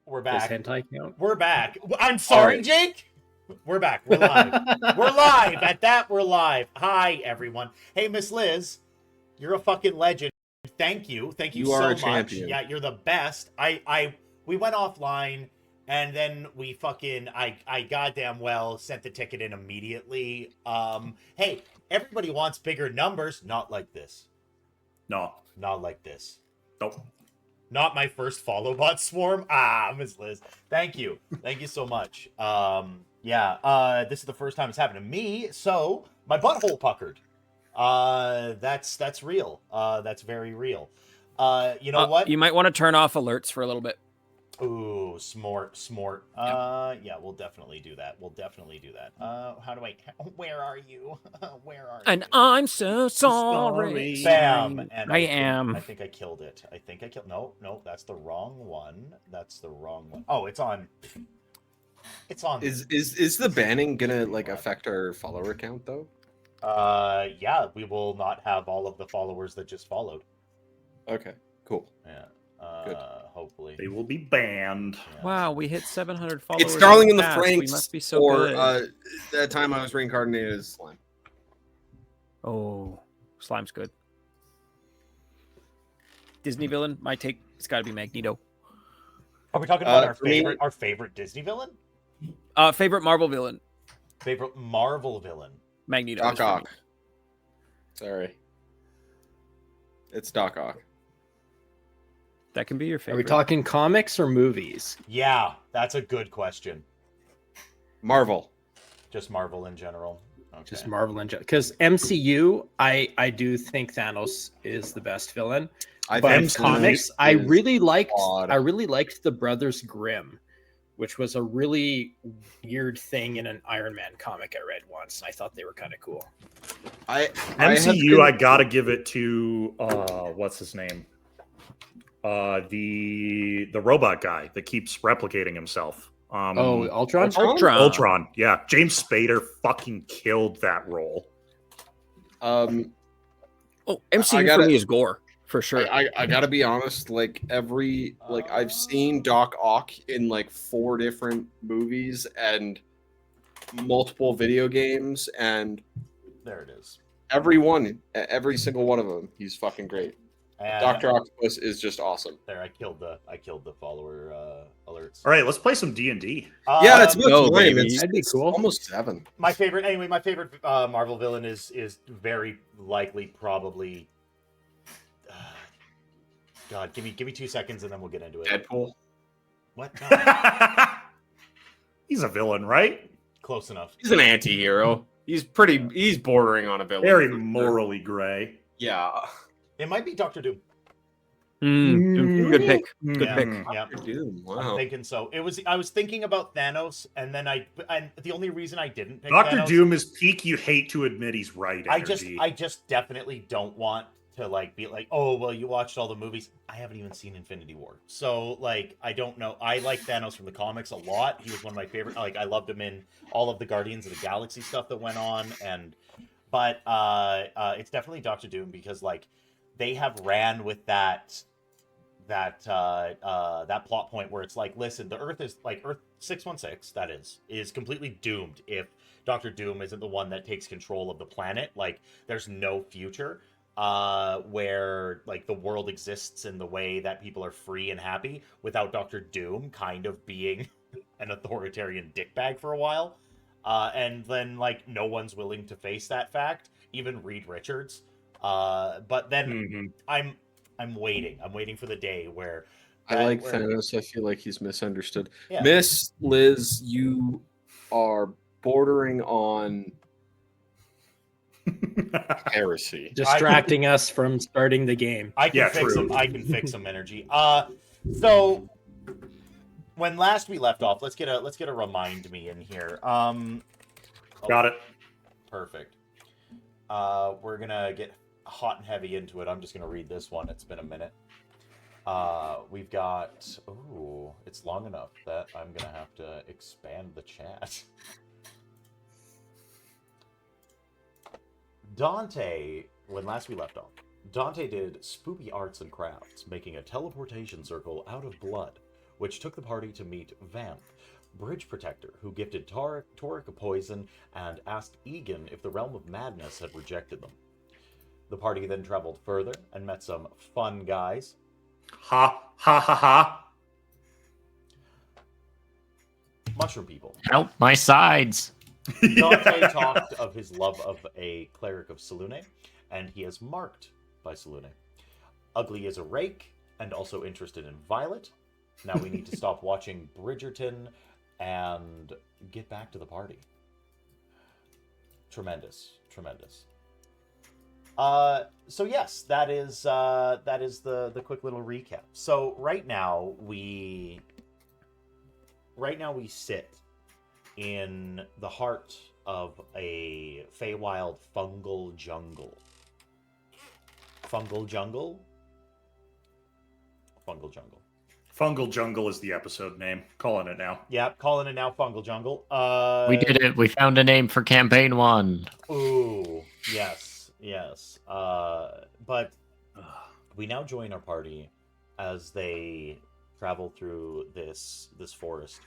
We're Does back. hentai count? We're back. I'm sorry, right. Jake. We're back. We're live. We're live. At that, we're live. Hi, everyone. Hey, Miss Liz, you're a fucking legend. Thank you. Thank you, You so are a much. champion. Yeah, you're the best. We went offline, and then we fucking I goddamn well sent the ticket in immediately. Hey, everybody wants bigger numbers. Not like this. No. Not like this. Nope. Not my first follow bot swarm. Miss Liz. Thank you. Thank you so much. This is the first time it's happened to me, so my butthole puckered. That's real. That's very real. You know what? You might want to turn off alerts for a little bit. Ooh, smart. Yeah, we'll definitely do that. How do I... Where are you? Where are you? And I'm so sorry. Bam! And I am. I think I killed it. No, that's the wrong one. Oh, it's on. It's on. Is the banning gonna like affect our follower count though? Yeah, we will not have all of the followers that just followed. Okay, cool. Yeah. Good. Hopefully. They will be banned. Yeah. Wow, we hit 700 followers. It's Darling in the fast. Franxx. We must be so or good. that time I was reincarnated as slime. Oh, Slime's good. Disney villain, my take, it's got to be Magneto. Are we talking about our favorite Disney villain? Favorite Marvel villain, Favorite Marvel villain? Magneto. Doc is for me. Ock. Sorry. It's Doc Ock. That can be your Are favorite. we talking comics or movies? Yeah, that's a good question. Marvel. Just Marvel in general. Okay. Just Marvel in general. Because MCU, I do think Thanos is the best villain. I But in think comics, Thanos I is really liked odd. the Brothers Grimm, which was a really weird thing in an Iron Man comic I read once. I thought they were kind of cool. MCU, I gotta give it to what's his name? The robot guy that keeps replicating himself. Ultron? Ultron. Yeah, James Spader fucking killed that role. MCU I gotta- for me is Gore, for sure. I gotta be honest, like I've seen Doc Ock in like 4 different movies and multiple video games, and There it is. every single one of them, he's fucking great. And Dr. Octopus is just awesome. There, I killed the follower alerts. All right, let's play some D&D. Yeah, it's about no, time. baby. That'd be It's cool. almost 7. My favorite Marvel villain is very likely probably. God, give me 2 seconds and then we'll get into it. Deadpool. What? No. He's a villain, right? Close enough. He's an anti-hero. He's bordering on a villain. Very morally gray. Yeah. It might be Doctor Doom. Good pick. Good Yeah. pick. Yeah. Dude, I'm wow. thinking so. I was thinking about Thanos, and then and the only reason I didn't pick Dr. Thanos, Doom is peak. You hate to admit he's right. I Energy. just definitely don't want to like be like, oh well, you watched all the movies. I haven't even seen Infinity War, so like I don't know. I like Thanos from the comics a lot. He was one of my favorite. Like I loved him in all of the Guardians of the Galaxy stuff that went on, but it's definitely Doctor Doom because like they have ran with that plot point where it's like, listen, the Earth is like Earth 616, that is completely doomed if Doctor Doom isn't the one that takes control of the planet. Like, there's no future where like the world exists in the way that people are free and happy without Doctor Doom kind of being an authoritarian dickbag for a while. And then like no one's willing to face that fact, even Reed Richards. But then I'm waiting for the day where Thanos. I feel like he's misunderstood. Yeah. Miss Liz, you are bordering on heresy. Distracting us from starting the game. I can fix true. some. I can fix some energy. So when last we left off, let's get a remind me in here. Got it. Perfect. We're gonna get hot and heavy into it. I'm just gonna read this one. It's been a minute. We've got. Ooh, it's long enough that I'm gonna have to expand the chat. Dante, when last we left off, Dante did spoopy arts and crafts, making a teleportation circle out of blood, which took the party to meet Vamp, Bridge Protector, who gifted Torek a poison and asked Egan if the Realm of Madness had rejected them. The party then traveled further and met some fun guys. Ha ha ha ha. Mushroom people. Help my sides. Dante talked of his love of a cleric of Selûne, and he is marked by Selûne. Ugly is a rake, and also interested in Violet. Now we need to stop watching Bridgerton and get back to the party. Tremendous. So yes, that is the quick little recap. So right now we sit in the heart of a Feywild fungal jungle. Fungal jungle? Fungal jungle. Fungal Jungle is the episode name. Calling it now. Yep, calling it now Fungal Jungle. We did it. We found a name for campaign 1. Ooh, yes. But we now join our party as they travel through this forest.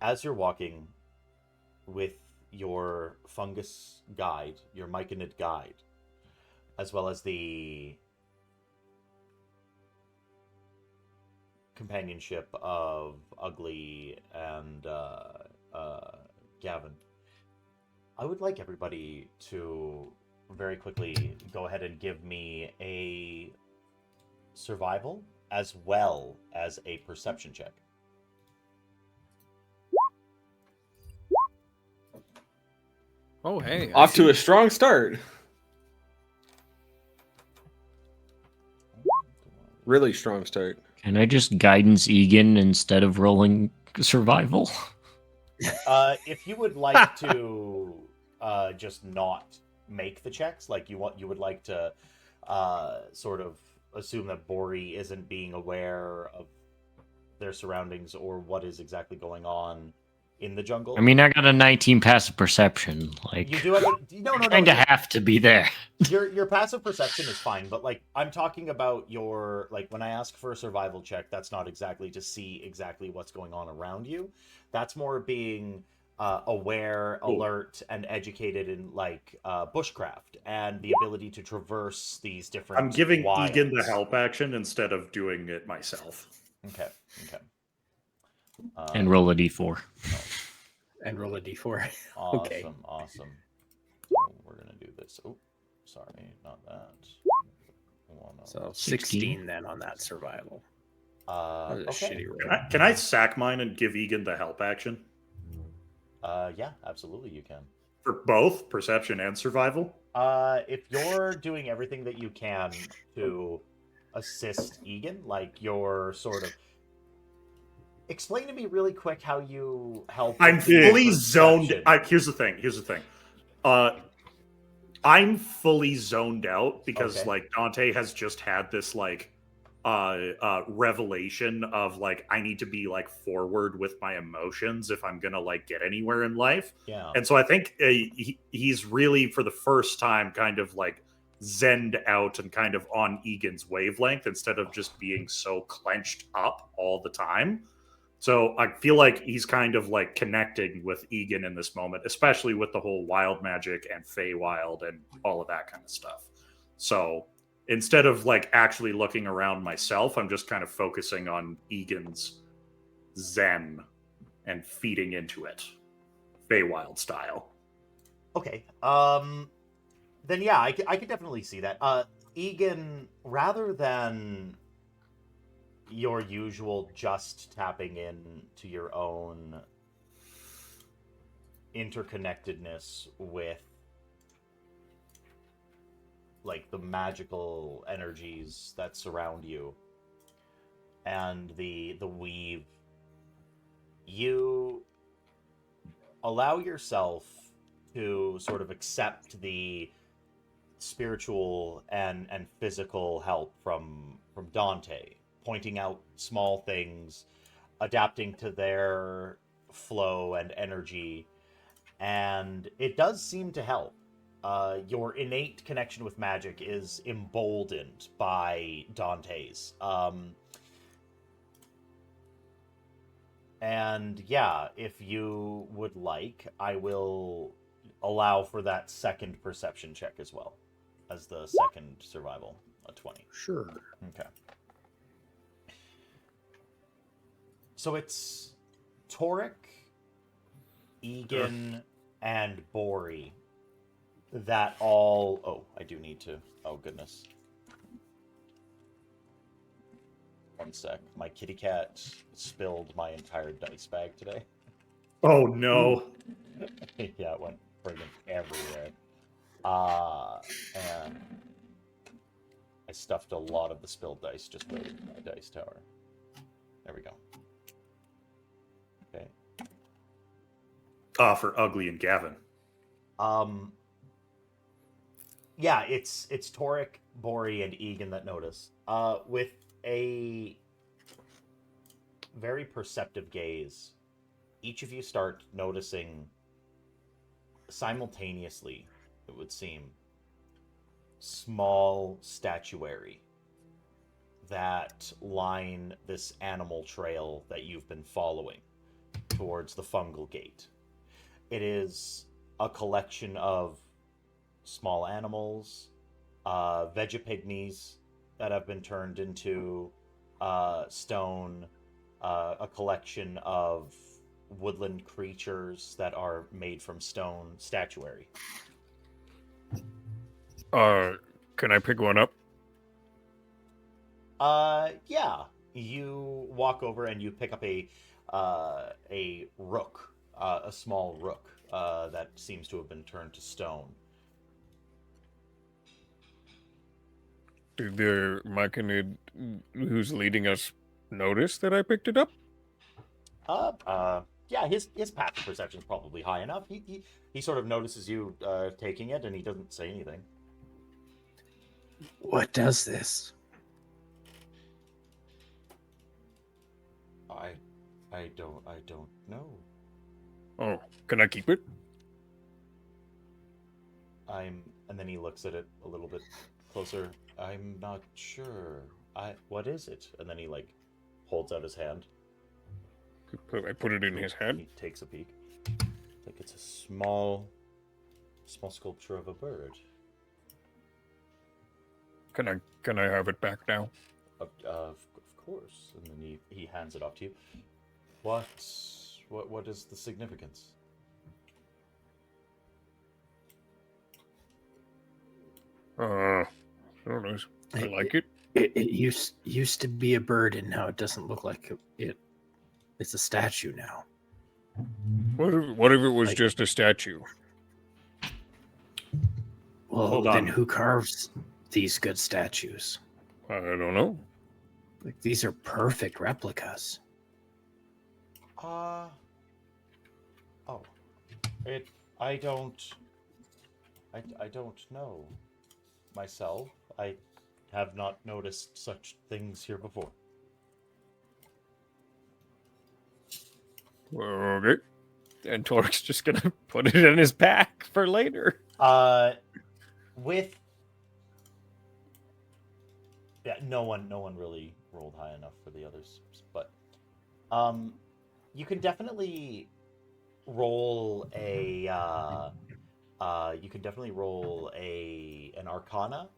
As you're walking with your fungus guide, your myconid guide, as well as the companionship of Ugly and Gavin, I would like everybody to very quickly go ahead and give me a survival as well as a perception check. Oh, hey. Off to a strong start. Really strong start. Can I just guidance Egan instead of rolling survival? If you would like to just not make the checks, like you would like to sort of assume that Bori isn't being aware of their surroundings or what is exactly going on in the jungle. I mean, I got a 19 passive perception. Like, You do have no. kind of have to be there. Your passive perception is fine, but like I'm talking about your, like, when I ask for a survival check, that's not exactly to see exactly what's going on around you. That's more being aware, alert, and educated in like bushcraft and the ability to traverse these different. I'm giving wilds. Egan the help action instead of doing it myself. Okay. And roll a d4. And roll a d4. Awesome, Okay. awesome. So we're gonna do this. Oh, sorry, not that. So 16 16 then on that survival. That was a Okay. shitty roll. Can I sack mine and give Egan the help action? Yeah, absolutely you can. For both perception and survival? If you're doing everything that you can to assist Egan, like you're sort of... Explain to me really quick how you help. I'm with the fully zoned. perception. Here's the thing. I'm fully zoned out because Okay. like Dante has just had this like revelation of like I need to be like forward with my emotions if I'm gonna like get anywhere in life. Yeah. And so I think he's really for the first time kind of like zenned out and kind of on Egan's wavelength instead of just being so clenched up all the time. So I feel like he's kind of like connecting with Egan in this moment, especially with the whole wild magic and Feywild and all of that kind of stuff. So instead of like actually looking around myself, I'm just kind of focusing on Egan's zen and feeding into it, Feywild style. Okay. Then yeah, I could definitely see that. Egan, rather than your usual just tapping in to your own interconnectedness with like the magical energies that surround you and the weave, you allow yourself to sort of accept the spiritual and physical help from Dante, pointing out small things, adapting to their flow and energy, and it does seem to help. Your innate connection with magic is emboldened by Dante's. And yeah, if you would like, I will allow for that second perception check as well as the second survival, a 20. Sure. Okay. So it's Toric, Egan, and Bori that all... Oh, I do need to... Oh, goodness. One sec. My kitty cat spilled my entire dice bag today. Oh no. Yeah, it went friggin' everywhere. And I stuffed a lot of the spilled dice just right in my dice tower. There we go. Okay. For Ugly and Gavin. Yeah, it's Toric, Bori, and Egan that notice. With a very perceptive gaze, each of you start noticing simultaneously, it would seem, small statuary that line this animal trail that you've been following towards the fungal gate. It is a collection of small animals, vegapigmies that have been turned into stone, a collection of woodland creatures that are made from stone statuary. Can I pick one up? Yeah. You walk over and you pick up a rook, a small rook that seems to have been turned to stone. Did the Machinid who's leading us notice that I picked it up? Yeah, his path of perception is probably high enough. He sort of notices you taking it, and he doesn't say anything. What does this? I don't know. Oh, can I keep it? And then he looks at it a little bit closer. I'm not sure. What is it? And then he holds out his hand. I put it in his hand. He takes a peek. It's a small sculpture of a bird. Can I have it back now? Of course. And then he hands it off to you. What is the significance? I don't know. I like it. It used to be a bird, and now it doesn't look like it. It's a statue now. What if it was just a statue? Well, Hold then on. who carves these good statues? I don't know. These are perfect replicas. Oh. I don't know myself. I have not noticed such things here before. Well, okay. And Torik's just gonna put it in his pack for later. No one really rolled high enough for the others, but you can definitely roll an Arcana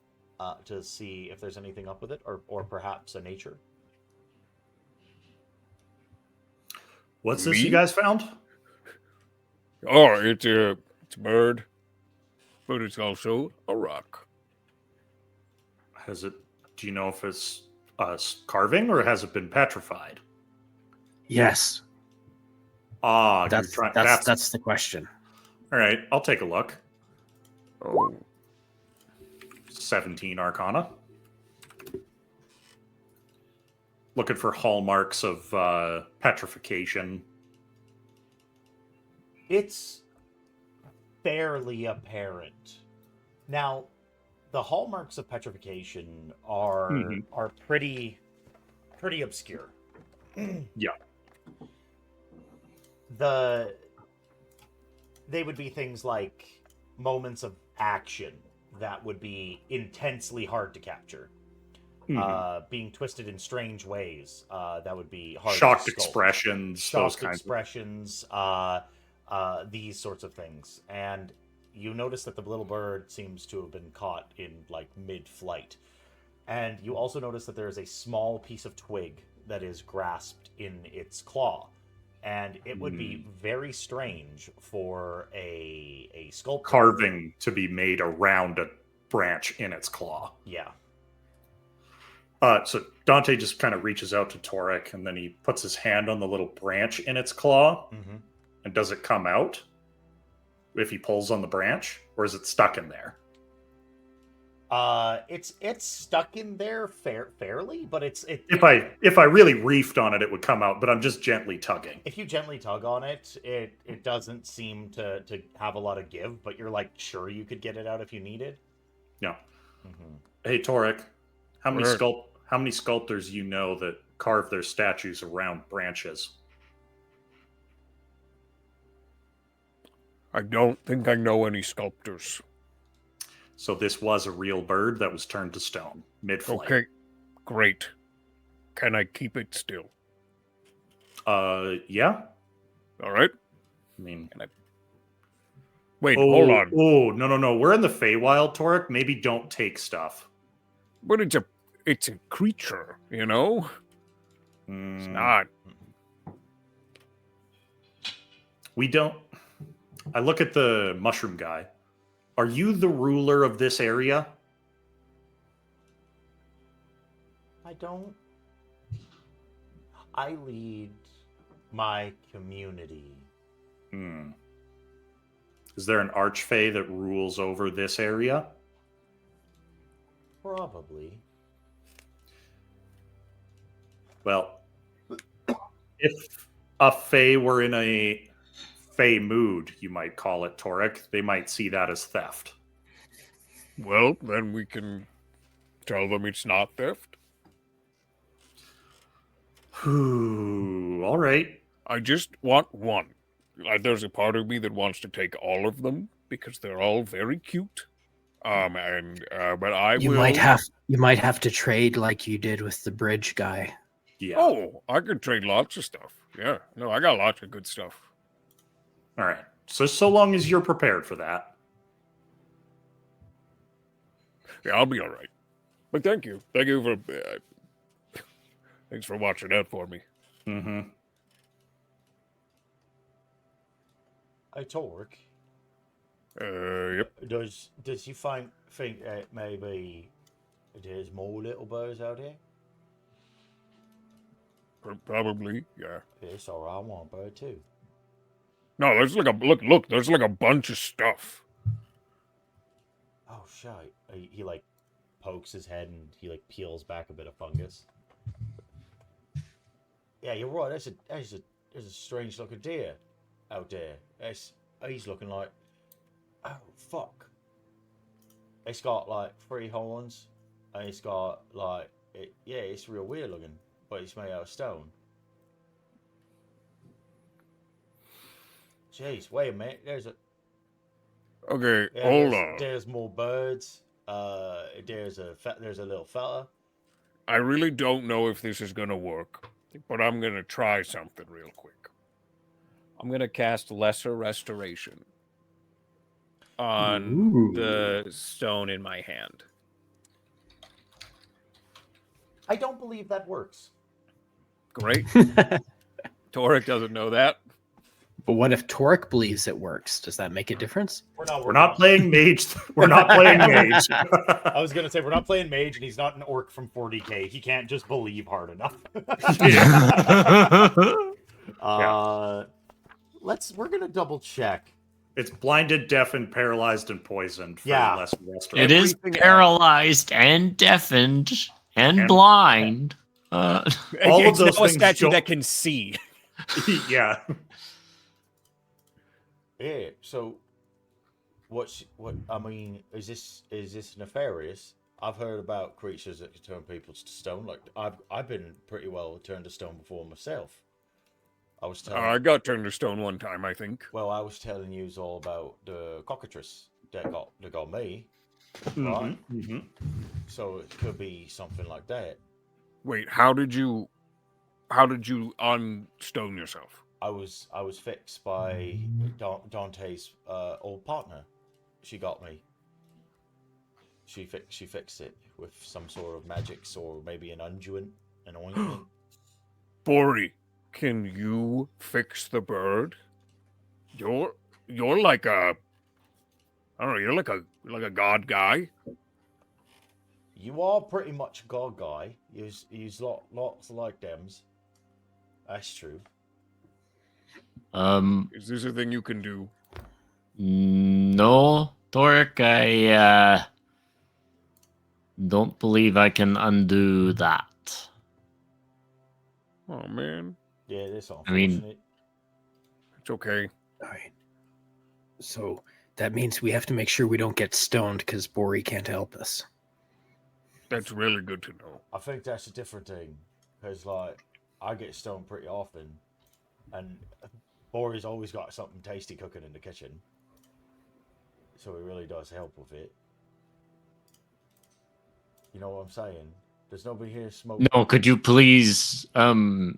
to see if there's anything up with it, or perhaps a Nature. What's this Me? you guys found? Oh, it's a bird, but it's also a rock. Do you know if it's carving or has it been petrified? Yes, That's that's the question. all right. I'll take a look. Oh, 17 Arcana. Looking for hallmarks of petrification. It's fairly apparent. Now, the hallmarks of petrification are pretty obscure. Yeah. They would be things like moments of action that would be intensely hard to capture. being twisted in strange ways. That would be hard. Shocked to sculpt. expressions, those Shocked kinds expressions, these sorts of things. And you notice that the little bird seems to have been caught in like mid-flight. And you also notice that there is a small piece of twig that is grasped in its claw. And it would be very strange for a sculptor carving to be made around a branch in its claw. Yeah. So Dante just kind of reaches out to Torek, and then he puts his hand on the little branch in its claw. Mm-hmm. And does it come out if he pulls on the branch, or is it stuck in there? It's stuck in there fairly, but if I really reefed on it, it would come out. But I'm just gently tugging. If you gently tug on it, it doesn't seem to have a lot of give. But you're like sure you could get it out if you needed. Yeah. Mm-hmm. Hey Torek, how many sculptors you know that carve their statues around branches? I don't think I know any sculptors. So this was a real bird that was turned to stone mid-flight. Okay, great. Can I keep it still? Yeah. All right. I mean, wait, hold on. Oh, no. We're in the Feywild, Torek. Maybe don't take stuff. But it's a creature, you know? It's not. We don't... I look at the mushroom guy. Are you the ruler of this area? I lead my community. Is there an archfey that rules over this area? Probably. Well, if a fey were in a fey mood, you might call it, Torek, they might see that as theft. Well, then we can tell them it's not theft. All right. I just want one. There's a part of me that wants to take all of them because they're all very cute. But you might have to trade like you did with the bridge guy. Yeah. Oh, I could trade lots of stuff. Yeah. No, I got lots of good stuff. All right. So long as you're prepared for that. Yeah, I'll be all right. But thank you. Thank you for... thanks for watching out for me. Mm-hmm. Hey, Torek. Yep. Does you think that maybe there's more little birds out here? Probably, yeah. It's alright, I want a bird too. No, there's like look, there's like a bunch of stuff. Oh shit. He like pokes his head and he like peels back a bit of fungus. Yeah, you're right, there's a strange looking deer out there. He's looking like, oh fuck. It's got like 3 horns and it's got like it's real weird looking, but it's made out of stone. Jeez, wait a minute. Okay, hold on. There's more birds. There's a little fella. I really don't know if this is gonna work, but I'm gonna try something real quick. I'm gonna cast Lesser Restoration on the stone in my hand. I don't believe that works. Great. Torek doesn't know that. But what if Torek believes it works? Does that make a difference? We're not playing mage. We're not playing mage. I was gonna say we're not playing mage, and he's not an orc from 40k. He can't just believe hard enough. We're gonna double check. It's blinded, deafened, paralyzed, and poisoned. For less restoration. It is paralyzed and deafened and blind. All it's of those now a things statue don't- that can see. Yeah. Yeah. So, what I mean is this nefarious? I've heard about creatures that can turn people to stone. Like I've been pretty well turned to stone before myself. I got turned to stone one time, I think. Well, I was telling you all about the cockatrice that got me. Right. Mm-hmm. So it could be something like that. Wait, how did you unstone yourself? I was fixed by Dante's old partner. She got me. She fixed it with some sort of magics or maybe an ointment. Bori, can you fix the bird? You're like a I don't know, you're like a god guy. You are pretty much a god guy. Use lots like thems. That's true. Is this a thing you can do? No, Torek, I don't believe I can undo that. Oh man, Yeah, this I mean- unfortunate. it's okay. All right. So that means we have to make sure we don't get stoned because Bori can't help us. That's really good to know. I think that's a different thing, because like I get stoned pretty often, and Bori's always got something tasty cooking in the kitchen, so it really does help with it. You know what I'm saying? There's nobody here smoking. No, could you please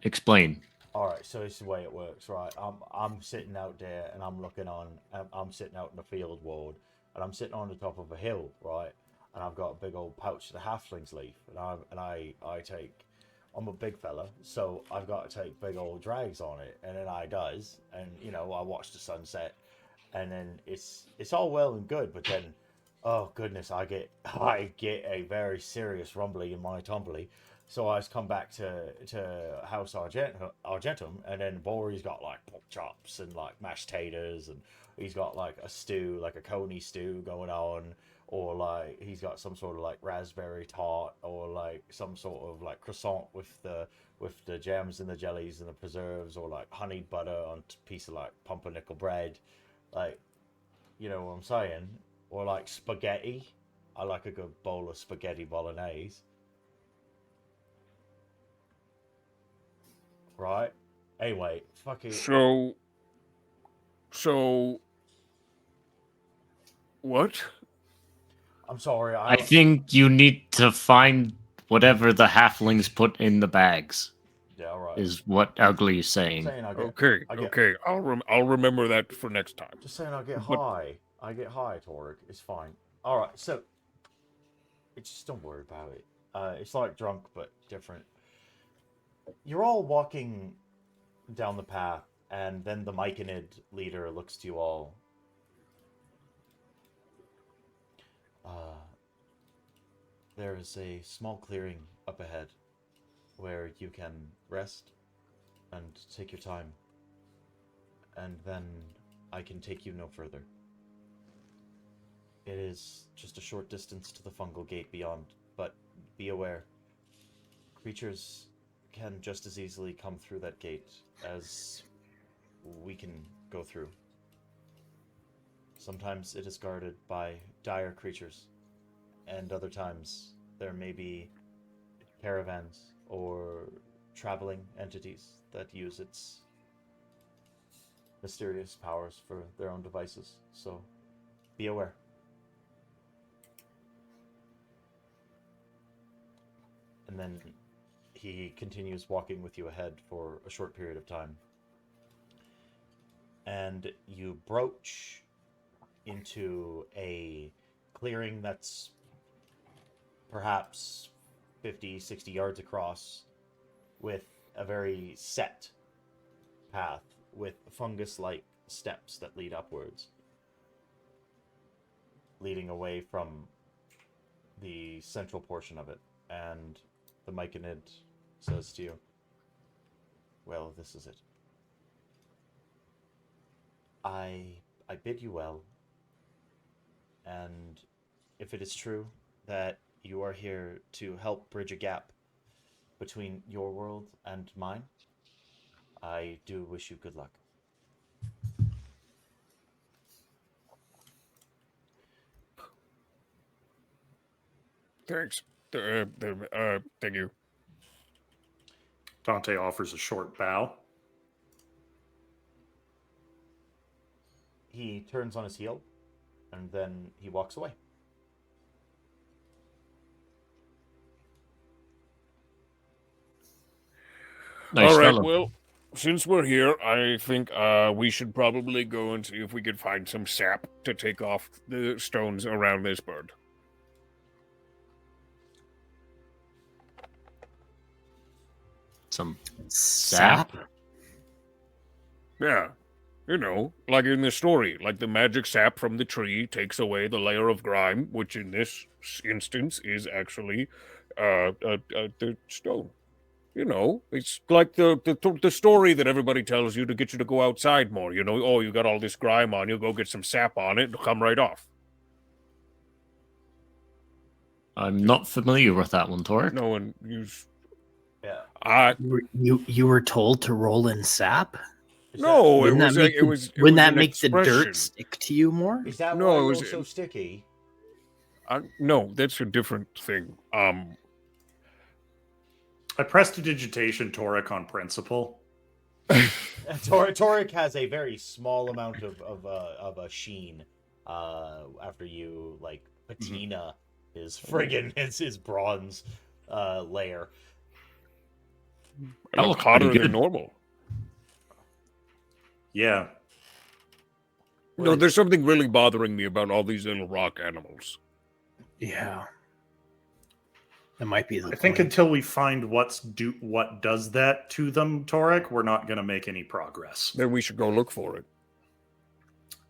explain? All right, so this is the way it works, right? I'm sitting out there and I'm looking on. I'm sitting out in the field ward, and I'm sitting on the top of a hill, right? And I've got a big old pouch of the halfling's leaf, and I take. I'm a big fella, so I've got to take big old drags on it, and then I does, and you know I watch the sunset, and then it's all well and good, but then, oh goodness, I get a very serious rumbly in my tumbly. So I just come back to House Argentum, and then Bori's got like pork chops and like mashed taters, and he's got like a stew, like a coney stew going on, or like he's got some sort of like raspberry tart, or like some sort of like croissant with the jams and the jellies and the preserves, or like honey butter on a piece of like pumpernickel bread, like, you know what I'm saying, or like spaghetti. I like a good bowl of spaghetti bolognese. Right? Anyway, fucking. So what? I'm sorry. I think you need to find whatever the halflings put in the bags, Yeah, all right. is what Ugly is saying. Saying I get. Okay, I get- okay. I'll remember that for next time. Just saying I get But- high. I get high, Torek. It's fine. All right. So, just don't worry about it. It's like drunk but different. You're all walking down the path, and then the Myconid leader looks to you all. There is a small clearing up ahead where you can rest and take your time, and then I can take you no further. It is just a short distance to the fungal gate beyond, but be aware, creatures can just as easily come through that gate as we can go through. Sometimes it is guarded by dire creatures, and other times there may be caravans or traveling entities that use its mysterious powers for their own devices. So be aware. And then he continues walking with you ahead for a short period of time. And you broach into a clearing that's perhaps 50, 60 yards across, with a very set path with fungus-like steps that lead upwards, leading away from the central portion of it. And the Myconid says to you, well, this is it. I bid you well, and if it is true that you are here to help bridge a gap between your world and mine, I do wish you good luck. Thanks. Thank you. Dante offers a short bow. He turns on his heel, and then he walks away. Nice All right, fellow. well, since we're here, I think we should probably go and see if we can find some sap to take off the stones around this bird. Some Sap? Yeah, you know, like in the story, like the magic sap from the tree takes away the layer of grime, which in this instance is actually the stone. You know, it's like the story that everybody tells you to get you to go outside more. You know, oh, you got all this grime on you, go get some sap on it, it'll come right off. I'm not familiar with that one, Torek. No one use. Yeah. You were told to roll in sap? No, Wouldn't that make wouldn't that an make the dirt expression. stick to you more? Is that No, why it you're was- so sticky? No, that's a different thing. I prestidigitation Torek on principle. Torek has a very small amount of a sheen after you like patina his friggin' his bronze layer. I look hotter than normal. Yeah. No, there's something really bothering me about all these little rock animals. Yeah. That might be the I think point. until we find what does that to them, Torek, we're not going to make any progress. Then we should go look for it.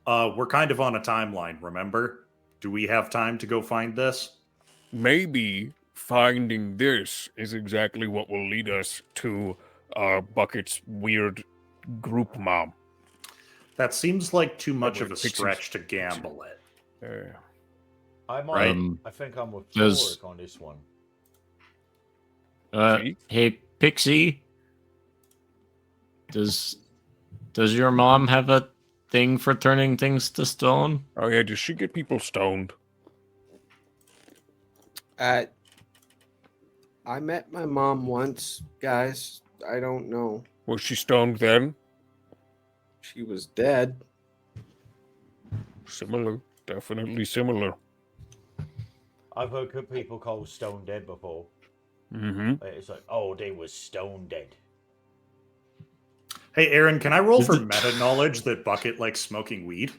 We're kind of on a timeline, remember? Do we have time to go find this? Maybe finding this is exactly what will lead us to Bucket's weird group mom. That seems like too much we're of a fixing- stretch to gamble it. I'm on. Right. I think I'm with Does- Torek on this one. See? Hey, Pixie. Does your mom have a thing for turning things to stone? Oh yeah, does she get people stoned? I met my mom once, guys. I don't know. Was she stoned then? She was dead. Similar. Definitely similar. I've heard good people call stone dead before. Mm-hmm. It's like, oh, they was stone dead. Hey, Aaron, can I roll Is for it- meta knowledge that Bucket likes smoking weed?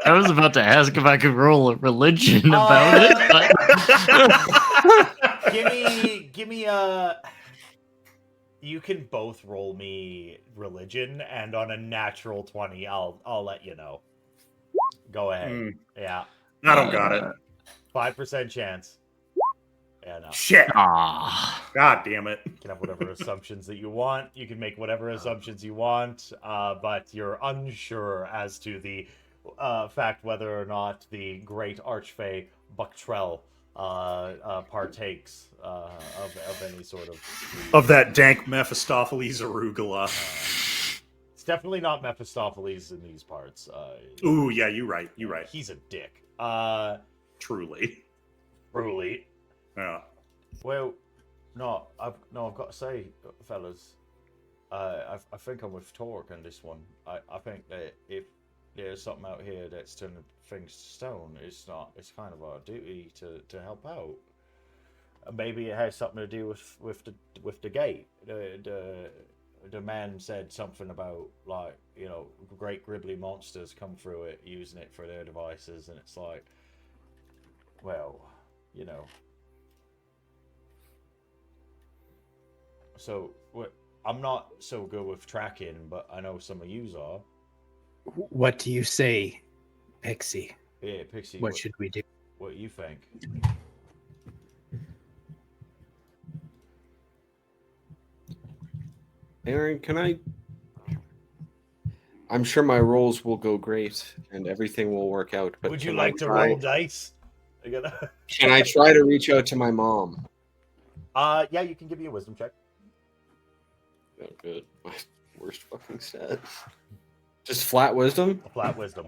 I was about to ask if I could roll a religion about it, but give me a. You can both roll me religion, and on a natural 20, I'll let you know. Go ahead. Hmm, Yeah, I don't got it. 5% chance. Yeah, no. Shit. ah, God damn it. You can have whatever assumptions that you want. You can make whatever assumptions you want, but you're unsure as to the fact whether or not the great Archfey Bucktrell partakes of any sort Of that dank Mephistopheles arugula. It's definitely not Mephistopheles in these parts. Ooh, yeah, you're right. You're right. He's a dick. Truly. Truly. Yeah. Well, I've got to say, fellas, I think I'm with Torque on this one. I think that if there's something out here that's turning things to stone, it's kind of our duty to help out. Maybe it has something to do with the gate. The man said something about, like, you know, great gribbly monsters come through it using it for their devices, and it's like, well, you know. So I'm not so good with tracking, but I know some of yous are. What do you say, Pixie? Yeah, Pixie. What should we do? What you think? Aaron, can I? I'm sure my rolls will go great and everything will work out. But Would you can I like to try- roll dice? I gotta... Can I try to reach out to my mom? Yeah, you can give me a wisdom check. Oh, good. My worst fucking stat. Just flat wisdom? A flat wisdom.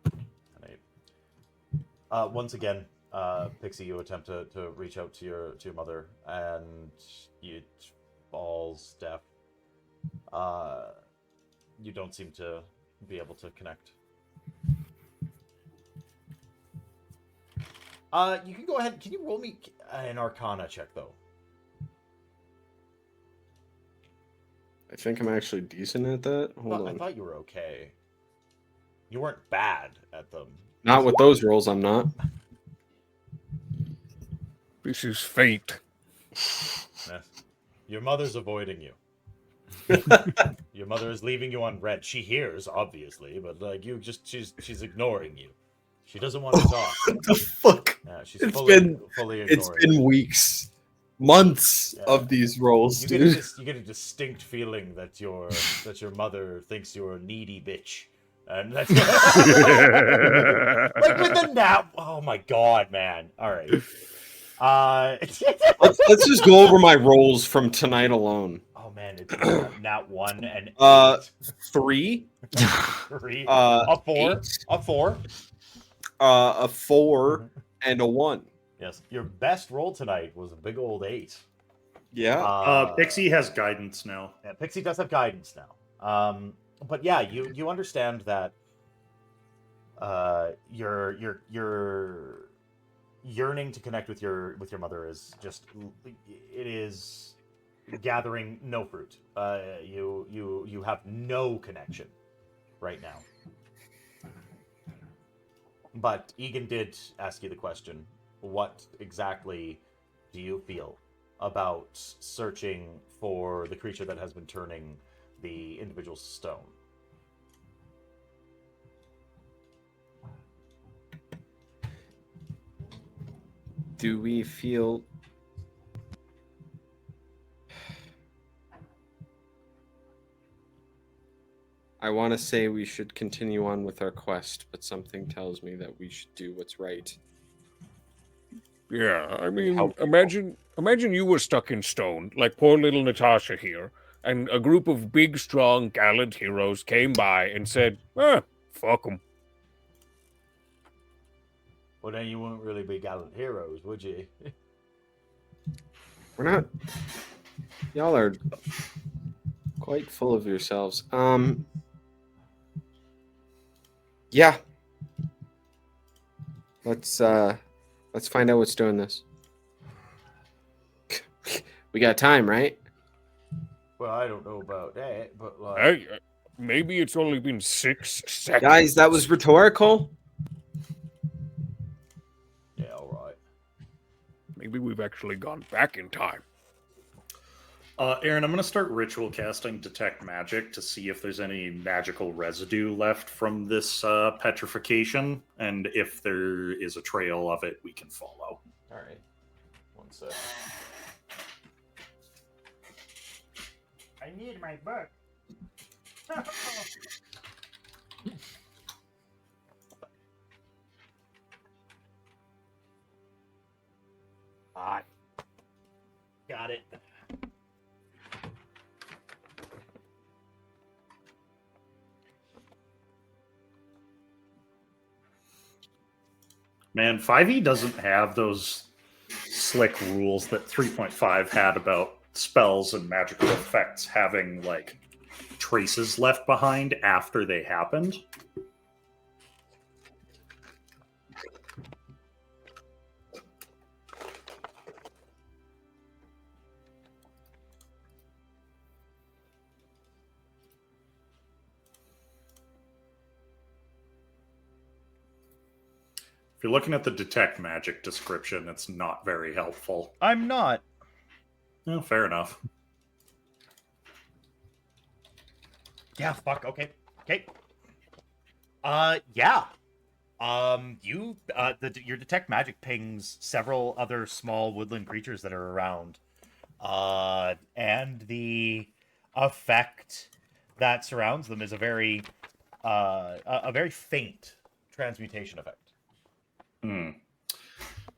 An 8. Once again, Pixie, you attempt to reach out to your mother, and you falls deaf. You don't seem to be able to connect. You can go ahead. Can you roll me an Arcana check though? I think I'm actually decent at that. Hold I on. thought you were okay. You weren't bad at them. Not with those rolls, I'm not. This is fate. Yes. Your mother's avoiding you. Your mother is leaving you on red. She hears, obviously, but like she's ignoring you. She doesn't want to talk. What the fuck? Yeah, she's It's fully been ignoring It's been you. weeks, months Yeah. of these rolls, You dude. get a distinct feeling that your mother thinks you're a needy bitch. And that's like with the nap. Oh my god, man. All right. Let's just go over my rolls from tonight alone. Oh man, it's nat 1 and 3, 3, uh, a 4, 8, a 4, a 4, and a 1. Yes, your best roll tonight was a big old 8. Yeah. Pixie has guidance now. Yeah, Pixie does have guidance now. But yeah, you understand that your yearning to connect with your mother is just it is gathering no fruit. You have no connection right now. But Egan did ask you the question, what exactly do you feel about searching for the creature that has been turning the individual's stone? Do we feel... I want to say we should continue on with our quest, but something tells me that we should do what's right. Yeah, I mean, Help. imagine you were stuck in stone, like poor little Natasha here, and a group of big, strong, gallant heroes came by and said, fuck them. Well, then you wouldn't really be gallant heroes, would you? We're not... Y'all are quite full of yourselves. Yeah. Let's find out what's doing this. We got time, right? Well, I don't know about that, but like... Hey, maybe it's only been 6 seconds. Guys, that was rhetorical. Yeah, all right. Maybe we've actually gone back in time. Aaron, I'm going to start ritual casting Detect Magic to see if there's any magical residue left from this petrification, and if there is a trail of it we can follow. All right. One sec. I need my book. Got it. Man, 5e doesn't have those slick rules that 3.5 had about spells and magical effects having, like, traces left behind after they happened. If you're looking at the Detect Magic description, it's not very helpful. I'm not. No, fair enough. Yeah, fuck, okay. Okay. Yeah. Your Detect Magic pings several other small woodland creatures that are around. And the effect that surrounds them is a very faint transmutation effect.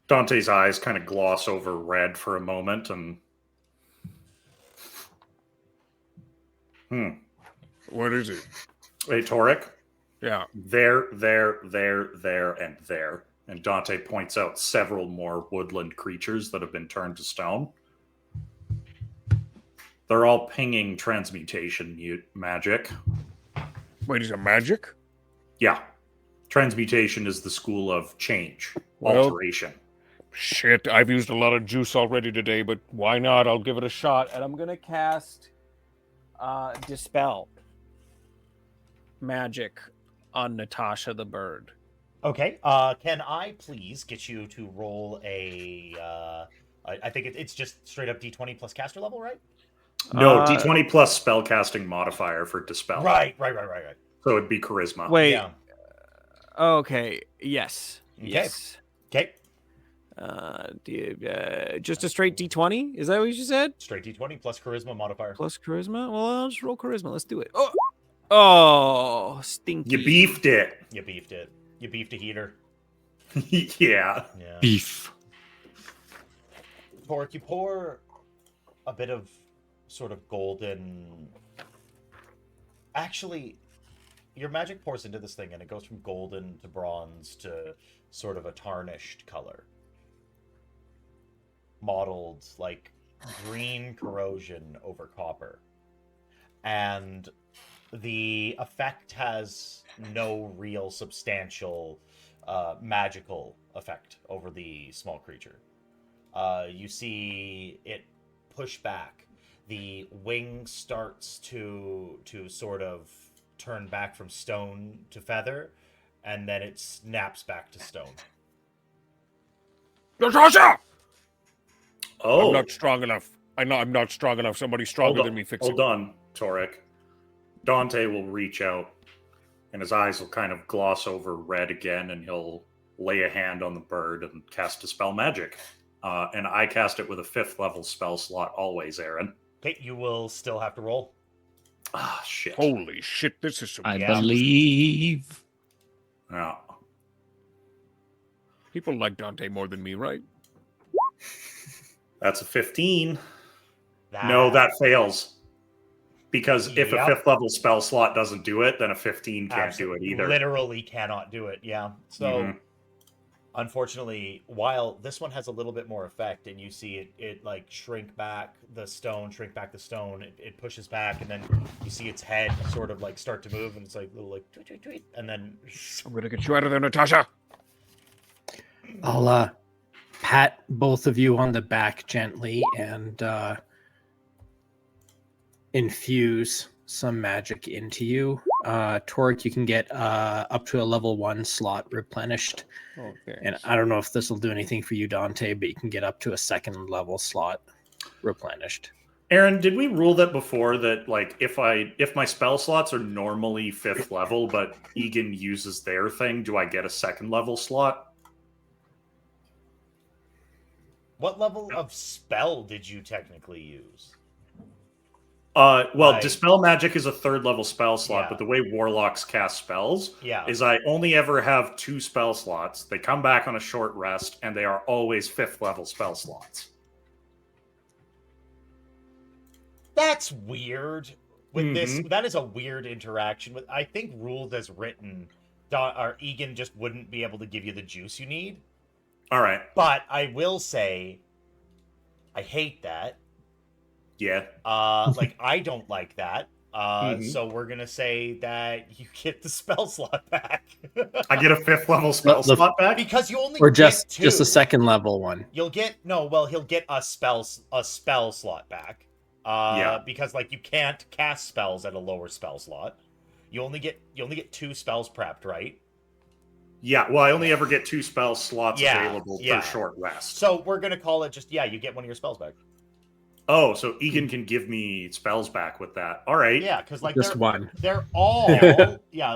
Dante's eyes kind of gloss over red for a moment, and What is it? hey, Toric, Yeah. there, and there. And Dante points out several more woodland creatures that have been turned to stone. They're all pinging transmutation magic. Wait, is it magic? Yeah. Transmutation is the school of change, Well, alteration. Shit, I've used a lot of juice already today, but why not? I'll give it a shot. And I'm gonna cast Dispel Magic on Natasha the bird. Okay. Can I please get you to roll a? I think it's just straight up D20 plus caster level, right? No, D20 plus spellcasting modifier for dispel. Right. So it'd be charisma. Wait. Yeah. Okay. Yes. Okay. Yes. Okay. Just a straight D20? Is that what you said? Straight D20 plus charisma modifier. Plus charisma? Well, I'll just roll charisma. Let's do it. Oh, stinky. You beefed it. You beefed it. You beefed a heater. Yeah. Yeah. Beef. Torque, you pour a bit of sort of golden. Actually, your magic pours into this thing and it goes from golden to bronze to sort of a tarnished color. Mottled like green corrosion over copper. And the effect has no real substantial magical effect over the small creature. You see it push back. The wing starts to sort of turn back from stone to feather, and then it snaps back to stone. Natasha! Oh. I'm not strong enough. I know I'm not strong enough. Somebody stronger than me fix it. Hold on, Torek. Dante will reach out, and his eyes will kind of gloss over red again, and he'll lay a hand on the bird and cast Dispel Magic. And I cast it with a 5th level spell slot always, Aaron. Okay, you will still have to roll. Ah, shit. Holy shit, this is some I Yeah. believe. Yeah. people like Dante more than me, right? That's a 15. No, that fails. Because if a Yep. 5th level spell slot doesn't do it, then a 15 can't do it either. Literally cannot do it, yeah. So, Mhm. unfortunately, while this one has a little bit more effect, and you see it like shrink back the stone, it pushes back, and then you see its head sort of like start to move, and it's like little like tweet, tweet, tweet, and then I'm gonna get you out of there, Natasha. I'll pat both of you on the back gently and infuse some magic into you. Torque, you can get up to a level 1 slot replenished. Okay. And I don't know if this will do anything for you, Dante, but you can get up to a 2nd level slot replenished. Aaron, did we rule that before that like if my spell slots are normally 5th level, but Egan uses their thing, do I get a 2nd level slot? what level of spell did you technically use? Well, Right. Dispel Magic is a 3rd level spell slot, Yeah. but the way Warlocks cast spells Yeah. is I only ever have 2 spell slots. They come back on a short rest, and they are always 5th level spell slots. That's weird. With this, Mhm. that is a weird interaction. With I think ruled as written, or Egan just wouldn't be able to give you the juice you need. All right. But I will say, I hate that. Yeah. Like I don't like that. Mhm. So we're gonna say that you get the spell slot back. I get a 5th level spell the- slot back? because you only Or get just two. a 2nd level one. You'll get he'll get a spell slot back. Yeah. Because like you can't cast spells at a lower spell slot. You only get 2 spells prepped, right? Yeah, well, I only ever get 2 spell slots Yeah, available yeah. for short rest. So we're gonna call it just you get one of your spells back. Oh, so Egan can give me spells back with that. All right. Yeah, because like Just one. they're all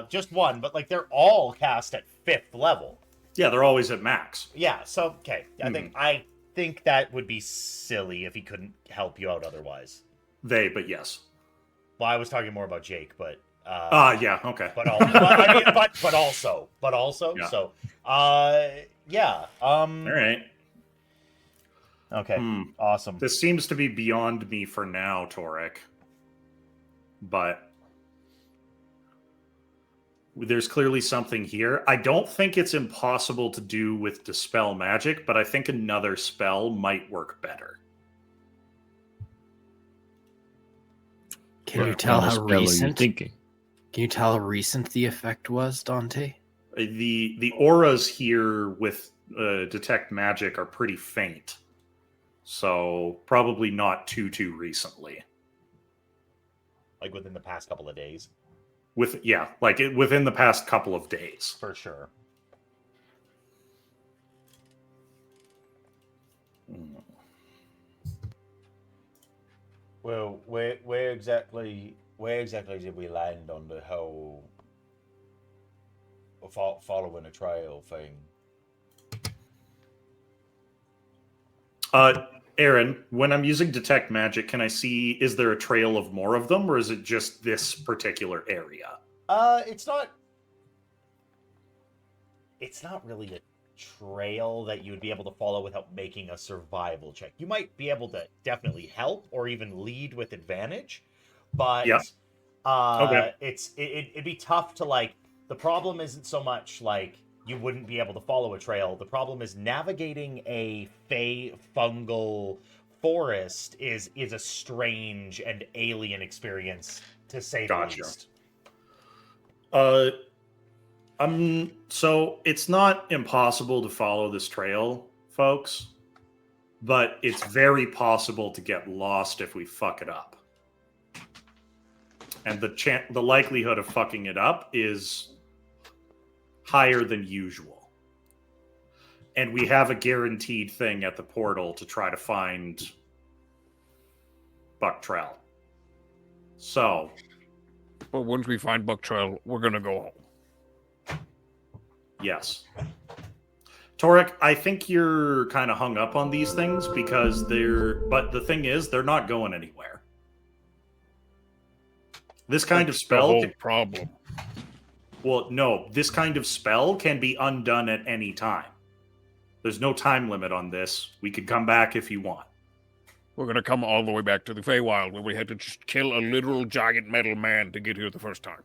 just one, but like they're all cast at 5th level. Yeah, they're always at max. Yeah, so okay. I think that would be silly if he couldn't help you out otherwise. But yes. Well, I was talking more about Jake, but Yeah, okay. but also, Yeah. so yeah. All right. Okay. Hmm. Awesome. This seems to be beyond me for now, Torek. But there's clearly something here. I don't think it's impossible to do with Dispel Magic, but I think another spell might work better. Can you tell What how spell are you recent? thinking? Can you tell how recent the effect was, Dante? The auras here with detect magic are pretty faint. So probably not too recently. Like within the past couple of days. Within the past couple of days. For sure. Well, where exactly did we land on the whole following a trail thing? Aaron, when I'm using detect magic, can I see, is there a trail of more of them, or is it just this particular area? It's not really a trail that you would be able to follow without making a survival check. You might be able to definitely help or even lead with advantage, but Yeah. Okay. it'd be tough to, like, the problem isn't so much like you wouldn't be able to follow a trail. The problem is navigating a fungal forest is a strange and alien experience, to say the least. So it's not impossible to follow this trail, folks, but it's very possible to get lost if we fuck it up. And the likelihood of fucking it up is higher than usual. And we have a guaranteed thing at the portal to try to find Buck Trell. So, But once we find Buck Trail, we're gonna go home. yes. Torek, I think you're kind of hung up on these things because but the thing is, they're not going anywhere. This kind of spell... The whole problem. Well, no, this kind of spell can be undone at any time. There's no time limit on this. We could come back if you want. We're gonna come all the way back to the Feywild where we had to just kill a literal giant metal man to get here the first time.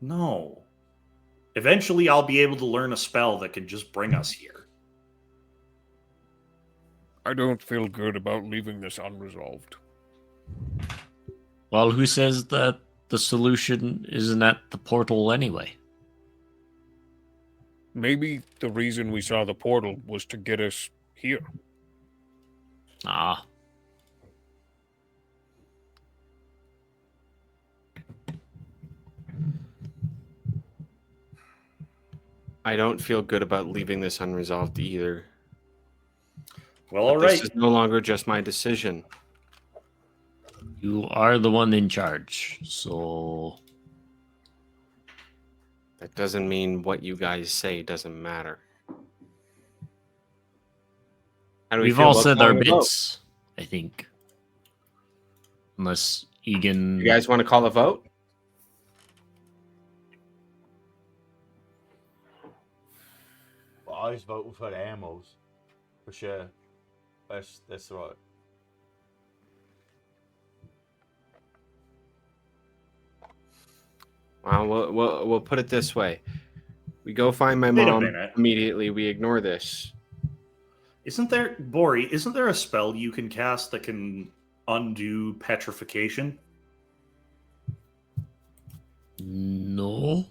No. Eventually, I'll be able to learn a spell that can just bring us here. I don't feel good about leaving this unresolved. Well, who says that the solution isn't at the portal anyway? Maybe the reason we saw the portal was to get us here. Ah. I don't feel good about leaving this unresolved either. Well, But all right. This is no longer just my decision. You are the one in charge, so... That doesn't mean what you guys say doesn't matter. How do we We've feel all about said our calling a vote? bits, I think. Unless Egan... You guys want to call a vote? Well, I was voting for the Amos, for sure. That's right. Well, we'll put it this way. We go find my Wait a mom minute. immediately. We ignore this. Isn't there a spell you can cast that can undo petrification? No.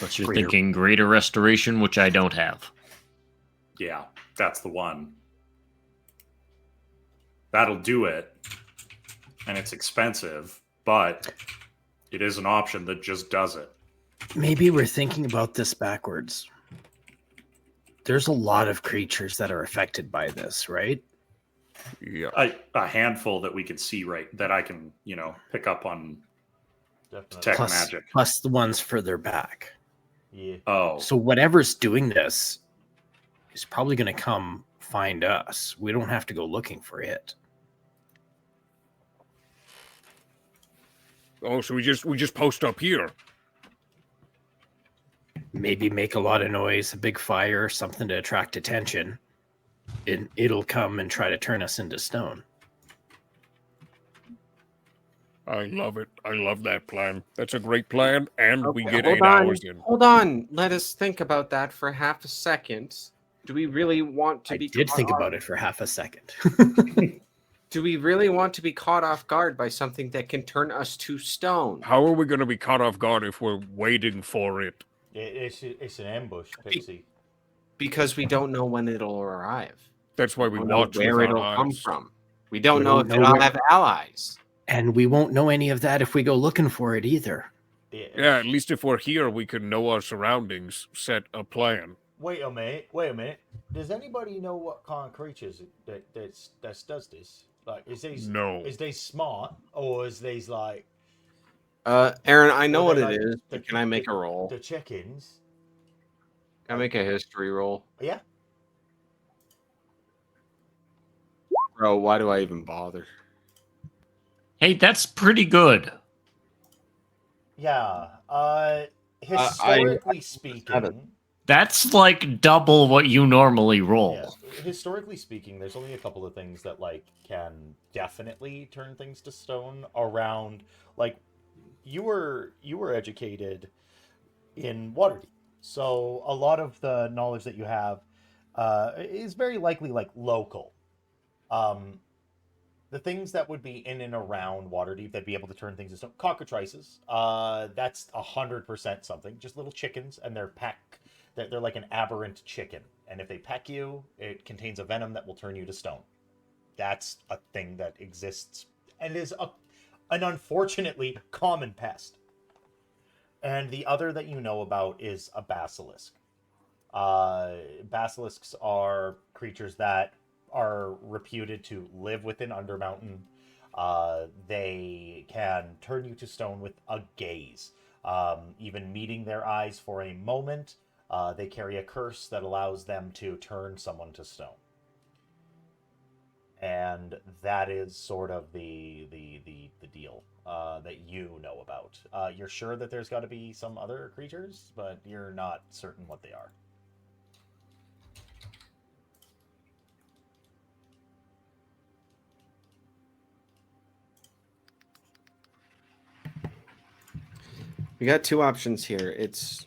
But you're thinking greater restoration, which I don't have. Yeah, that's the one. That'll do it. And it's expensive, but it is an option that just does it. Maybe we're thinking about this backwards. There's a lot of creatures that are affected by this, right? Yeah. A handful that we can see, right, that I can, pick up on Definitely. detect magic. Plus the ones further back. Yeah. Oh, So whatever's doing this is probably going to come find us. We don't have to go looking for it. Oh, so we just post up here. Maybe make a lot of noise, a big fire, something to attract attention. And it'll come and try to turn us into stone. I love it. I love that plan. That's a great plan, and we Okay, get hold 8 on. hours in. Hold on. Let us think about that for half a second. Do we really want to I be did caught think off- about it for half a second. Do we really want to be caught off guard by something that can turn us to stone? How are we going to be caught off guard if we're waiting for it It's an ambush, Pixie. Because we don't know when it'll arrive. That's why we We don't know watch where with our it'll come eyes. from. We don't We know don't if know it'll where- have allies. And we won't know any of that if we go looking for it either. Yeah, at least if we're here, we can know our surroundings, set a plan. Wait a minute. Does anybody know what kind of creatures that does this? Like, is they smart, or is these like Aaron, I know Or what they it like is. the- Can I make a roll? the chickens? Can I make a history roll? Yeah. Bro, why do I even bother? Hey, that's pretty good. Yeah. Historically I- speaking, That's like double what you normally roll. yeah. Historically speaking, there's only a couple of things that like can definitely turn things to stone around. Like, you were educated in Waterdeep, so a lot of the knowledge that you have is very likely like local. The things that would be in and around Waterdeep that'd be able to turn things to stone. Cockatrices. That's 100% something. Just little chickens, and they're like an aberrant chicken. And if they peck you, it contains a venom that will turn you to stone. That's a thing that exists and is an unfortunately common pest. And the other that you know about is a basilisk. Basilisks are creatures that are reputed to live within Undermountain. They can turn you to stone with a gaze. Even meeting their eyes for a moment, they carry a curse that allows them to turn someone to stone. And that is sort of the deal that you know about. You're sure that there's got to be some other creatures, but you're not certain what they are. We got two options here. It's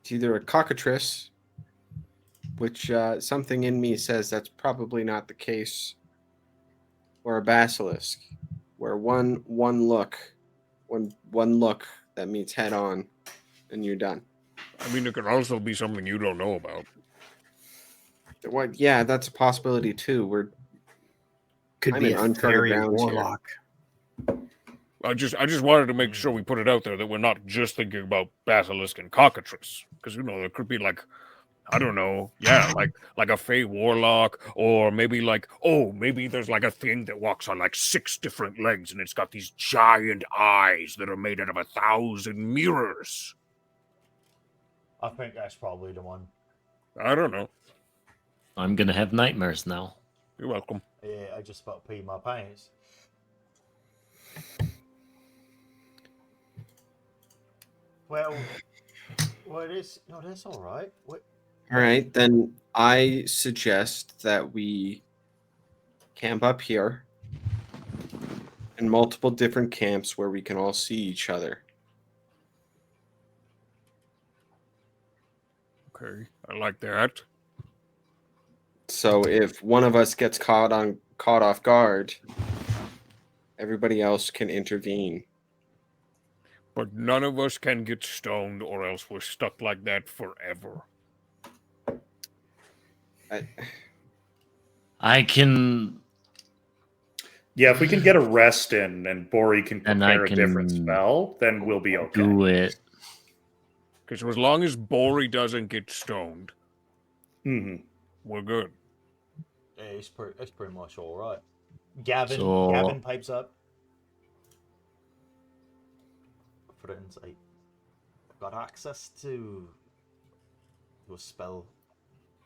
either a cockatrice, which something in me says that's probably not the case, or a basilisk, where one look that meets head on, and you're done. I mean, it could also be something you don't know about. What? Yeah, that's a possibility too. Could I'm be in a uncharted fairy grounds here. warlock. I just wanted to make sure we put it out there that we're not just thinking about basilisk and cockatrice, because there could be like, I don't know, yeah, like a fey warlock, or maybe maybe there's like a thing that walks on like 6 different legs, and it's got these giant eyes that are made out of 1,000 mirrors. I think that's probably the one. I don't know. I'm gonna have nightmares now. You're welcome. Yeah, I just about peed my pants. Well, it is. No, that's all right. What? All right, then I suggest that we camp up here in multiple different camps where we can all see each other. Okay, I like that. So if one of us gets caught off guard, everybody else can intervene. But none of us can get stoned, or else we're stuck like that forever. I can. Yeah, if we can get a rest in and Bori can And I prepare a different can spell, then we'll be okay. Do it. Because as long as Bori doesn't get stoned, Mhm. we're good. Yeah, it's pretty much all right. Gavin So- pipes up. Friends, I got access to a spell.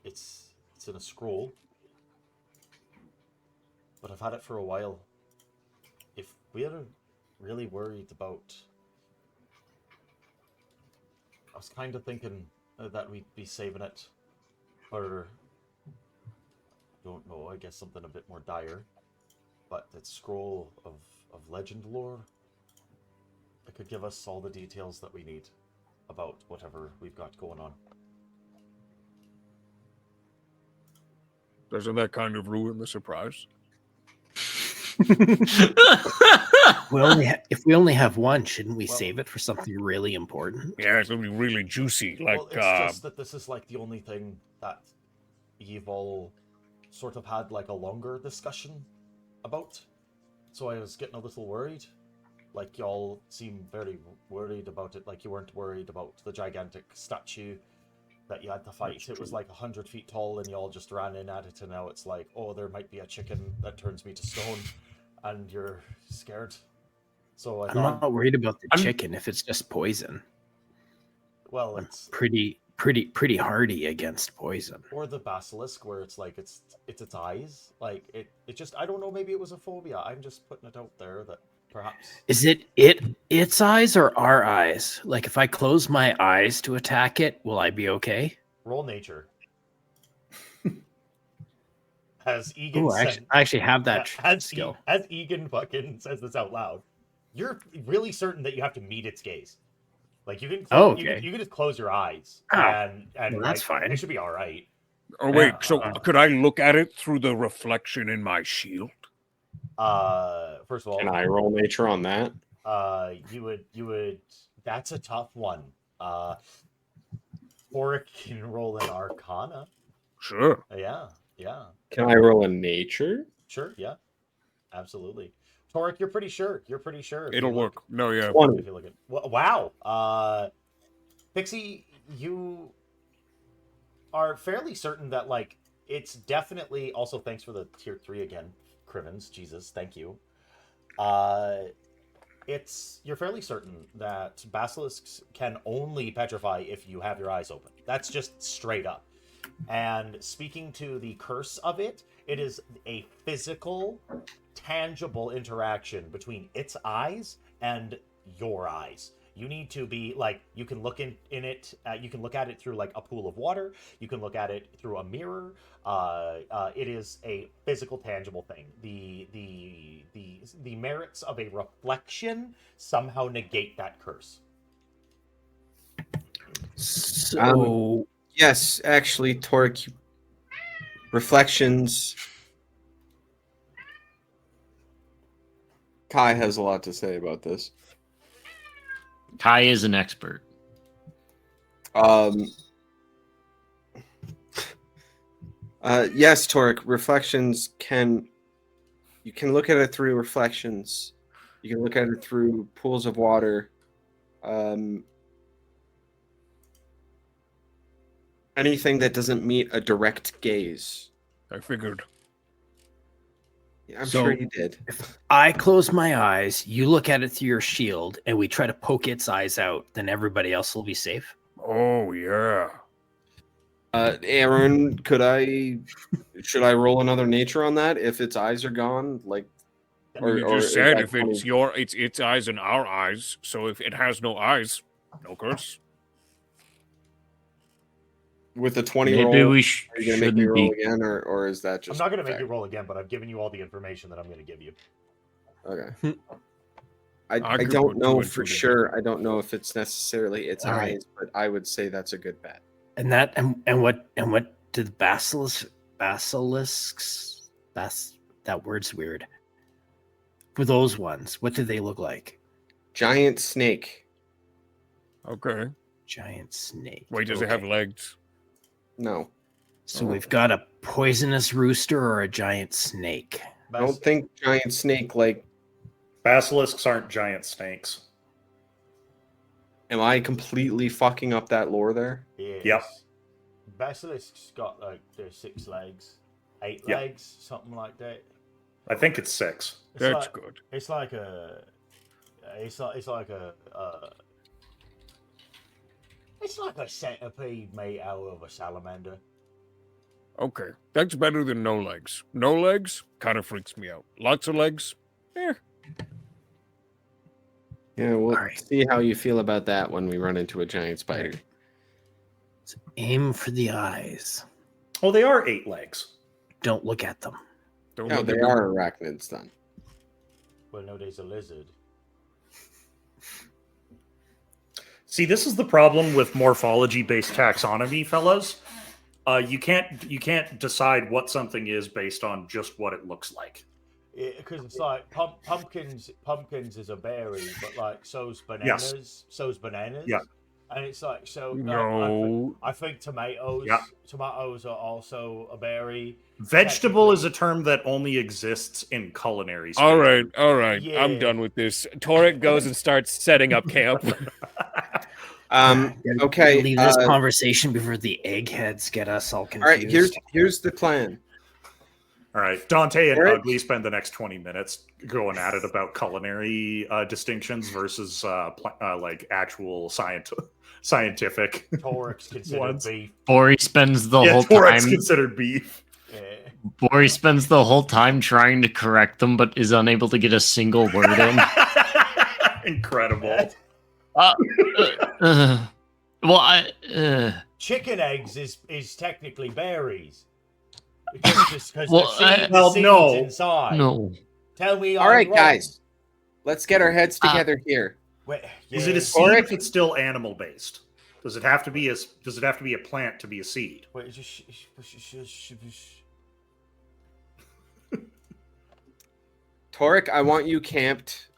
It's in a scroll, but I've had it for a while. If we're really worried about, I was kind of thinking that we'd be saving it for, I don't know, I guess something a bit more dire. But that scroll of legend lore, it could give us all the details that we need about whatever we've got going on. Doesn't that kind of ruin the surprise? If we only have one, shouldn't we Well- save it for something really important? Yeah, it's gonna be really juicy. Like, Well, it's just that this is like the only thing that you've all sort of had like a longer discussion about. So I was getting a little worried. Like y'all seem very worried about it. Like you weren't worried about the gigantic statue that you had to fight. It was like 100 feet tall, and y'all just ran in at it. And now it's like, oh, there might be a chicken that turns me to stone, and you're scared. So I'm not worried about the chicken if it's just poison. Well, I'm it's pretty hardy against poison. or the basilisk, where it's like it's its eyes. Like it just, I don't know. Maybe it was a phobia. I'm just putting it out there that perhaps. Is it its eyes or our eyes? Like if I close my eyes to attack it, will I be okay? Roll nature. As Egan Oh, said, I actually have that as skill. As Egan fucking says this out loud, you're really certain that you have to meet its gaze. Like you can, Oh, you, okay. you can just close your eyes Oh, and well, that's like, fine. It should be all right. oh wait, so uh, could I look at it through the reflection in my shield? First of all, Can I roll nature on that? you would. That's a tough one. Oric can roll an Arcana. Sure. Yeah. Can I roll a nature? Sure, yeah. Absolutely. Torek, you're pretty sure. You're pretty sure. if you It'll look- work. No, yeah. 20. If you look at wow. Pixie, you are fairly certain that like it's definitely also thanks for the tier 3 again, Crivens. Jesus, thank you. You're fairly certain that basilisks can only petrify if you have your eyes open. That's just straight up. And speaking to the curse of it, it is a physical, tangible interaction between its eyes and your eyes. You need to be like, you can look in it, you can look at it through like a pool of water, you can look at it through a mirror. It is a physical, tangible thing. The merits of a reflection somehow negate that curse. So Yes, actually, Torque. Reflections. Kai has a lot to say about this. Kai is an expert. Yes, Torque. Reflections can. You can look at it through reflections. You can look at it through pools of water. Anything that doesn't meet a direct gaze. I figured. I'm So- sure you did. if I close my eyes, you look at it through your shield, and we try to poke its eyes out, then everybody else will be safe. Oh yeah. Aaron, should I roll another nature on that if its eyes are gone? Like, You or just is said that if it's 20? its eyes and our eyes. So if it has no eyes, no curse. With the 20 Maybe roll, we are you gonna make me shouldn't roll be. again, or is that I'm just? not going to make fair? you roll again, but I've given you all the information that I'm going to give you. Okay. I I could don't put know two and for two sure. I don't know if it's necessarily its All right. eyes, but I would say that's a good bet. And that and what do the basilisks that word's weird. For those ones, what do they look like? Giant snake. Okay. Giant snake. Wait, does it have Okay. legs? No, So we've got a poisonous rooster or a giant snake. I don't think giant snake. Like, Basilisks aren't giant snakes. am I completely fucking up that lore there? Yes. Yep. Basilisk's got like their 6 legs, 8 Yep. legs, something like that. I think it's 6. It's That's like, good. It's like a. It's like a. It's like a centipede made out of a salamander. Okay. That's better than no legs. No legs kind of freaks me out. Lots of legs. Eh. Yeah, we'll All right. see how you feel about that when we run into a giant spider. So aim for the eyes. Oh, they are 8 legs. Don't look at them. Don't No, look they at me. are arachnids then. Well, no, there's a lizard. See, this is the problem with morphology-based taxonomy, fellas. You can't decide what something is based on just what it looks like. Because it's like pumpkins is a berry, but like so's Yes. bananas. Yeah. And it's like so. No. I think tomatoes. Yeah. Tomatoes are also a berry. Vegetable is a term that only exists in culinary space. All right. Yeah. I'm done with this. Torek goes and starts setting up camp. Okay. Leave this conversation before the eggheads get us all confused. All right. Here's the plan. All right, Dante and Eric? Ugly spend the next 20 minutes going at it about culinary distinctions versus like actual scientific. Torek's considered ones. beef. Bori spends the Yeah, whole Torek's time. considered beef. Yeah. Bori spends the whole time trying to correct them, but is unable to get a single word in. Incredible. Chicken eggs is technically berries. Because Well, the seeds no. inside. No. Tell me. All I'm right, wrong. guys. Let's get our heads together here. Wait, Is it a seed if it's still animal based? Does it have to be a plant to be a seed? Wait, Torek, I want you camped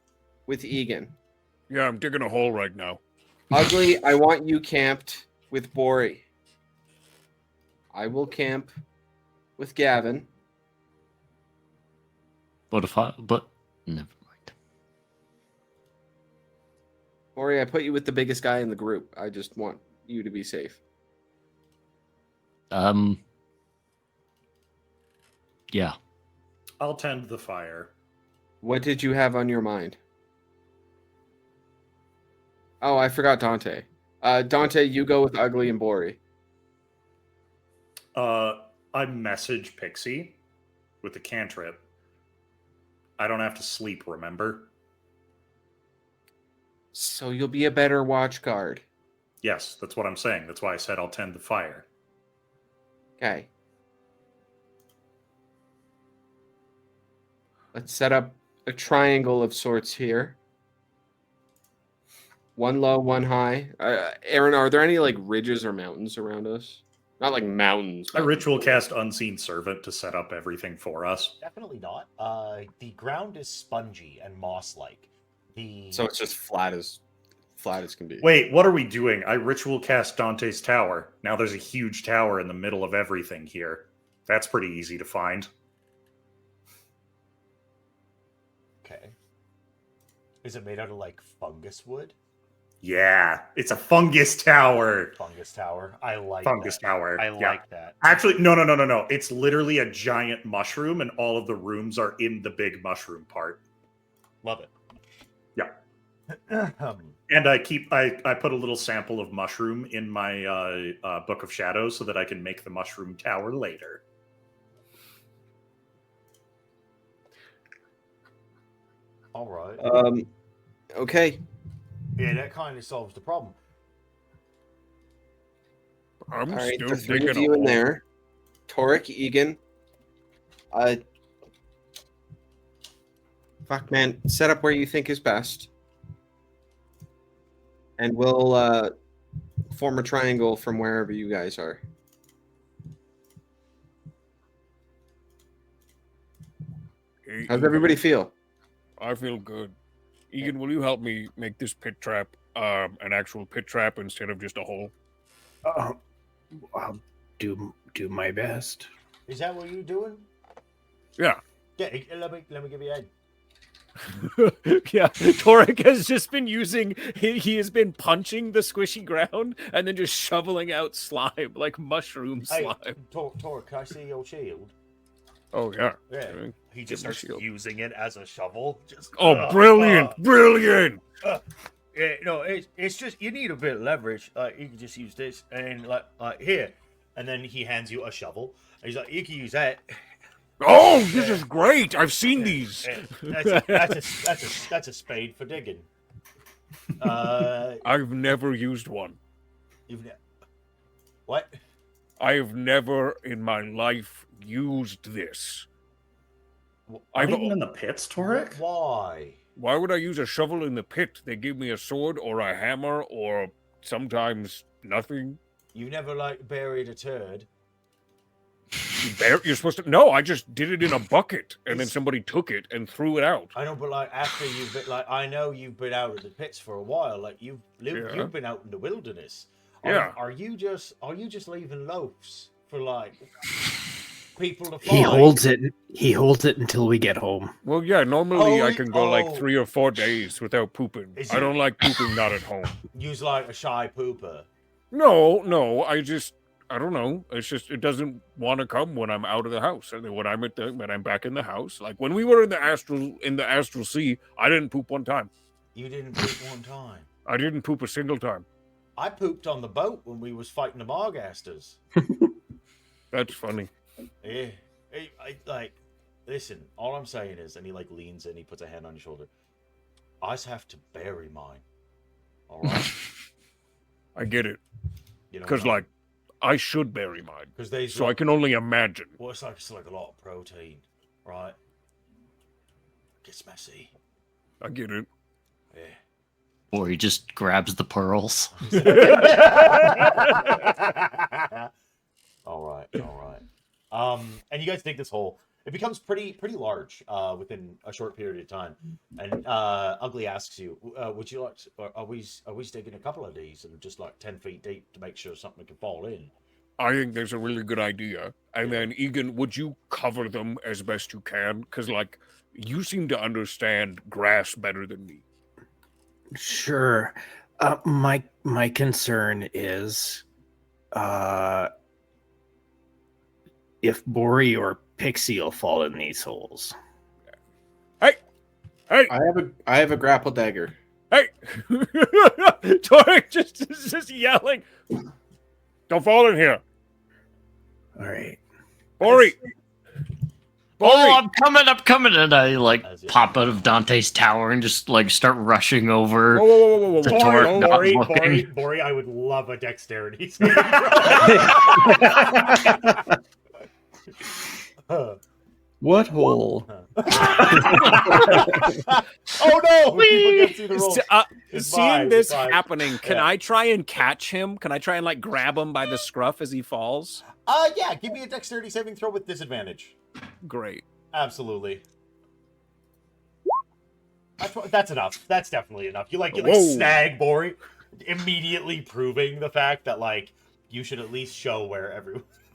with Egan. Yeah, I'm digging a hole right now. Ugly, I want you camped with Bori. I will camp with Gavin. But never mind. Bori, I put you with the biggest guy in the group. I just want you to be safe. Yeah. I'll tend the fire. What did you have on your mind? Oh, I forgot Dante. Dante, you go with Ugly and Bori. I message Pixie with the cantrip. I don't have to sleep, remember? So you'll be a better watch guard. Yes, that's what I'm saying. That's why I said I'll tend the fire. Okay. Let's set up a triangle of sorts here. One low, one high. Aaron, are there any like ridges or mountains around us? Not like mountains. I ritual cast Unseen Servant to set up everything for us. Definitely not. The ground is spongy and moss-like. So it's just flat as can be. Wait, what are we doing? I ritual cast Dante's Tower. Now there's a huge tower in the middle of everything here. That's pretty easy to find. Okay. Is it made out of like fungus wood? Yeah, it's a fungus tower. Fungus tower. I like Fungus that. tower. I Yeah. like that. Actually, no. It's literally a giant mushroom, and all of the rooms are in the big mushroom part. Love it. Yeah. And I put a little sample of mushroom in my Book of Shadows so that I can make the mushroom tower later. All right. Okay. Yeah, that kind of solves the problem. I'm All right, still the three digging of a you in hole. there. Torek, Egan. Fuck, man. Set up where you think is best. And we'll form a triangle from wherever you guys are. Hey, How's Egan, everybody feel? I feel good. Egan, will you help me make this pit trap an actual pit trap instead of just a hole? I'll do my best. Is that what you're doing? Yeah. Yeah. Let me give you a. Yeah, Torek has just been using. He has been punching the squishy ground and then just shoveling out slime like mushroom slime. Hey, Tor, can I see your shield? Oh yeah. Yeah. Okay. He just Get my starts shield. using it as a shovel. Just Oh, brilliant! Brilliant! Yeah, no, it's just you need a bit of leverage. Like you can just use this and like here, and then he hands you a shovel. And he's like, you can use that. Oh, this is great! I've seen these. That's a spade for digging. I've never used one. What? I've never in my life used this. Not even in the pits, Torek? Why? Why would I use a shovel in the pit? They give me a sword or a hammer or sometimes nothing. You never like buried a turd. You're supposed to. No, I just did it in a bucket, and then somebody took it and threw it out. I know, but like after you've been like, I know you've been out of the pits for a while. Like Yeah. you've been out in the wilderness. Yeah. Are you just leaving loafs for like people to find? He holds it. He holds it until we get home. Well, yeah. Normally, I Oh, can go like oh. 3 or 4 days without pooping. Is I it- don't like pooping not at home. Use like a shy pooper. No. I don't know. It's just it doesn't want to come when I'm out of the house, and then when I'm back in the house. Like when we were in the astral sea, I didn't poop one time. You didn't poop one time. I didn't poop a single time. I pooped on the boat when we was fighting the Margasters. That's funny. Yeah. I like, listen, all I'm saying is, and he like leans in, he puts a hand on your shoulder. I just have to bury mine. All right. I get it. You know, Because like I should bury mine. because they So I can only imagine. Well, it's like a lot of protein, right? Gets messy. I get it. Yeah. Or he just grabs the pearls. All right. And you guys dig this hole. It becomes pretty large within a short period of time. And Ugly asks you, would you like to, are we digging a couple of these and just like 10 feet deep to make sure something can fall in? I think that's a really good idea. And then Egan, would you cover them as best you can? Because like you seem to understand grass better than me. Sure. My concern is, if Bori or Pixie will fall in these holes. Hey, I have a grapple dagger. hey! Toric just yelling. Don't fall in here, All right. Bori. Oh, I'm coming, and I like As you- pop out of Dante's tower and just like start rushing over. Whoa. The Toric not looking. Bori, I would love a dexterity save. What hole? Oh no! People can see the roll. It's Seeing fine, this it's fine. happening, can Yeah. I try and catch him? Can I try and like grab him by the scruff as he falls? Yeah, give me a dexterity saving throw with disadvantage. Great. Absolutely. That's enough. That's definitely enough. You like Whoa. snag Bori, immediately proving the fact that like you should at least show where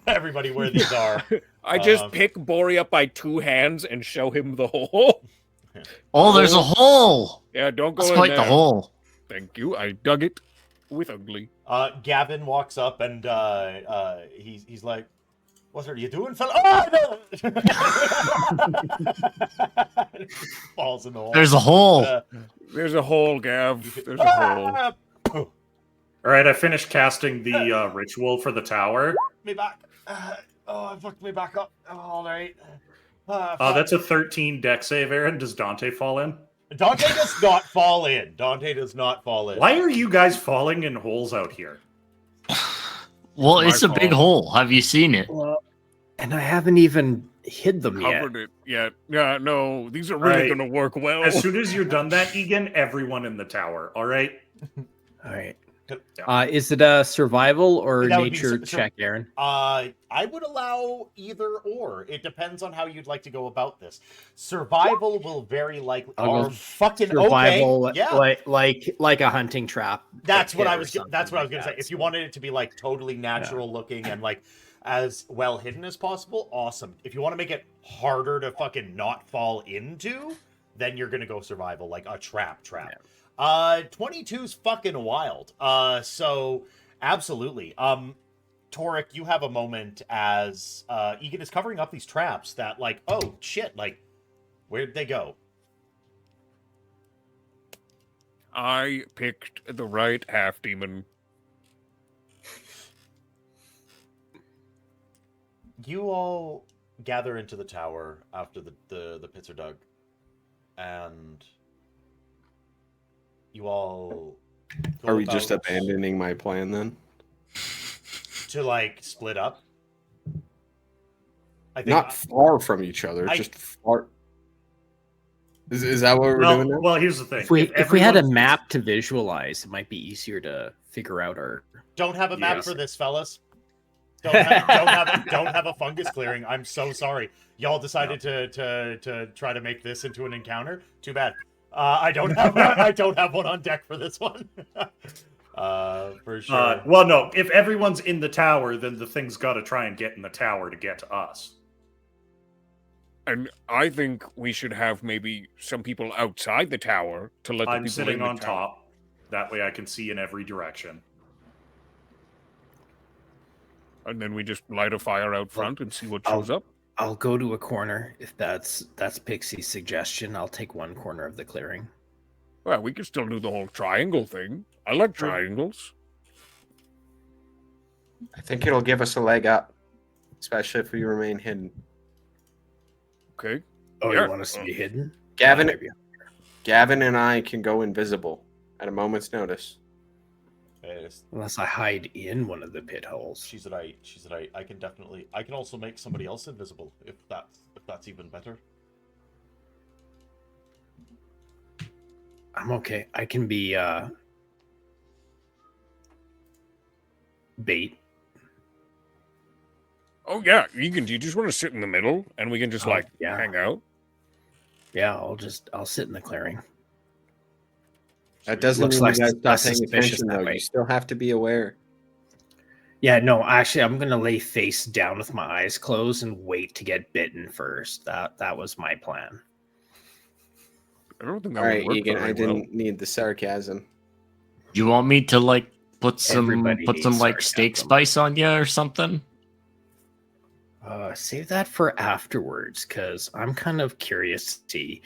everybody where these are. I just Um, pick Bori up by 2 hands and show him the hole. Oh, there's a hole. Yeah, don't go Let's in fight there. the hole. Thank you. I dug it with Ugly. Gavin walks up and he's like, "What are you doing, fella?" Oh, no! Falls in the hole. There's a hole. There's a hole, Gav. There's a hole. Ah! All right, I finished casting the ritual for the tower. Me back. I fucked me back up. All right. That's a 13 deck save, Aaron. Does Dante fall in? Dante does not fall in. Dante does not fall in. Why are you guys falling in holes out here? Well, my it's a big fault. hole. Have you seen it? Well, and I haven't even hid them yet. Covered it yet. Yeah, no, these are really Right. going to work well. As soon as you're done that, Egan, everyone in the tower. All right. All right. Yeah. Is it a survival or That would be nature sur- check, Aaron? I would allow either or. It depends on how you'd like to go about this. Survival will very likely. I'll go Or fucking Survival, okay. Yeah. like a hunting trap. That's what hit I or was. something That's what I was like gonna say. that. If you wanted it to be like totally natural looking and like as well hidden as possible, awesome. If you want to make it harder to fucking not fall into, then you're gonna go survival, like a trap. 22's fucking wild. So absolutely. Toric, you have a moment as Egan is covering up these traps that like, oh shit, like where'd they go? I picked the right half demon. You all gather into the tower after the pits are dug, and you all go Are we just about abandoning my plan then? to like split up? I think Not far from each other, I- just far. Is that what we're doing now? Well, here's the thing. If we had a everyone- map to visualize, it might be easier to figure out our. don't have a map Yes. for this, fellas. don't have a fungus clearing. I'm so sorry. Y'all decided to try to make this into an encounter. Too bad. I don't have one on deck for this one. For sure. Well, no. If everyone's in the tower, then the thing's got to try and get in the tower to get to us. And I think we should have maybe some people outside the tower to let the I'm people sitting in the on tower. top. That way I can see in every direction. And then we just light a fire out front and see what shows up. I'll go to a corner if that's Pixie's suggestion. I'll take one corner of the clearing. Well, we can still do the whole triangle thing. I like triangles. I think it'll give us a leg up, especially if we remain hidden. Okay. Oh, Yeah. you want us to be hidden? Gavin, Maybe. Gavin and I can go invisible at a moment's notice. Unless I hide in one of the pit holes. She said I can definitely. I can also make somebody else invisible if that's even better. I'm okay. I can be bait. Oh yeah, you just want to sit in the middle and we can just yeah. hang out. Yeah, I'll sit in the clearing. That doesn't Looks mean less- you guys stop less paying suspicious attention, that though. way. You still have to be aware. Yeah, no, actually I'm gonna lay face down with my eyes closed and wait to get bitten first. That was my plan. I don't think that All would right, work Egan, very I didn't well. need the sarcasm. Do you want me to like put some Everybody needs like steak sarcasm. spice on you or something? Save that for afterwards, because I'm kind of curious to see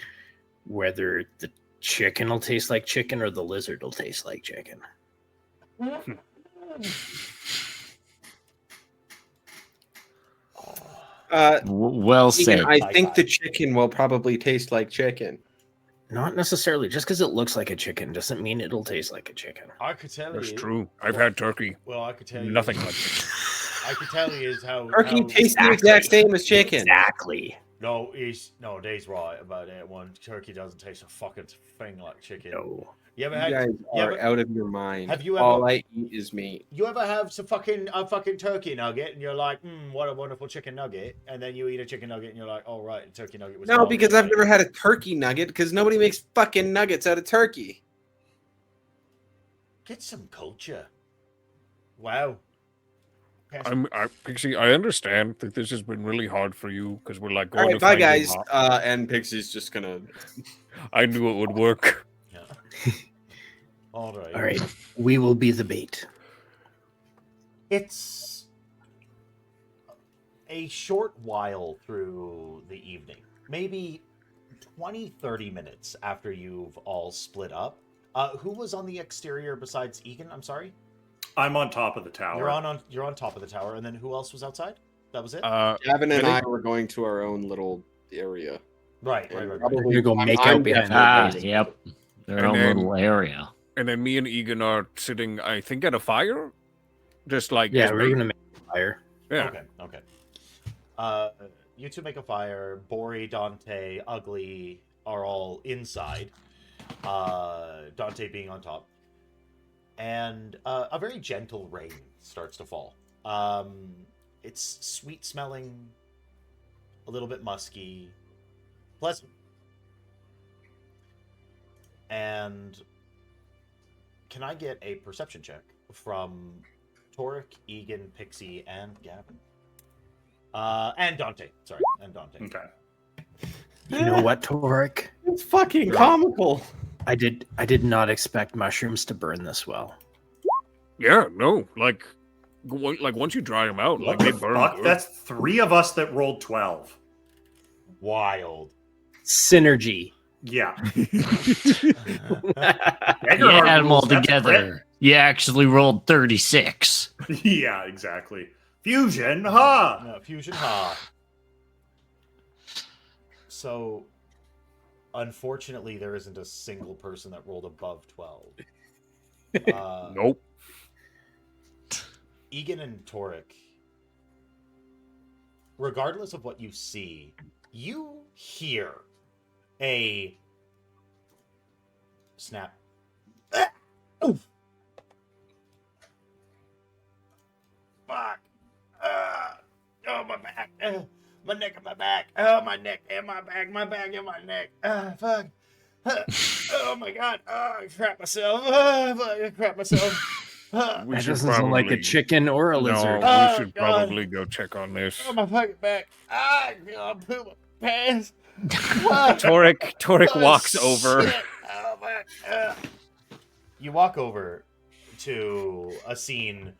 whether the chicken will taste like chicken or the lizard will taste like chicken. Well Egan, said. I think the chicken will probably taste like chicken. Not necessarily. Just because it looks like a chicken doesn't mean it'll taste like a chicken. I could tell That's you. true. I've had turkey. Well, I could tell you. Nothing like it. I could tell you is how. Turkey how- tastes the exact same as chicken. Exactly. No, Dave's right about that one. Turkey doesn't taste a fucking thing like chicken. No. You ever You had? guys you are ever- out of your mind. Have you All ever- I eat is meat. You ever have some fucking turkey nugget and you're like, what a wonderful chicken nugget, and then you eat a chicken nugget and you're like, oh right, a turkey nugget was. No, wrong because I've tonight." never had a turkey nugget because nobody makes fucking nuggets out of turkey. Get some culture. Wow. Pixie, I understand that this has been really hard for you because we're like All going right, to bye find guys. him off. And Pixie's just gonna. I knew it would work. Yeah. All right. All right. We will be the bait. It's a short while through the evening, maybe 20-30 minutes after you've all split up. Who was on the exterior besides Egan? I'm sorry. I'm on top of the tower. You're on top of the tower, and then who else was outside? That was it. Gavin and I I think- were going to our own little area. right. And We're gonna go make I'm out behind definitely the Yep. Their And own then- little area. And then me and Egan are sitting, I think, at a fire. Just like Yeah, just we're me. gonna make a fire. Yeah. Okay. You two make a fire. Bori, Dante, Ugly are all inside. Dante being on top. And a very gentle rain starts to fall. It's sweet smelling, a little bit musky, pleasant. And can I get a perception check from Toric, Egan, Pixie, and Gavin? And Dante. Sorry, and Dante. Okay. You know what, Toric? It's fucking comical. I did not expect mushrooms to burn this well. Yeah, no. Like once you dry them out, What like they the burn. fuck? good. That's 3 of us that rolled 12. Wild. Synergy. Yeah. You Egerhard add them all rules, that's together. You actually rolled 36. crit. Yeah, exactly. Fusion, ha! No, fusion, ha. So, unfortunately, there isn't a single person that rolled above 12. Nope. Egan and Toric, regardless of what you see, you hear a snap. Oof. Fuck. My neck and my back. Oh, my neck and my back. My back and my neck. Fuck. Oh my god. Oh, I crap myself. Fuck, I crap myself. We That should doesn't sound like a probably- chicken or a No, lizard. we Oh, should God. probably go check on this. Oh, my fucking back. I'm poop my pants. Toric walks over. Shit. Oh, my. You walk over to a scene.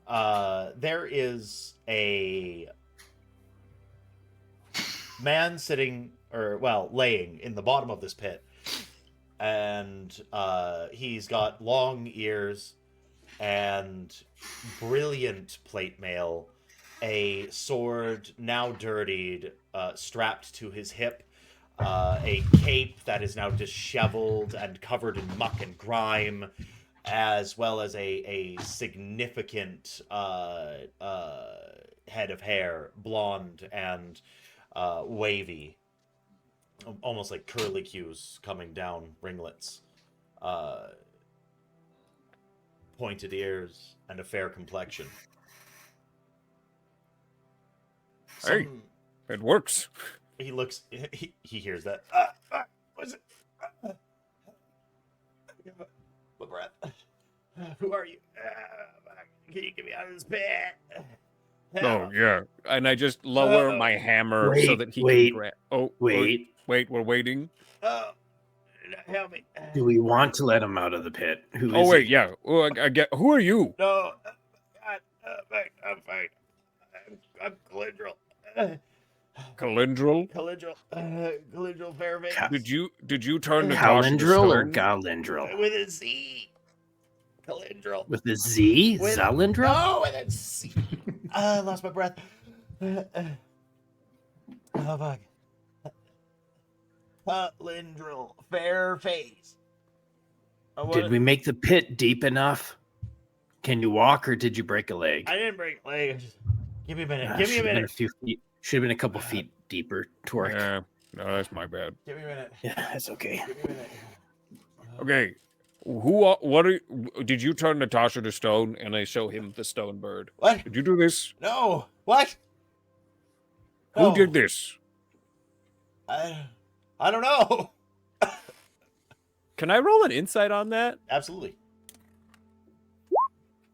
There is a man sitting, or well, laying in the bottom of this pit, and he's got long ears and brilliant plate mail, a sword now dirtied, strapped to his hip, a cape that is now disheveled and covered in muck and grime, as well as a significant head of hair, blonde and wavy, almost like curlicues coming down ringlets, pointed ears, and a fair complexion. Hey. It works. He looks. He hears that. What's it? My breath. Who are you? Can you get me out of this pit? Oh, yeah. And I just lower my hammer so Wait, that he wait, can grab. Oh, Wait, wait, we're waiting. Oh, help me. do we want to let him out of the pit? Who Oh, is wait, he? yeah. Oh, I get. Who are you? No, God, I'm fine. I'm Calindral. Calindral? Calindral Fairfax. Did you turn to Tasha the Calindral or Stone? Galindral? With a Z. Calindral. With a Z? With- Zalindral? No, with a C. I lost my breath. Oh, fuck. Calindral Fairface. Did we make the pit deep enough? Can you walk or did you break a leg? I didn't break a leg. Give me a minute. Ah, Give me a should've been minute. few feet. Should have been a couple feet deeper, Torque. Yeah, no, that's my bad. Give me a minute. Yeah, that's okay. Give me a minute. Okay, did you turn Natasha to stone and I show him the stone bird? What? Did you do this? No. What? Who No. did this? I don't know. Can I roll an insight on that? Absolutely.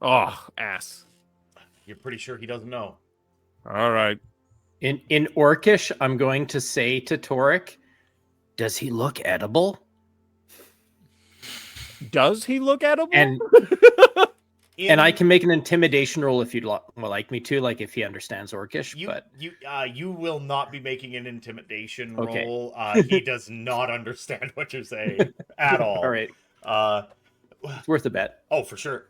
Oh, ass. You're pretty sure he doesn't know. All right. In Orcish, I'm going to say to Torque, does he look edible? Does he look edible? And In- I can make an intimidation roll if you'd like me to, like if he understands Orcish. But you will not be making an intimidation Okay. roll. He does not understand what you're saying at all. all right, it's worth a bet. Oh, for sure.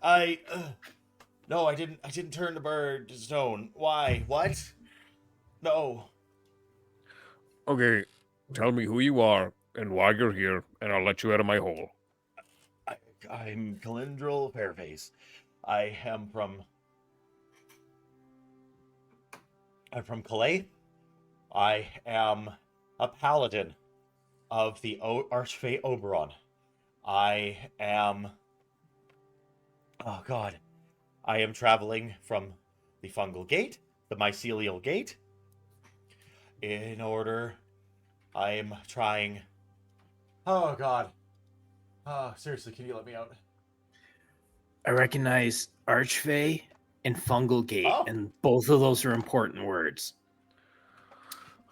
No, I didn't turn the bird to stone. Why? What? No. Okay, tell me who you are and why you're here, and I'll let you out of my hole. I'm Calindral Fairface. I'm from Calais. I am a paladin of the Archfey Oberon. I am... Oh, God. I am traveling from the Fungal Gate, the Mycelial Gate. In order, I am trying... Oh, God. Oh, seriously, can you let me out? I recognize Archfey and Fungal Gate, Oh. and both of those are important words.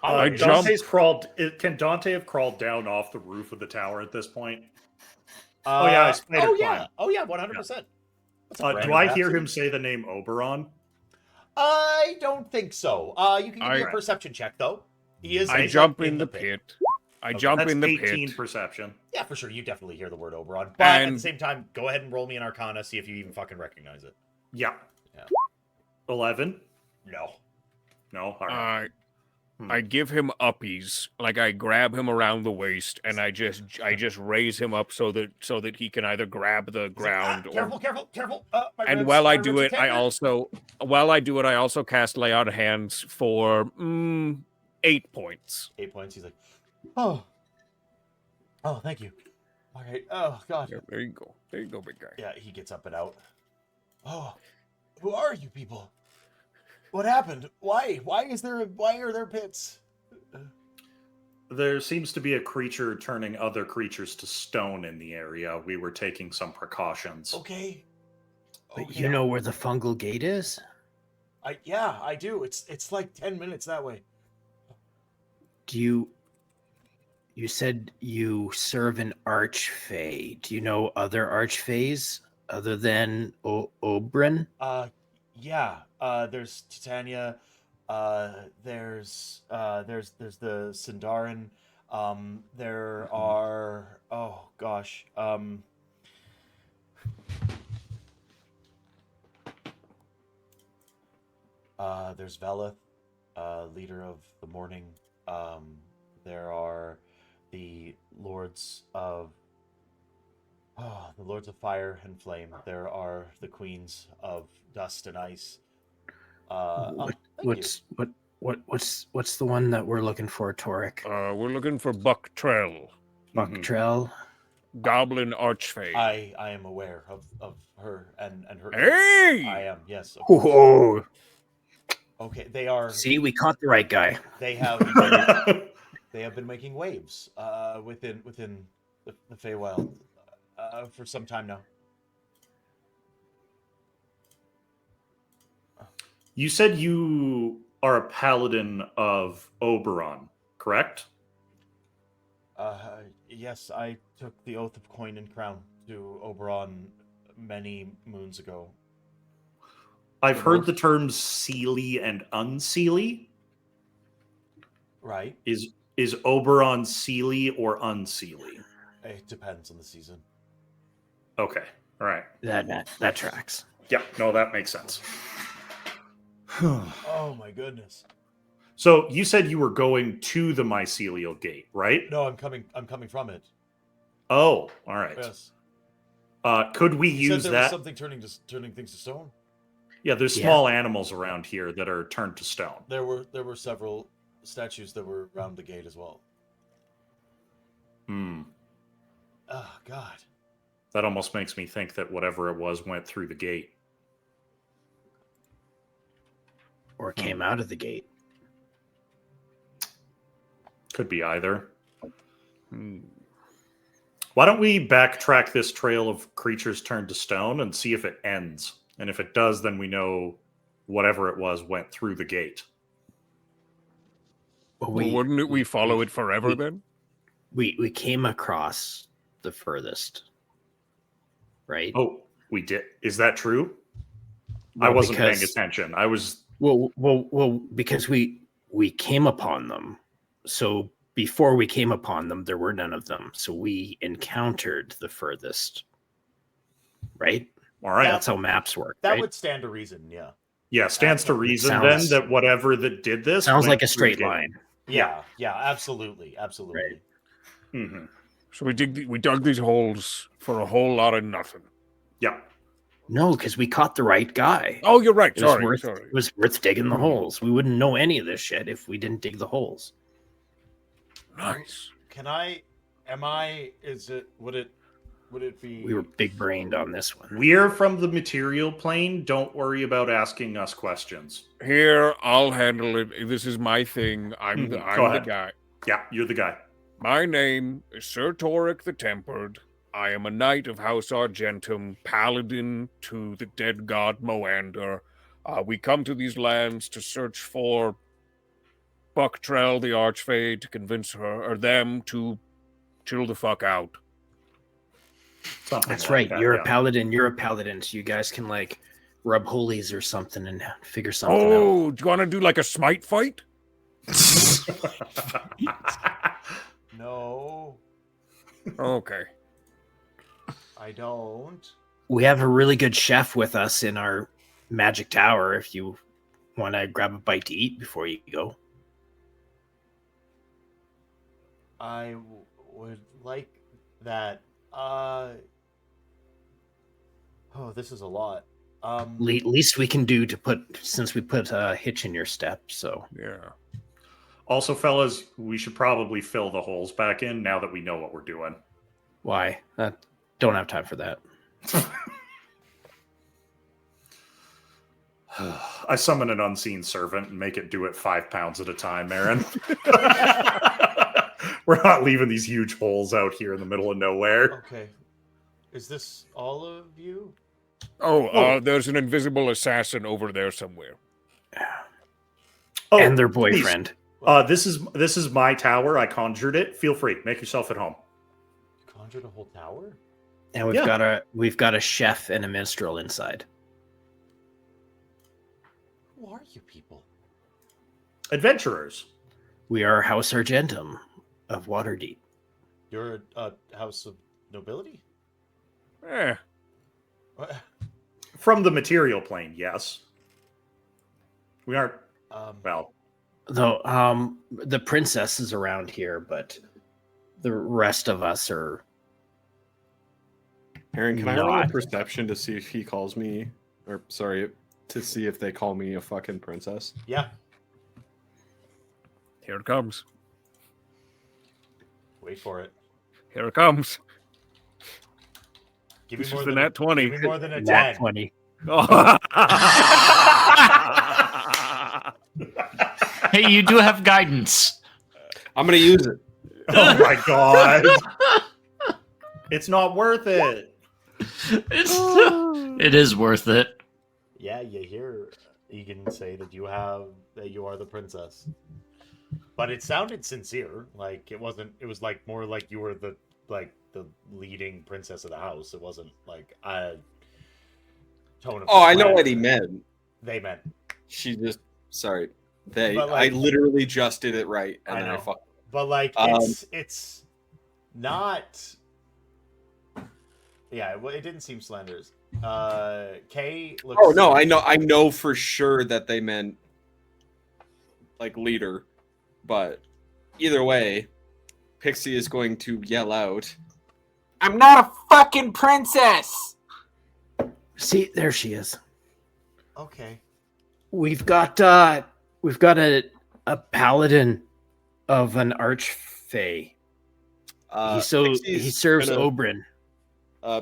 I Dante's crawled. Can Dante have crawled down off the roof of the tower at this point? Oh, yeah, I spider Oh, climb. yeah. Oh, yeah, 100%. Do I hear him say the name Oberon? I don't think so. You can give me a I- perception check, though. He is. I he's jump like in the pit. I Okay, jump That's in the 18 pit. perception. Yeah, for sure. You definitely hear the word Oberon. But at the And- same time, go ahead and roll me an Arcana, see if you even fucking recognize it. Yeah. Yeah. 11? No. No? All right. I give him uppies, like I grab him around the waist, and I just raise him up so that he can either grab the ground or. Careful. My And ribs- while I my do ribs it, are tender. I also cast Lay on Hands for 8 points. 8 points. He's like, oh, thank you. All right. Oh God. Yeah, there you go, big guy. Yeah, he gets up and out. Oh, who are you people? What happened? Why? Why are there pits? There seems to be a creature turning other creatures to stone in the area. We were taking some precautions. Okay. But you know where the fungal gate is? Yeah, I do. It's like 10 minutes that way. Do you said you serve an archfey. Do you know other archfeys other than Oberyn? Yeah. There's Titania. There's the Sindarin. There are, oh gosh. There's Veleth, leader of the morning. There are the lords of fire and flame. There are the queens of dust and ice. What's the one that we're looking for, Torek? We're looking for Bucktrell, Bucktrell. Goblin Archfey. I am aware of her and her. Hey! I am, yes. Oh, Okay, they are. see, we caught the right guy. They have been making waves within the Feywild for some time now. You said you are a paladin of Oberon, correct? Yes, I took the oath of coin and crown to Oberon many moons ago. I've heard the terms seelie and unseelie. Right. Is Oberon seelie or unseelie? It depends on the season. Okay. All right. That tracks. Yeah. No, that makes sense. Oh my goodness. So you said you were going to the mycelial gate, right? No, I'm coming from it. Oh, all right. Yes. Could we You said use there that? was something turning things to stone. Yeah, there's small animals around here that are turned to stone. There were several statues that were around the gate as well. Hmm. Oh God. That almost makes me think that whatever it was went through the gate. Or came out of the gate. Could be either. Why don't we backtrack this trail of creatures turned to stone and see if it ends? And if it does, then we know whatever it was went through the gate. Well, wouldn't we follow it forever then? We came across the furthest, right? Oh, we did. Is that true? I wasn't paying attention. I was. Well, because we came upon them. So before we came upon them, there were none of them. So we encountered the furthest, right? All right. That's how maps work. That right? would stand to reason, yeah. Yeah, stands to reason sounds- then that whatever that did this Sounds went like a through straight the gate. line. Yeah, absolutely. Right. Mm-hmm. So we dug these holes for a whole lot of nothing. Yeah. No, because we caught the right guy. Oh, you're right. It was, Sorry. it was worth digging the holes. We wouldn't know any of this shit if we didn't dig the holes. Nice. Would it be? We were big brained on this one. We're from the material plane. Don't worry about asking us questions. Here, I'll handle it. This is my thing. I'm the Go ahead. guy. Yeah, you're the guy. My name is Sir Torek the Tempered. I am a knight of House Argentum, paladin to the dead god Moander. We come to these lands to search for Bucktrell the Archfey to convince her or them to chill the fuck out. Something That's like right. that, You're yeah. a paladin. You're a paladin. So you guys can like rub holies or something and figure something out. Oh, do you want to do like a smite fight? No, Okay. I don't. We have a really good chef with us in our magic tower. If you want to grab a bite to eat before you go. I would like that. This is a lot. Least we can do to since we put a hitch in your step. So Yeah. Also, fellas, we should probably fill the holes back in now that we know what we're doing. why? Don't have time for that. I summon an unseen servant and make it do it 5 pounds at a time, Aaron. We're not leaving these huge holes out here in the middle of nowhere. Okay. Is this all of you? There's an invisible assassin over there somewhere. Oh, and their please. boyfriend. This is my tower. I conjured it. Feel free. Make yourself at home. You conjured a whole tower? And we've got a chef and a minstrel inside. Who are you people? Adventurers. We are House Argentum of Waterdeep. You're a house of nobility? Eh, What? From the material plane, yes. We aren't, well, Though the princess is around here, but the rest of us are Aaron, can I roll a Not. perception to see if he calls me, or sorry, to see if they call me a fucking princess? Yeah. here it comes. Wait for it. Here it comes. Give This me more is the than nat 20. Give me more than a nat 10. 20. Oh. Hey, you do have guidance. I'm gonna use it. oh my god. It's not worth it. It is worth it. Yeah, you hear Egan say that you are the princess. But it sounded sincere. Like it wasn't. It was like more like you were the leading princess of the house. It wasn't like a tone of. Oh, I know swag. what he meant. They meant. She just sorry. They But, like, I literally just did it right, and I then I know. fucked. But like Um, it's not. Yeah, well, it didn't seem slanderous. Kay looks. Oh no, I know for sure that they meant like leader, but either way, Pixie is going to yell out, "I'm not a fucking princess!" See, there she is. Okay. We've got a paladin of an archfey. He Pixie's serves gonna- Oberyn.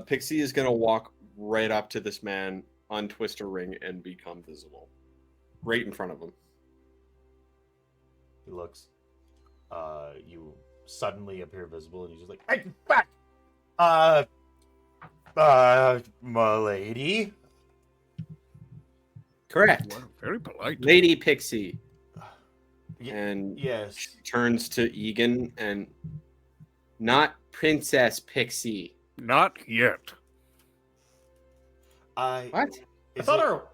Pixie is gonna walk right up to this man, untwist a ring, and become visible, right in front of him. He looks. You suddenly appear visible, and he's just like, "Hey, back! My lady." Correct, Wow, very polite. Lady Pixie, Y- and yes. she turns to Egan and, not Princess Pixie. Not yet. I. What? I Is thought it- our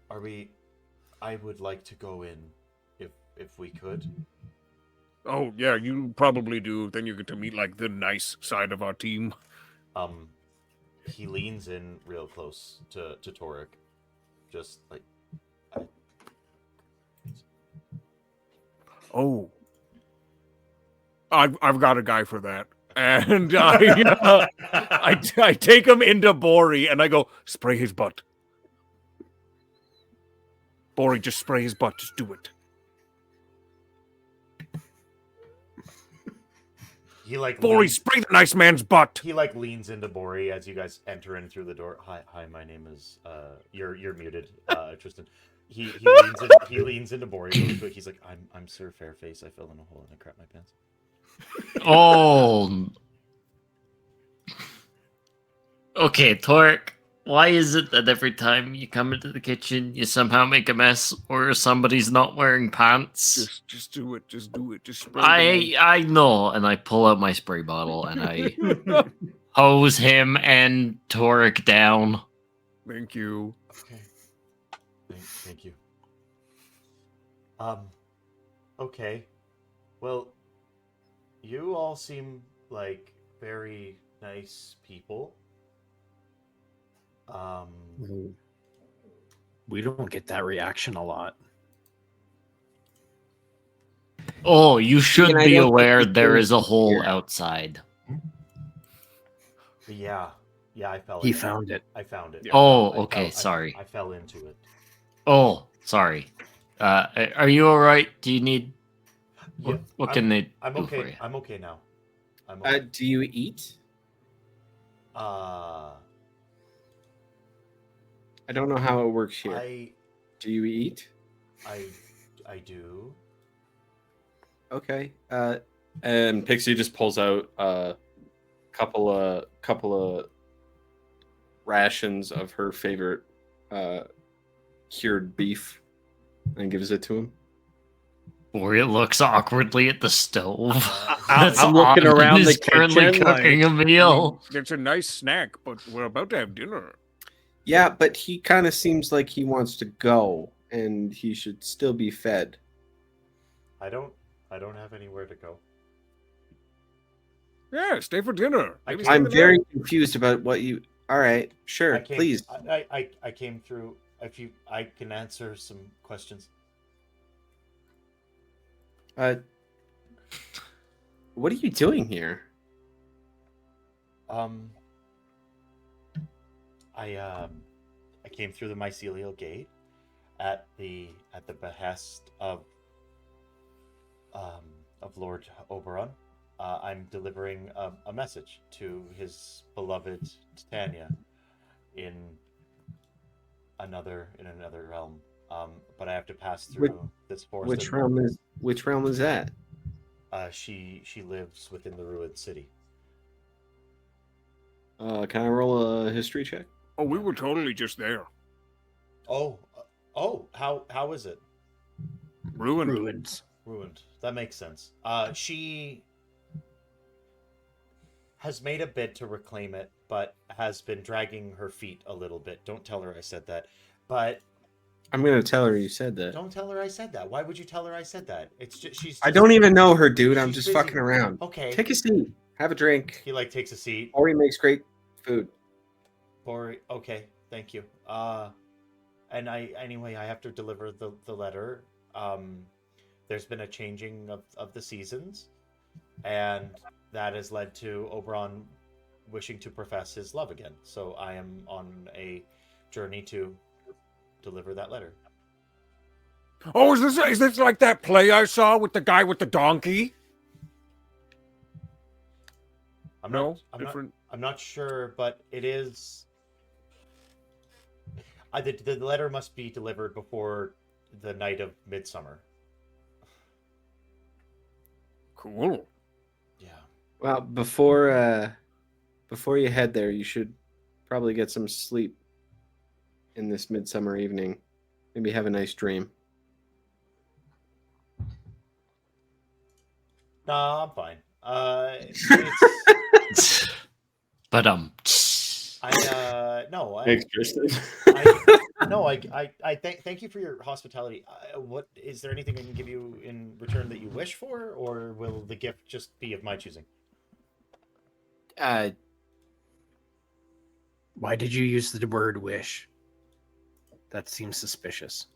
Are we? I would like to go in, if we could. Oh, yeah, you probably do. Then you get to meet, like, the nice side of our team. He leans in real close to Torek, just like. Oh. I've got a guy for that. And I take him into Bori, and I go, spray his butt. Bori, just spray his butt. Just do it. He like. Bori, leans- spray the nice man's butt. He like leans into Bori as you guys enter in through the door. Hi, my name is you're muted, Tristan. He leans into Bori really quick. He's like, I'm Sir Fairface. I fell in a hole and I crapped my pants. Oh. Okay, Torek. Why is it that every time you come into the kitchen, you somehow make a mess, or somebody's not wearing pants? Just do it. Just do it. Just spray I know, and I pull out my spray bottle and I hose him and Torek down. Thank you. Okay. Thank you. Okay. Well, you all seem like very nice people. We don't get that reaction a lot. Oh, you should I be don't aware think there we is a hole here. outside. Yeah, I fell. He in it. found it. I found it. Oh, I okay, fell- sorry. I fell into it. Oh, sorry. Are you all right? Do you need? Yeah, What can they I'm do for okay. you? I'm okay now. I'm okay. Do you eat? I don't know how it works here. I Do you eat? do. Okay. And Pixie just pulls out a couple of rations of her favorite cured beef and gives it to him. Boria looks awkwardly at the stove. I'm looking around He's the currently kitchen, cooking a meal. It's a nice snack, but we're about to have dinner. Yeah, but he kind of seems like he wants to go, and he should still be fed. I don't have anywhere to go. Yeah, stay for dinner. Maybe stay I'm the very night. confused about what you. All right, sure, please. I came through. If you, I can answer some questions. What are you doing here? I came through the mycelial gate at the behest of Lord Oberon. I'm delivering a message to his beloved Titania in another realm. But I have to pass through this forest. Which realm is that? She lives within the ruined city. Can I roll a history check? Oh, we were totally just there. Oh, how is it? Ruined. Ruined. That makes sense. She has made a bid to reclaim it, but has been dragging her feet a little bit. Don't tell her I said that. But I'm gonna tell her you said that. don't tell her I said that. Why would you tell her I said that? It's just I don't even know her, dude. I'm she's just busy. fucking around. Okay. Take a seat. Have a drink. He takes a seat. Ori makes great food. Okay, thank you. And anyway, I have to deliver the letter. There's been a changing of the seasons, and that has led to Oberon wishing to profess his love again. So I am on a journey to deliver that letter. Oh, is this like that play I saw with the guy with the donkey? I'm Different. not sure, but it is. The letter must be delivered before the night of Midsummer. Cool. Yeah. Well, before you head there, you should probably get some sleep in this midsummer evening. Maybe have a nice dream. Nah, I'm fine. But thank you for your hospitality. What is there anything I can give you in return that you wish for, or will the gift just be of my choosing? Why did you use the word wish? That seems suspicious.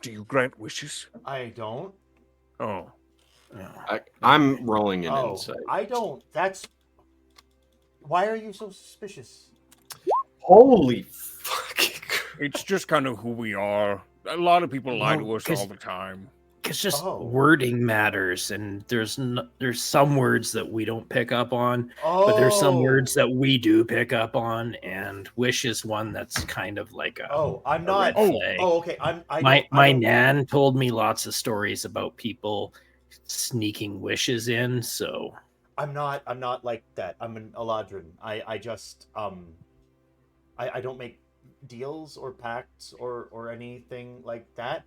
Do you grant wishes? I don't. Oh. I'm rolling an Oh, insight. I don't. That's. Why are you so suspicious? Holy fucking crap. It's just kind of who we are. A lot of people lie to us all the time. It's just Oh. wording matters, and there's some words that we don't pick up on, but there's some words that we do pick up on, and wish is one that's kind of like a. I'm a not. red flag. Okay. My nan told me lots of stories about people sneaking wishes in, so I'm not like that. I'm an Eladrin. I just I don't make deals or pacts or anything like that.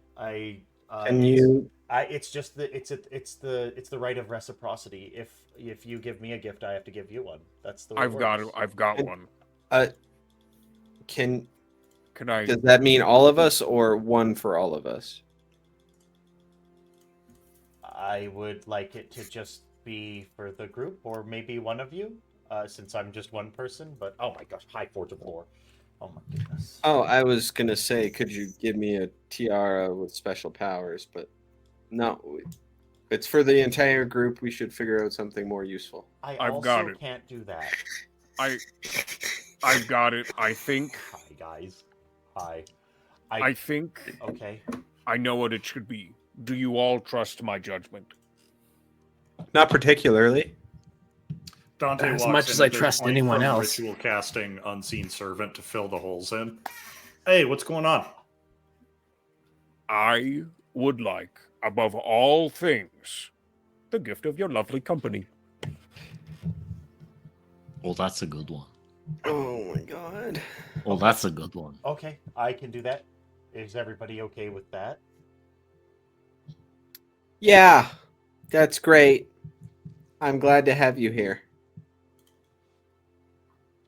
It's just it's the right of reciprocity. If you give me a gift, I have to give you one. That's the way I've got one. Can I? Does that mean all of us or one for all of us? I would like it to just be for the group, or maybe one of you, since I'm just one person. But oh my gosh, high Forge of Lore. Oh my goodness. Oh, I was gonna say, could you give me a tiara with special powers? But no, it's for the entire group. We should figure out something more useful. I've got it. Can't do that. I've got it. I think. Hi guys. Hi. I think. Okay. I know what it should be. Do you all trust my judgment? Not particularly. Dante As walks much in as I at this trust point anyone from else. Ritual casting Unseen Servant to fill the holes in. Hey, what's going on? I would like, above all things, the gift of your lovely company. Oh, that's a good one. Oh my god. Oh, that's a good one. Okay, I can do that. Is everybody okay with that? Yeah, that's great. I'm glad to have you here.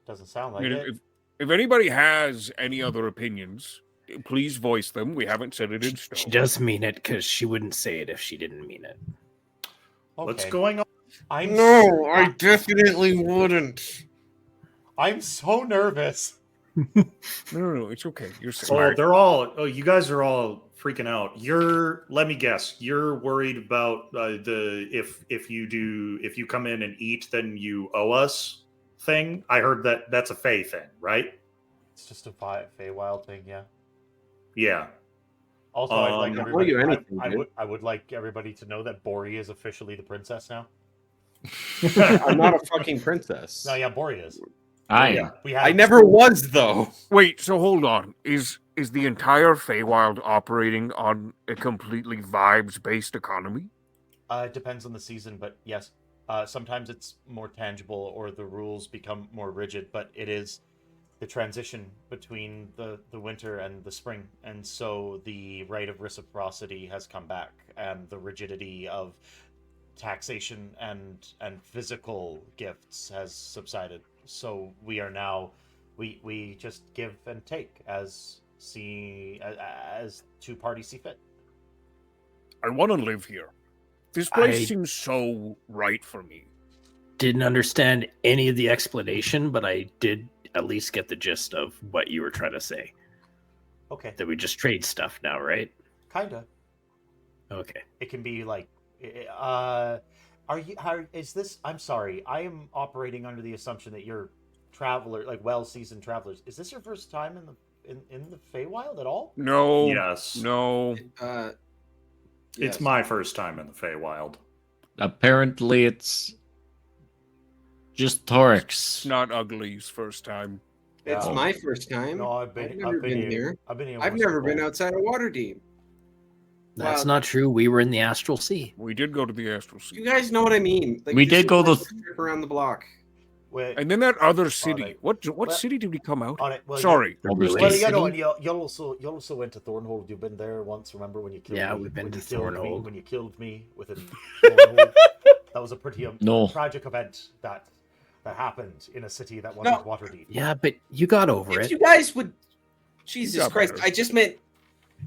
Doesn't sound I like mean, it. if anybody has any other opinions, please voice them. We haven't set it in stone. She does mean it because she wouldn't say it if she didn't mean it. What's Okay. going on? I definitely wouldn't. I'm so nervous. No, it's okay. You're Oh, smart. you guys are all freaking out. Let me guess, you're worried about if you come in and eat, then you owe us thing. I heard that's a Fey thing, right? It's just a Feywild thing, yeah. Yeah. Also, I'd like I owe everybody. you anything, dude. I would like everybody to know that Bori is officially the princess now. I'm not a fucking princess. No, yeah, Bori is. Aye. We had. I never was though. Wait, so hold on. Is the entire Feywild operating on a completely vibes-based economy? It depends on the season, but yes. Sometimes it's more tangible, or the rules become more rigid. But it is the transition between the winter and the spring, and so the right of reciprocity has come back, and the rigidity of taxation and physical gifts has subsided. So we are now we just give and take as two parties see fit. I want to live here. This place I- seems so right for me. Didn't understand any of the explanation, but I did at least get the gist of what you were trying to say. Okay, That we just trade stuff now, right? kinda. Okay. It can be like, are you? How is this? I'm sorry. I am operating under the assumption that you're traveler, like well-seasoned travelers. Is this your first time in the Feywild at all? No. Yes. No. Yes. It's my first time in the Feywild. Apparently, it's just It's Torix. not Ugly's first time. It's Yeah. my first time. No, I've never been here. I've been here. I've once never before. been outside of Waterdeep. That's Wow. not true. We were in the Astral Sea. We did go to the Astral Sea. You guys know what I mean. Like, We this did is go like to- a trip around the block. Wait, And then that other city. right. What Well- city did we come out? on it. Well, Sorry. The Well, Ruined Well, you know, City. and you also went to Thornhold. You've been there once. Remember when you killed Yeah, me? we've been when to you killed me, Thornhold. when you killed me with a Thornhold. That was a pretty No. tragic event that happened in a city that wasn't Waterdeep. Yeah, but you got over If it. you guys would, Jesus got Christ! better. I just meant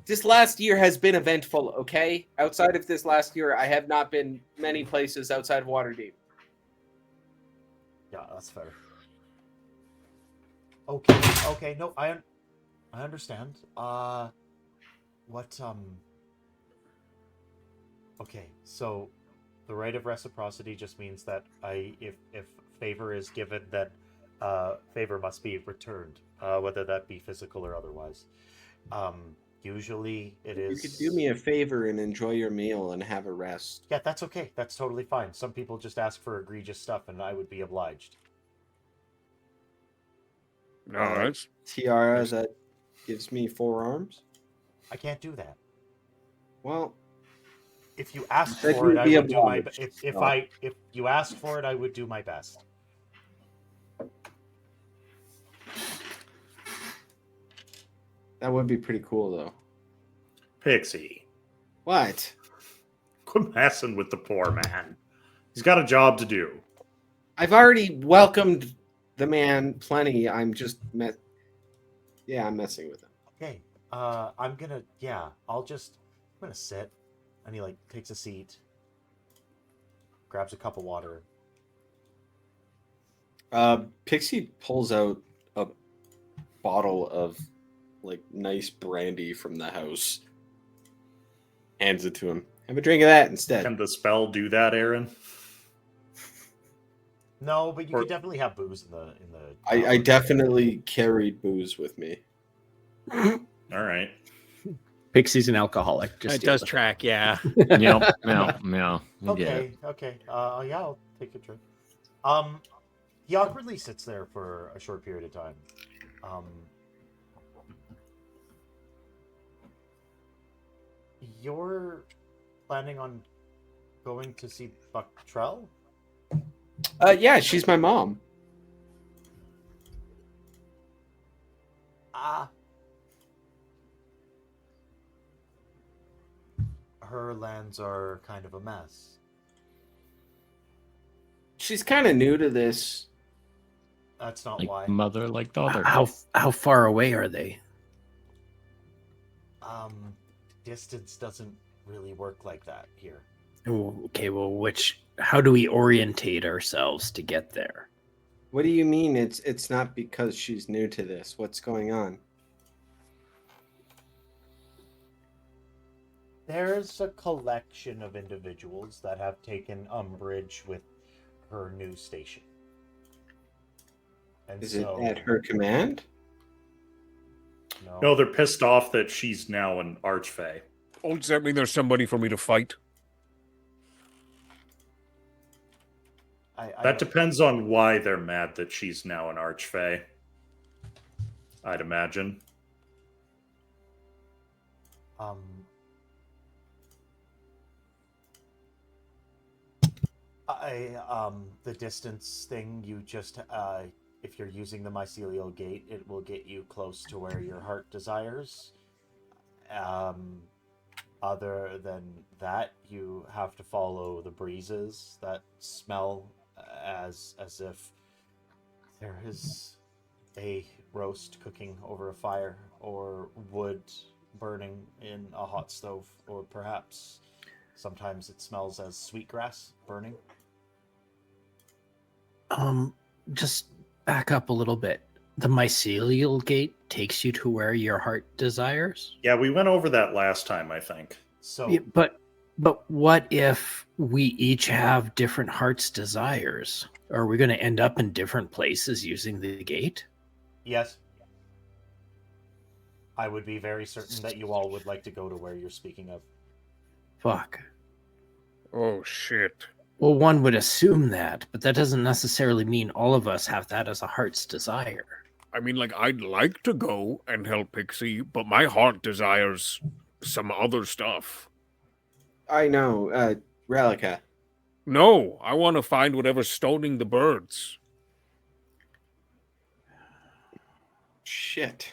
this last year has been eventful. Okay, outside of this last year, I have not been many places outside of Waterdeep. Yeah, that's fair. Okay, no, I understand. Okay, so the right of reciprocity just means that if favor is given, then favor must be returned, whether that be physical or otherwise. Usually it is. You could do me a favor and enjoy your meal and have a rest. Yeah, that's okay. That's totally fine. Some people just ask for egregious stuff, and I would be obliged. No, that's Tiara that gives me 4 arms. I can't do that. Well, If you ask That for it, would I be would do my. obliged. If you ask for it, I would do my best. that would be pretty cool, though. Pixie, What? quit messing with the poor man. He's got a job to do. I've already welcomed the man plenty. I'm just I'm messing with him. Okay. I'm gonna. Yeah. I'm gonna sit, and he like takes a seat, grabs a cup of water. Pixie pulls out a bottle of like nice brandy from the house, hands it to him. Have a drink of that instead. Can the spell do that, Aaron? No, but you Or- could definitely have booze in the. I definitely carried booze with me. All right. Pixie's an alcoholic. Just It deal does with track, yeah. Yep. Yeah. Okay. Okay. Yeah, I'll take a drink. He awkwardly sits there for a short period of time. You're planning on going to see Bucktrell? Yeah, she's my mom. Ah. Her lands are kind of a mess. She's kind of new to this. That's not Like why. mother, like daughter. How far away are they? Distance doesn't really work like that here. Oh, okay, well, how do we orientate ourselves to get there? What do you mean it's not because she's new to this? What's going on? There's a collection of individuals that have taken umbrage with her new station. And Is it at her command? No, they're pissed off that she's now an archfey. Oh, does that mean there's somebody for me to fight? That depends on why they're mad that she's now an archfey. I'd imagine. The distance thing, you just, if you're using the mycelial gate, it will get you close to where your heart desires. Other than that, you have to follow the breezes that smell as if there is a roast cooking over a fire, or wood burning in a hot stove, or perhaps sometimes it smells as sweetgrass burning. Just back up a little bit. The mycelial gate takes you to where your heart desires? Yeah, we went over that last time, I think. So, Yeah, but what if we each have different heart's desires? Are we going to end up in different places using the gate? yes. I would be very certain that you all would like to go to where you're speaking of. Fuck. Oh, shit. Well, one would assume that, but that doesn't necessarily mean all of us have that as a heart's desire. I mean, like, I'd like to go and help Pixie, but my heart desires some other stuff. I know, Relica. No, I want to find whatever's stoning the birds. Shit.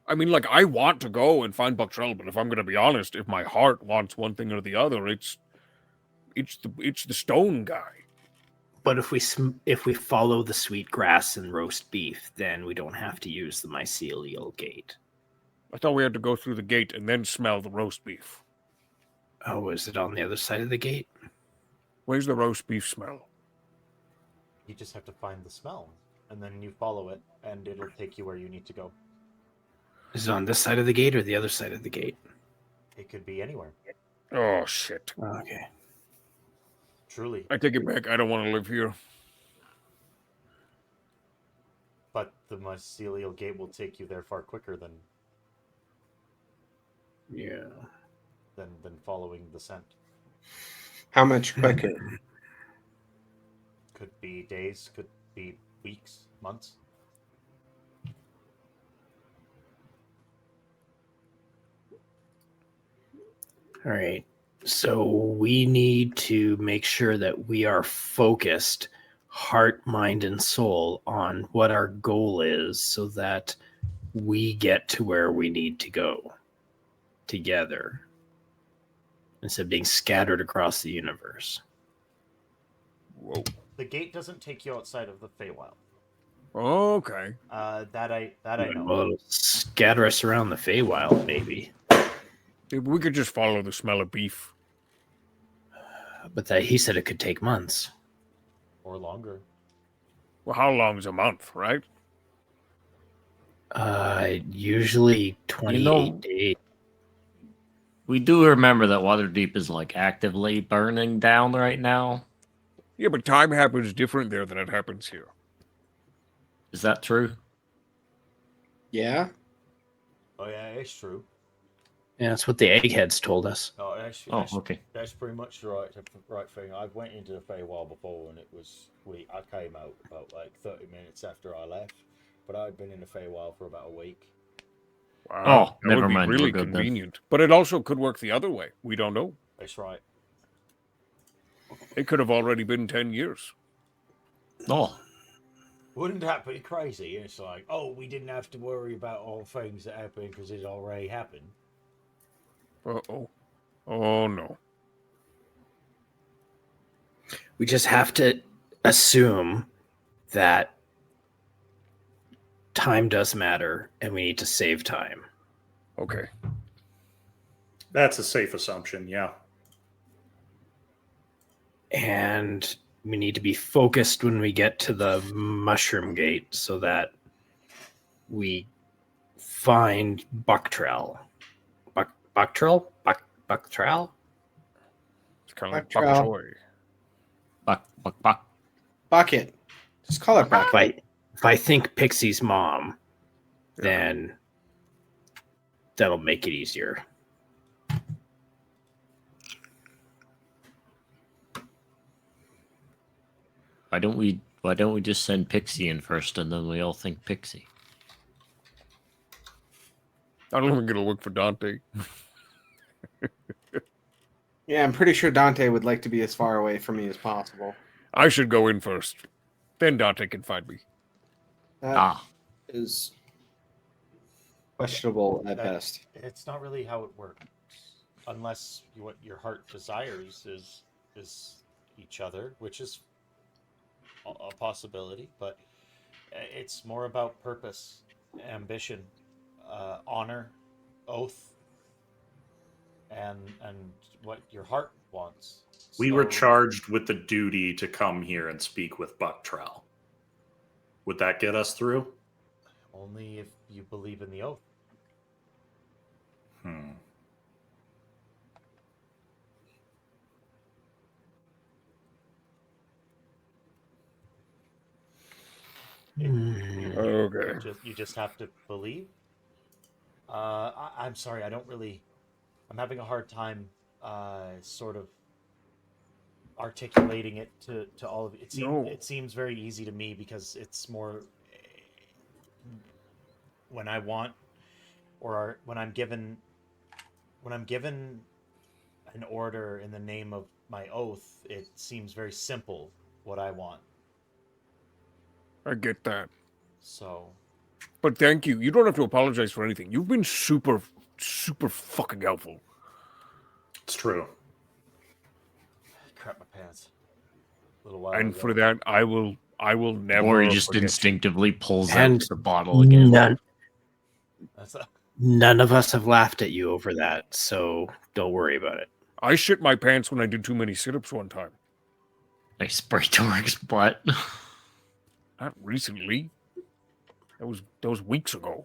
I mean, like, I want to go and find Bucktrell, but if I'm going to be honest, if my heart wants one thing or the other, it's the stone guy. But if we follow the sweet grass and roast beef, then we don't have to use the mycelial gate. I thought we had to go through the gate and then smell the roast beef. Oh, is it on the other side of the gate? Where's the roast beef smell? You just have to find the smell, and then you follow it, and it'll take you where you need to go. Is it on this side of the gate or the other side of the gate? It could be anywhere. Oh, shit. Okay. Truly. I take it back. I don't want to live here. But the mycelial gate will take you there far quicker than Yeah. than following the scent. How much quicker? Could be days, could be weeks, months. All right. So we need to make sure that we are focused, heart, mind, and soul, on what our goal is so that we get to where we need to go together instead of being scattered across the universe. Whoa. The gate doesn't take you outside of the Feywild. Okay. That I know. Well, it'll scatter us around the Feywild, maybe. We could just follow the smell of beef. But he said it could take months. Or longer. Well, how long's a month, right? Usually 28 days. We do remember that Waterdeep is like actively burning down right now. Yeah, but time happens different there than it happens here. Is that true? Yeah? Oh yeah, it's true. Yeah, that's what the eggheads told us. Oh, Okay. That's pretty much the right thing. I went into the Feywild before, and it was I came out about like 30 minutes after I left, but I'd been in the Feywild for about a week. Oh, that never would be mind, we're really good then. convenient. But it also could work the other way. We don't know. That's right. It could have already been 10 years. Oh, Wouldn't that be crazy? It's like, oh, we didn't have to worry about all things that happened because it already happened. Uh-oh. Oh, no. We just have to assume that time does matter and we need to save time. Okay. That's a safe assumption, yeah. And we need to be focused when we get to the mushroom gate so that we find Bucktrell. Bucktrell? Bucktrell? It's kind of like Buck bok trow. choy. buck. Bucket. Just call it bucket. If I think Pixie's mom, Yeah. then that'll make it easier. Why don't we just send Pixie in first, and then we all think Pixie? I don't think it'll work for Dante. Yeah, I'm pretty sure Dante would like to be as far away from me as possible. I should go in first. Then Dante can find me. That is questionable at That- best. It's not really how it works, unless what your heart desires is each other, which is a possibility. But it's more about purpose, ambition, honor, oath, and what your heart wants. We were So- charged with the duty to come here and speak with Bucktrell. Would that get us through? Only if you believe in the oath. Okay. You just have to believe. I'm sorry, I don't really. I'm having a hard time, sort of articulating it to all of you. No. It seems very easy to me because it's more when I want, or when I'm given an order in the name of my oath. It seems very simple what I want. I get that. So. But thank you. You don't have to apologize for anything. You've been super, super fucking helpful. It's true. Crap my pants. A little while And ago. for that, I will never. Or he just forget you. instinctively pulls And out the bottle again. That's a, None of us have laughed at you over that, so don't worry about it. I shit my pants when I did too many sit-ups one time. I spray Torik's butt. Not recently. That was weeks ago.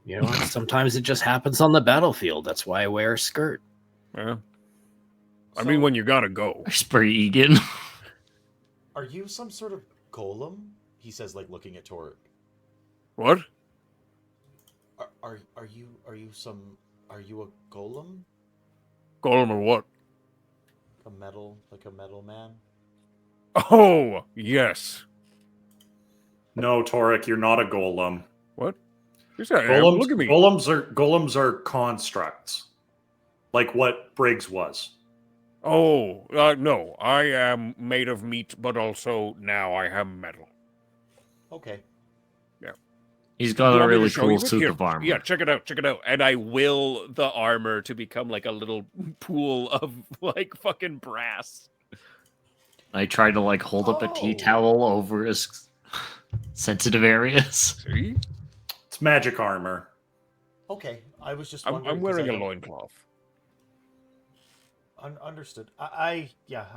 You know, what? Sometimes it just happens on the battlefield. That's why I wear a skirt. Yeah. I mean, when you gotta go. I spray Egan. are you some sort of golem? He says, like looking at Torek. What? Are you a golem? Golem or what? A metal man? Oh, yes. No, Torek, you're not a golem. What? Yes, I am. Golems, Look at me. golems are constructs, like what Briggs was. Oh, no. I am made of meat, but also now I have metal. Okay. He's You got a want me to really show cool you it? suit Here. of armor. Yeah, check it out. And I will the armor to become like a little pool of like fucking brass. I try to like hold up a tea Oh. towel over his sensitive areas. See? It's magic armor. Okay. I was just I'm wondering. 'cause wearing I a don't- loincloth. Understood. I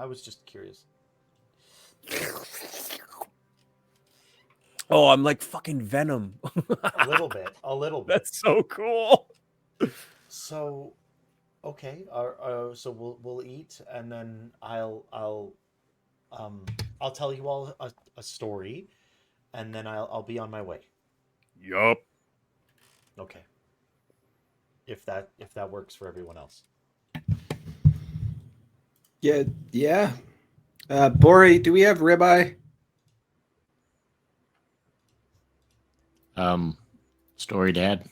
was just curious. Oh, I'm like fucking Venom. A little bit. That's so cool. So, okay. So we'll eat, and then I'll tell you all a story, and then I'll be on my way. Yup. Okay. If that works for everyone else. Yeah. Bori, do we have ribeye? Story, Dad.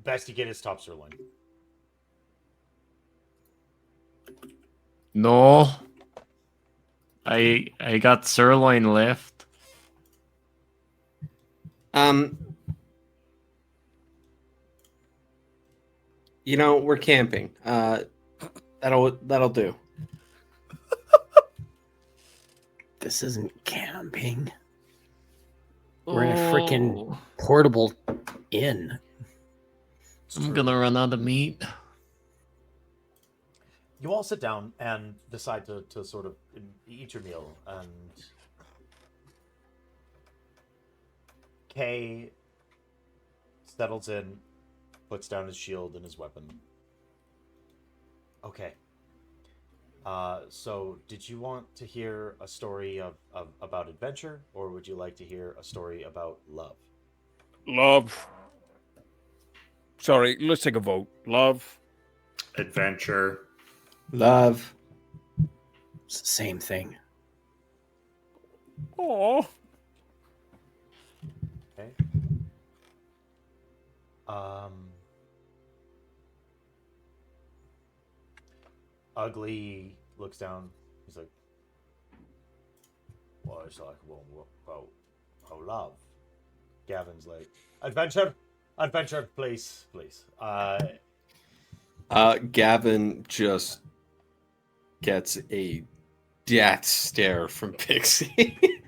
Best you get is top sirloin. No. I got sirloin left. You know, we're camping. That'll do. This isn't camping. We're in a freaking Oh, portable inn. I'm gonna run out of meat. You all sit down and decide to sort of eat your meal, and Kay settles in, puts down his shield and his weapon. Okay. So did you want to hear a story about adventure, or would you like to hear a story about love? Love. Sorry, let's take a vote. Love. Adventure. Love. It's the same thing. Oh. Okay. Ugly looks down. He's like, "Well, it's like about love." Gavin's like, "Adventure, adventure, please, please." Gavin just gets a death stare from Pixie.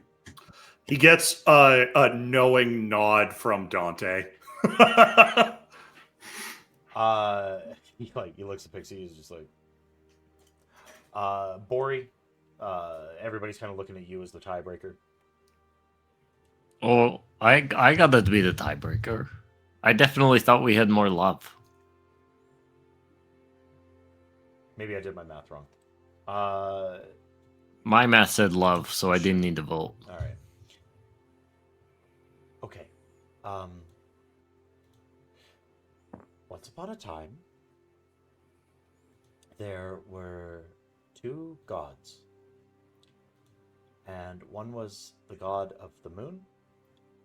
He gets a knowing nod from Dante. He looks at Pixie. He's just like, Bori. Everybody's kind of looking at you as the tiebreaker. Oh, I got that to be the tiebreaker. I definitely thought we had more love. Maybe I did my math wrong. My math said love, so I didn't need to vote. All right. Okay. Once upon a time, there were two gods. And one was the god of the moon,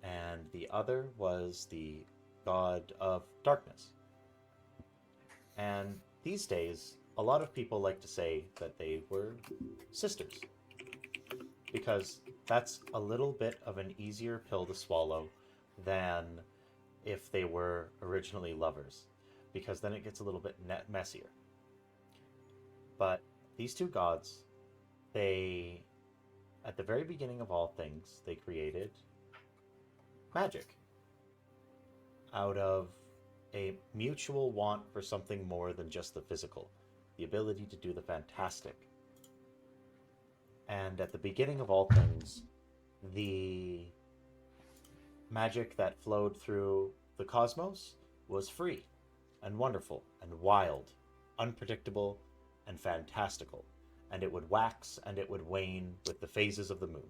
and the other was the god of darkness. And these days, a lot of people like to say that they were sisters, because that's a little bit of an easier pill to swallow than if they were originally lovers, because then it gets a little bit messier. But these two gods, they, at the very beginning of all things, they created magic out of a mutual want for something more than just the physical, the ability to do the fantastic. And at the beginning of all things, the magic that flowed through the cosmos was free and wonderful and wild, unpredictable and fantastical. And it would wax and it would wane with the phases of the moon.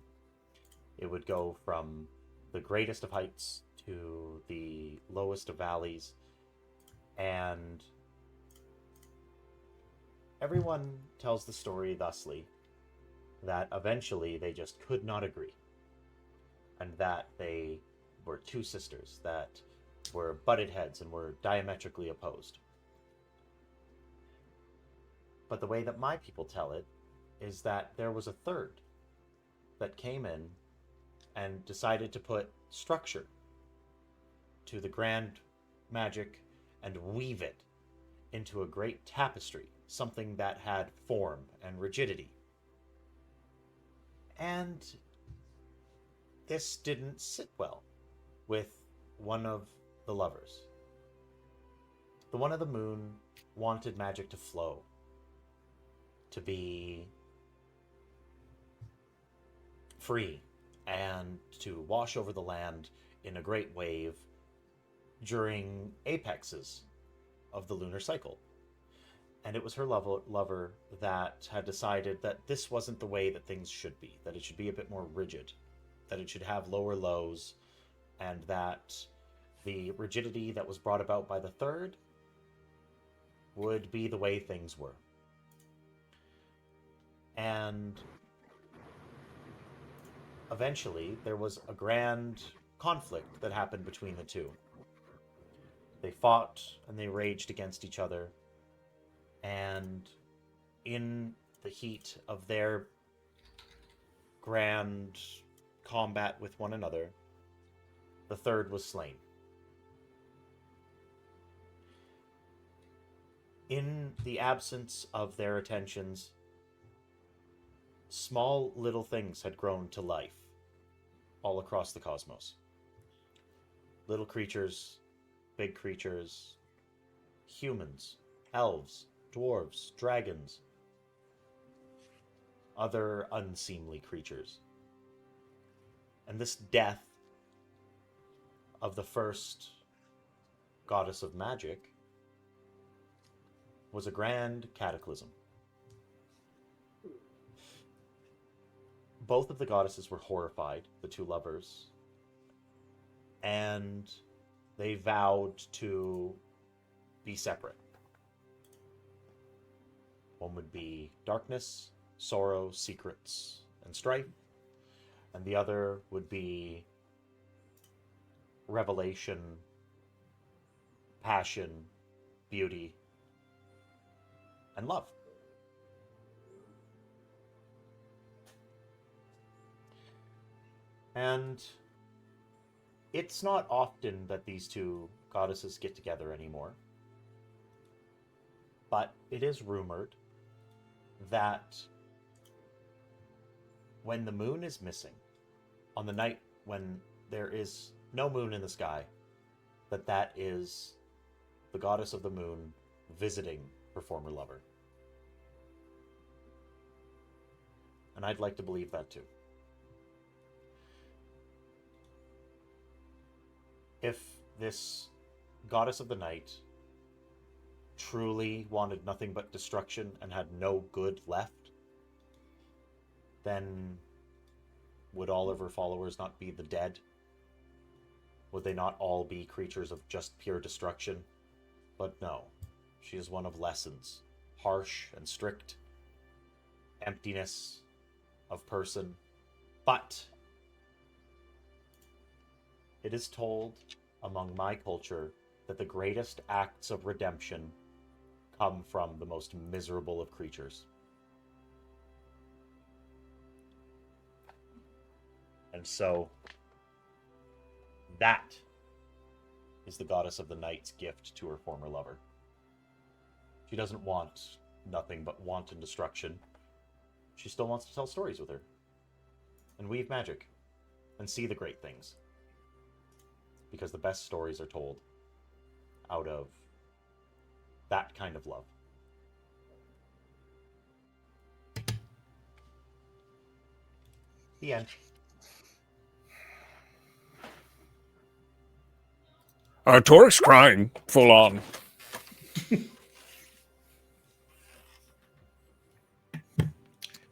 It would go from the greatest of heights to the lowest of valleys. And everyone tells the story thusly, that eventually they just could not agree. And that they were two sisters that were butted heads and were diametrically opposed. But the way that my people tell it is that there was a third that came in and decided to put structure to the grand magic and weave it into a great tapestry, something that had form and rigidity. And this didn't sit well with one of the lovers. The one of the moon wanted magic to flow, to be free, and to wash over the land in a great wave during apexes of the lunar cycle. And it was her lover that had decided that this wasn't the way that things should be, that it should be a bit more rigid, that it should have lower lows, and that the rigidity that was brought about by the third would be the way things were. And eventually there was a grand conflict that happened between the two. They fought and they raged against each other, and in the heat of their grand combat with one another, the third was slain. In the absence of their attentions, small little things had grown to life all across the cosmos. Little creatures, big creatures, humans, elves, dwarves, dragons, other unseemly creatures. And this death of the first goddess of magic was a grand cataclysm. Both of the goddesses were horrified, the two lovers, and they vowed to be separate. One would be darkness, sorrow, secrets, and strife, and the other would be revelation, passion, beauty, and love. And it's not often that these two goddesses get together anymore. But it is rumored that when the moon is missing, on the night when there is no moon in the sky, that is the goddess of the moon visiting her former lover. And I'd like to believe that too. If this goddess of the night truly wanted nothing but destruction and had no good left, then would all of her followers not be the dead? Would they not all be creatures of just pure destruction? But no, she is one of lessons, harsh and strict, emptiness of person, but it is told among my culture that the greatest acts of redemption come from the most miserable of creatures. And so, that is the goddess of the night's gift to her former lover. She doesn't want nothing but wanton destruction. She still wants to tell stories with her, and weave magic, and see the great things. Because the best stories are told out of that kind of love. The end. Torik's crying full on.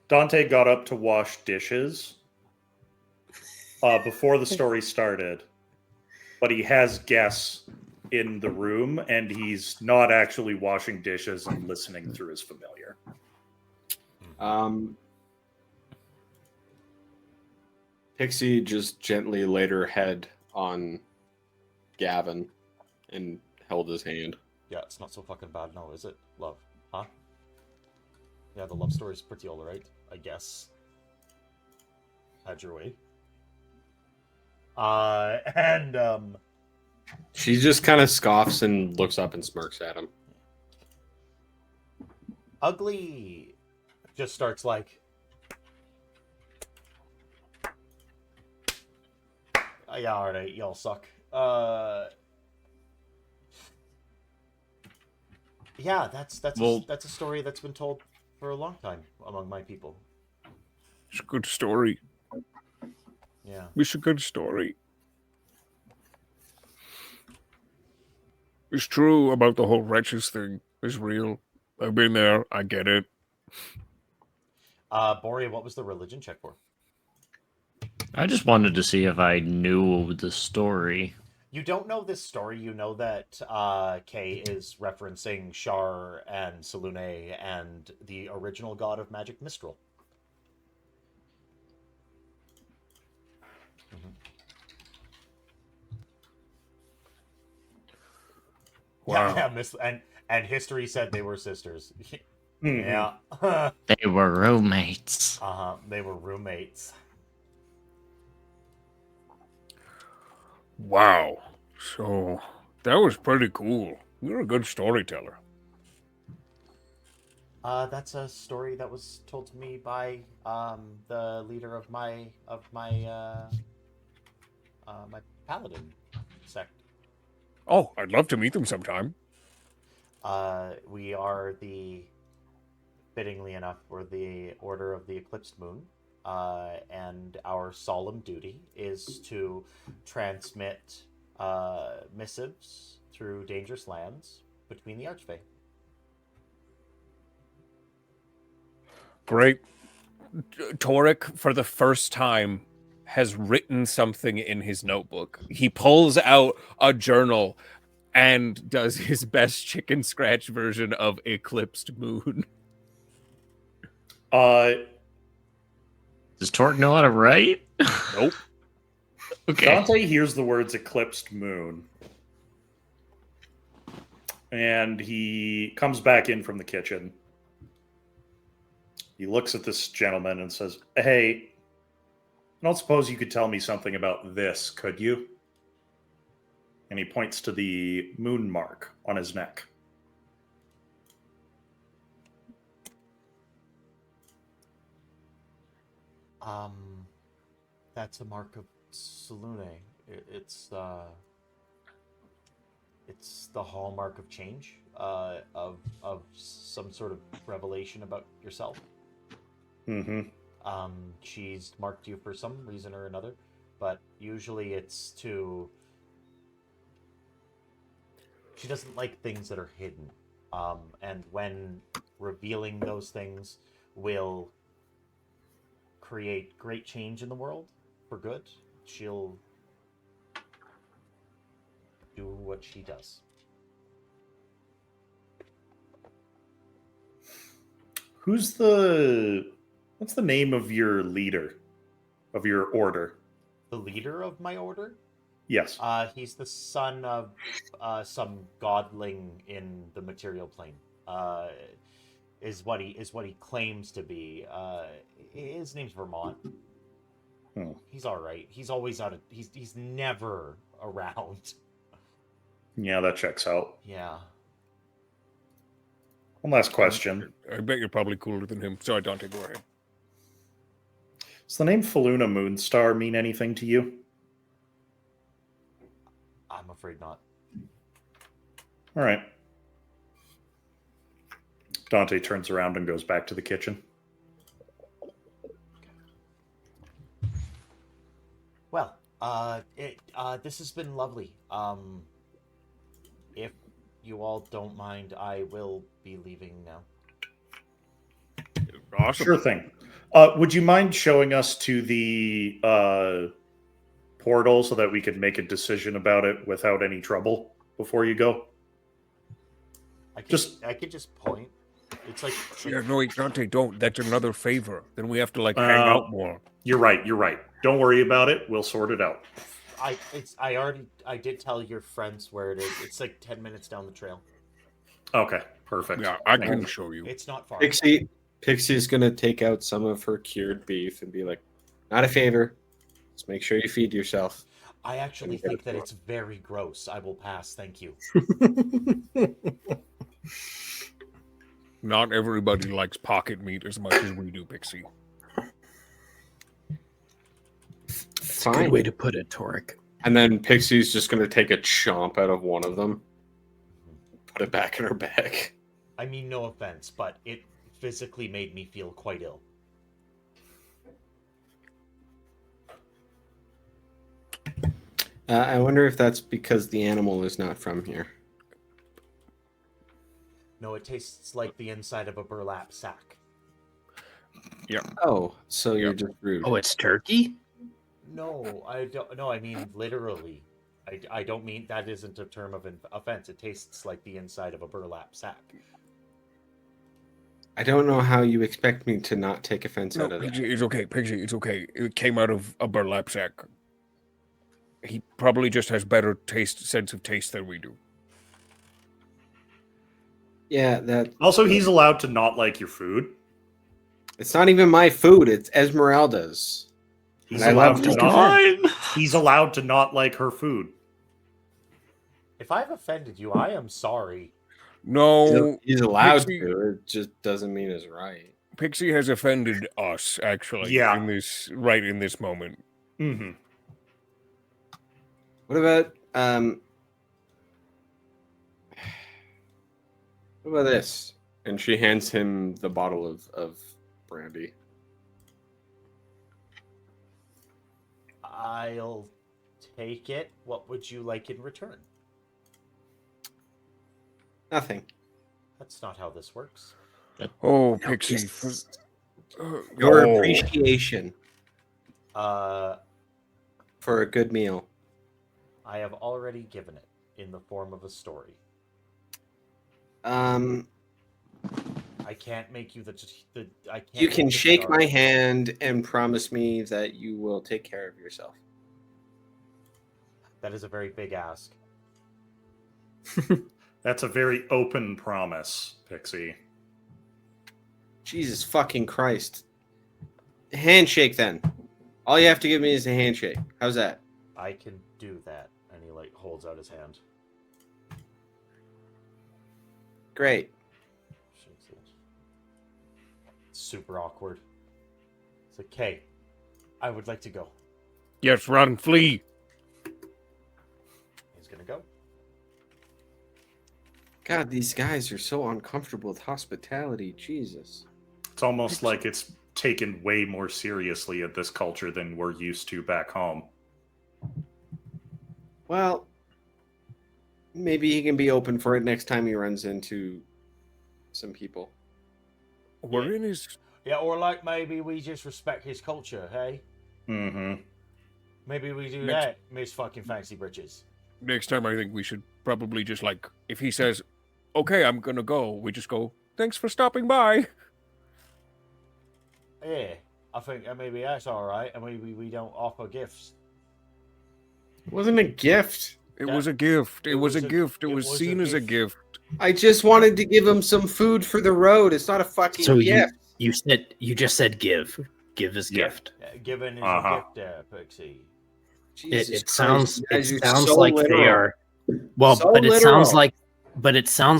Dante got up to wash dishes before the story started, but he has guests in the room, and he's not actually washing dishes and listening through his familiar. Pixie just gently laid her head on Gavin and held his hand. Yeah, it's not so fucking bad now, is it? Love. Huh? Yeah, the love story's pretty alright, I guess. Had your way. She just kind of scoffs and looks up and smirks at him. Ugly just starts like, yeah, alright, y'all suck. Yeah, that's a story that's been told for a long time among my people. It's a good story. Yeah. It's a good story. It's true about the whole wretches thing. It's real. I've been there. I get it. Boria, what was the religion check for? I just wanted to see if I knew the story. You don't know this story. You know that Kay is referencing Shar and Selune and the original god of magic, Mistral. Wow. Yeah, Miss and history said they were sisters. Mhm. Yeah. They were roommates. They were roommates. Wow. So that was pretty cool. You're a good storyteller. That's a story that was told to me by the leader of my my paladin sect. Oh, I'd love to meet them sometime. We are fittingly enough, we're the Order of the Eclipsed Moon, and our solemn duty is to transmit missives through dangerous lands between the Archfey. Great. Torek, for the first time, has written something in his notebook. He pulls out a journal and does his best chicken scratch version of Eclipsed Moon. Uh, Does Torque know how to write? Nope. Okay. Dante hears the words eclipsed moon. And he comes back in from the kitchen. He looks at this gentleman and says, "Hey, I don't suppose you could tell me something about this, could you?" And he points to the moon mark on his neck. That's a mark of Salune. It's the hallmark of change, of some sort of revelation about yourself. Mm-hmm. She's marked you for some reason or another, but usually it's to. She doesn't like things that are hidden, and when revealing those things will create great change in the world for good, she'll do what she does. What's the name of your leader, of your order? The leader of my order? Yes. He's the son of some godling in the material plane. Is what he claims to be. His name's Vermont. Hmm. He's all right. He's always out of. He's never around. Yeah, that checks out. Yeah. One last question. I bet you're probably cooler than him. Sorry, Dante, go ahead. Does the name Faluna Moonstar mean anything to you? I'm afraid not. All right. Dante turns around and goes back to the kitchen. Well, this has been lovely. If you all don't mind, I will be leaving now. Awesome. Sure thing. Would you mind showing us to the portal so that we could make a decision about it without any trouble before you go? I could just point. It's like Yeah, no, wait, Dante, don't. That's another favor. Then we have to hang out more. You're right. Don't worry about it. We'll sort it out. I did tell your friends where it is. It's like 10 minutes down the trail. Okay, perfect. Yeah, I can show you. It's not far. Pixie's gonna take out some of her cured beef and be like, "Not a favor. Just make sure you feed yourself." I actually think that it's very gross. I will pass. Thank you. Not everybody likes pocket meat as much as we do, Pixie. It's a good way to put it, Torek. And then Pixie's just gonna take a chomp out of one of them, put it back in her bag. I mean, no offense, but it physically made me feel quite ill. I wonder if that's because the animal is not from here. No, it tastes like the inside of a burlap sack. Oh, so you're just rude. Oh, it's turkey? No, I don't. No, I mean literally. I don't mean that isn't a term of offense. It tastes like the inside of a burlap sack. I don't know how you expect me to not take offense No, out of that. Pixie, it's okay. Pixie, it's okay. It came out of a burlap sack. He probably just has better sense of taste than we do. Yeah, that. Also, he's allowed to not like your food. It's not even my food. It's Esmeralda's. He's And I allowed love to her. not. He's allowed to not like her food. If I've offended you, I am sorry. No, He's allowed Pixie- to. It just doesn't mean it's right. Pixie has offended us, actually, Yeah. in this moment. Mm-hmm. What about what about this? And she hands him the bottle of brandy. I'll take it. What would you like in return? Nothing. That's not how this works. Oh, No, Pixie. yes. Your Oh. appreciation Uh, for a good meal. I have already given it in the form of a story. Um, I can't make you the I can't. you can make the shake start. my hand and promise me that you will take care of yourself. That is a very big ask. That's a very open promise, Pixie. Jesus fucking Christ. Handshake then. All you have to give me is a handshake. How's that? I can do that. And he like holds out his hand. Great. Shakes it. Super awkward. It's like, okay, I would like to go. Yes, run, flee. He's gonna go. God, these guys are so uncomfortable with hospitality. Jesus. It's almost like it's taken way more seriously at this culture than we're used to back home. Well, maybe he can be open for it next time he runs into some people. We're in his. Yeah, or like maybe we just respect his culture, hey? Mm-hmm. Maybe we do Next- that, Miss fucking Fancy Britches. Next time, I think we should probably just like, if he says, "Okay, I'm gonna go," we just go, "Thanks for stopping by." Yeah, I think maybe that's alright, and maybe we don't offer gifts. It wasn't a gift. It Yeah. was a gift. It was a It gift. It was was a seen as a gift. gift. I just wanted to give him some food for the road. It's not a fucking So gift. you just said give. Give is Yeah. gift. Given is Uh-huh. a gift there, Pixie. Jesus It Christ, sounds you it guys are sounds so like they literal. are well, So but it sounds literal.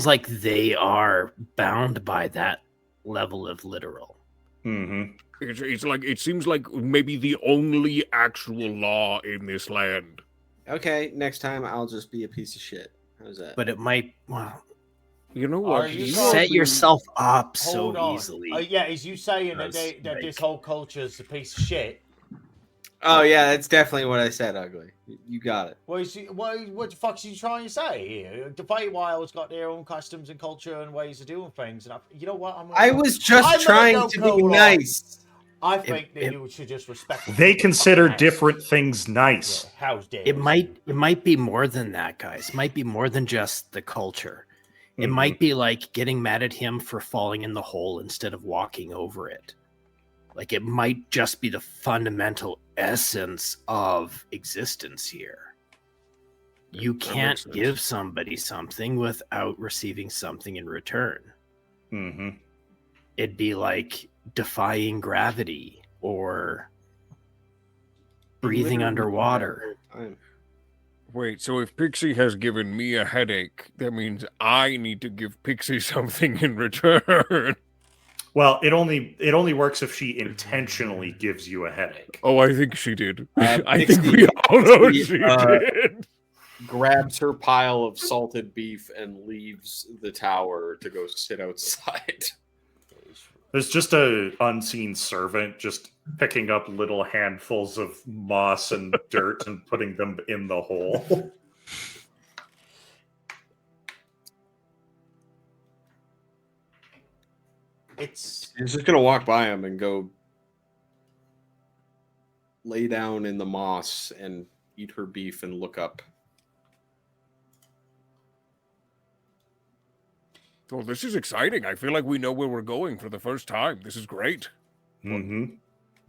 like they are bound by that level of literal. Mm-hmm. It's like it seems like maybe the only actual law in this land. Okay, next time I'll just be a piece of shit. How's that? But it might well You know Are what? you You sorry? set yourself up Hold so on. easily. Yeah, is you saying that, Because, that this like- whole culture's a piece of shit? Oh yeah, that's definitely what I said, Ugly. You got it. What the fuck's you trying to say here? The Feywild got their own customs and culture and ways of doing things, and you know what? I was just I'm gonna trying go to be cool off. nice. I think that If- you should just respect. the They fucking consider ass. different things Yeah, nice. how's dare It might be more than that, guys. It might be more than just the culture. It Mhm. might be like getting mad at him for falling in the hole instead of walking over it. Like it might just be the fundamental essence of existence here. You makes can't sense. give somebody something without receiving something in return. Mm-hmm. It'd be like defying gravity or breathing Literally underwater. the whole time. Wait, so if Pixie has given me a headache, that means I need to give Pixie something in return. Well, it only works if she intentionally gives you a headache. Oh, I think she did. I think Pixie- we all know Pixie, she did. Grabs her pile of salted beef and leaves the tower to go sit outside. There's just a unseen servant just picking up little handfuls of moss and dirt and putting them in the hole. It's He's just gonna walk by him and go lay down in the moss and eat her beef and look up. Well, this is exciting. I feel like we know where we're going for the first time. This is great. Mm-hmm.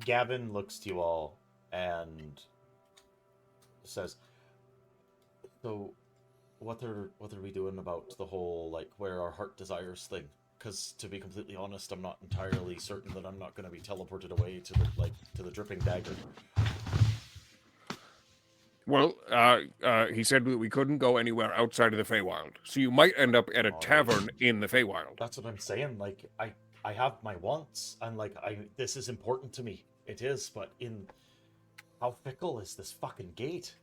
Gavin looks to you all and says, "So, what are we doing about the whole like where our heart desires thing? Because to be completely honest, I'm not entirely certain that I'm not going to be teleported away to the dripping dagger. Well, he said that we couldn't go anywhere outside of the Feywild, so you might end up at a tavern in the Feywild. That's what I'm saying. Like I have my wants, and like this is important to me. It is, but in how fickle is this fucking gate?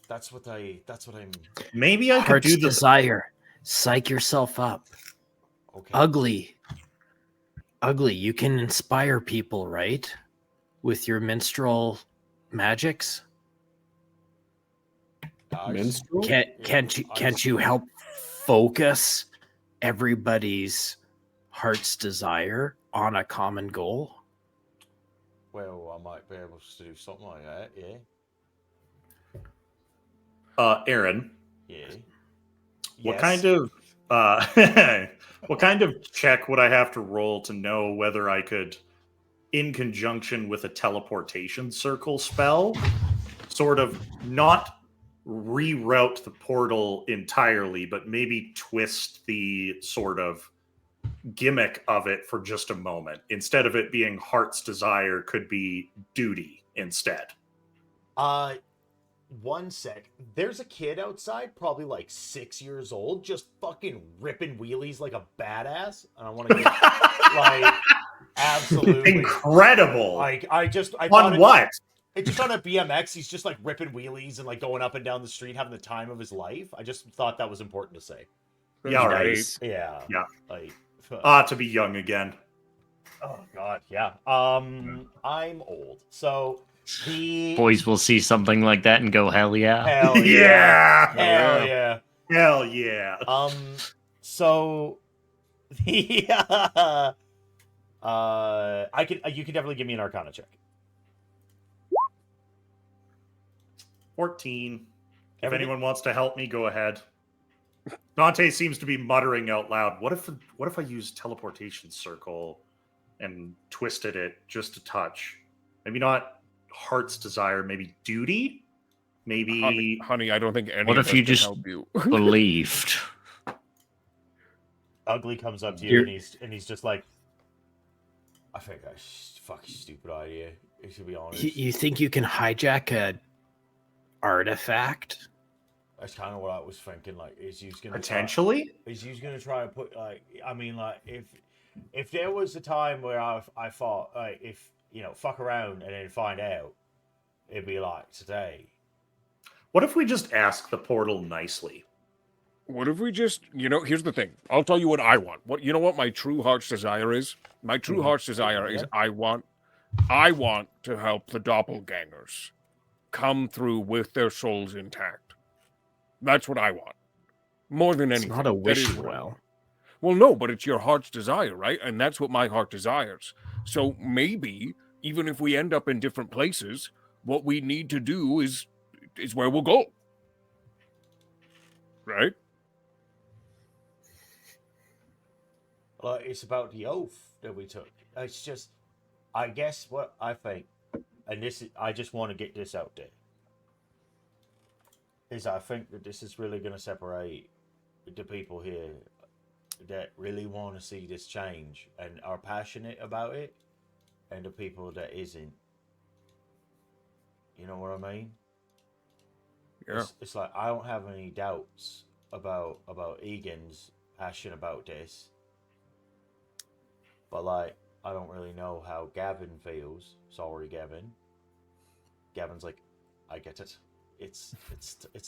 That's what I'm. Maybe I could Heart's do this. desire. Psych yourself up. Okay. Ugly. You can inspire people, right? With your magics. Minstrel? Can't you help focus everybody's heart's desire on a common goal? Well, I might be able to do something like that. Yeah. Aaron, Yeah. what Yes. kind of what kind of check would I have to roll to know whether I could, in conjunction with a teleportation circle spell, sort of not reroute the portal entirely, but maybe twist the sort of gimmick of it for just a moment? Instead of it being heart's desire, could be duty instead. One sec. There's a kid outside, probably like 6 years old, just fucking ripping wheelies like a badass, and I want to get like absolutely Incredible. Like I On what? It's just on a BMX. He's just like ripping wheelies and like going up and down the street, having the time of his life. I just thought that was important to say. Yeah, all right. Nice. Yeah. Yeah. Like. To be young again. Oh God. Yeah. I'm old, so the Boys will see something like that and go, hell yeah. hell yeah. Yeah. Hell yeah. Hell yeah. So the you can definitely give me an Arcana check. 14. If anyone wants to help me, go ahead. Dante seems to be muttering out loud. What if I used teleportation circle and twisted it just a touch? Maybe not heart's desire, maybe duty? Maybe Honey, I don't think any What of if us you can just help you. believed? Ugly comes up to you and he's just like, I think that's a fucking stupid idea, to be honest. You think you can hijack a artifact? That's kind of what I was thinking. Like, is he's gonna potentially? Is he's gonna try and put like? I mean, like, if there was a time where I thought, like, if fuck around and then find out, it'd be like today. What if we just ask the portal nicely? What if we just, here's the thing. I'll tell you what I want. You know what my true heart's desire is? My true heart's desire is I want to help the doppelgangers come through with their souls intact. That's what I want. More than anything. It's not a wish well. Well, no, but it's your heart's desire, right? And that's what my heart desires. So maybe, even if we end up in different places, what we need to do is where we'll go. Right? Well, it's about the oath that we took. It's just, I guess what I think, and I just want to get this out there, is I think that this is really going to separate the people here that really want to see this change and are passionate about it, and the people that isn't. You know what I mean? Yeah. It's like I don't have any doubts about Egan's passion about this, but like I don't really know how Gavin feels. Sorry, Gavin. Gavin's like, I get it. It's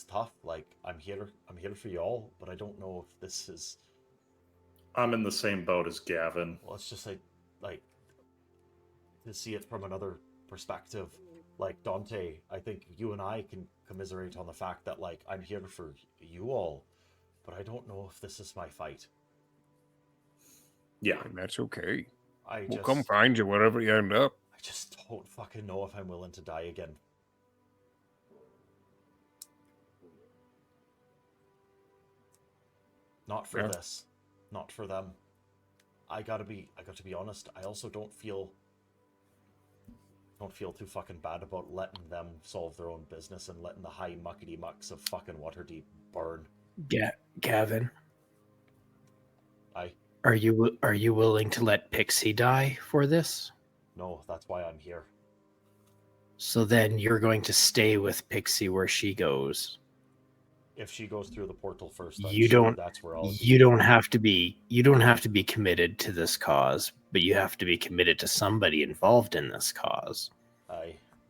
tough. Like I'm here for y'all, but I don't know if this is. I'm in the same boat as Gavin. Well, it's just like to see it from another perspective. Like Dante, I think you and I can commiserate on the fact that like I'm here for you all, but I don't know if this is my fight. Yeah, And that's okay. We'll We'll come find you wherever you end up. I just don't fucking know if I'm willing to die again. Not for this. Not for them. I gotta be honest. I also don't feel don't feel too fucking bad about letting them solve their own business and letting the high muckety mucks of fucking Waterdeep burn. Gavin, I are you willing to let Pixie die for this? No, that's why I'm here. So then you're going to stay with Pixie where she goes. If she goes through the portal first, I'm You sure don't that's where I'll you don't have to be committed to this cause, but you have to be committed to somebody involved in this cause.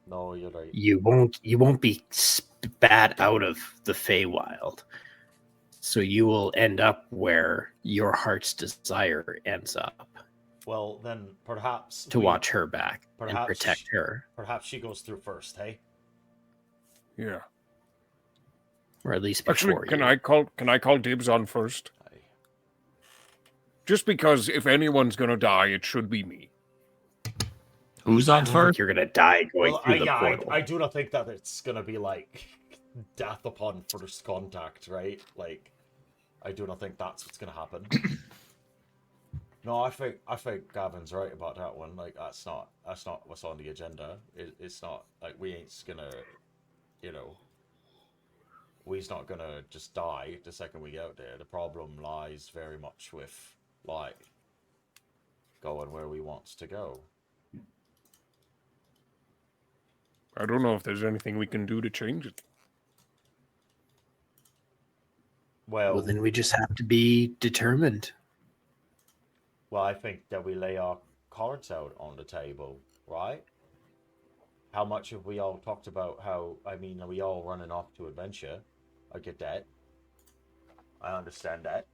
No, you're right. You won't be spat out of the Feywild. So you will end up where your heart's desire ends up. Well, then perhaps to watch her back and perhaps protect her. Perhaps she goes through first, hey? Yeah. Or at least before Actually, can I call dibs on first? Aye. Just because if anyone's gonna die, it should be me. Who's I on don't think first? you're gonna die going Well, through the portal. I do not think that it's gonna be like death upon first contact, right? Like, I do not think that's what's gonna happen. No, I think Gavin's right about that one. Like, that's not what's on the agenda. It's not like we ain't gonna, you know, we's not gonna just die the second we get out there. The problem lies very much with like going where we wants to go. I don't know if there's anything we can do to change it. Well, then we just have to be determined. Well, I think that we lay our cards out on the table, right? How much have we all talked about how, I mean, are we all running off to adventure? I get that. I understand that.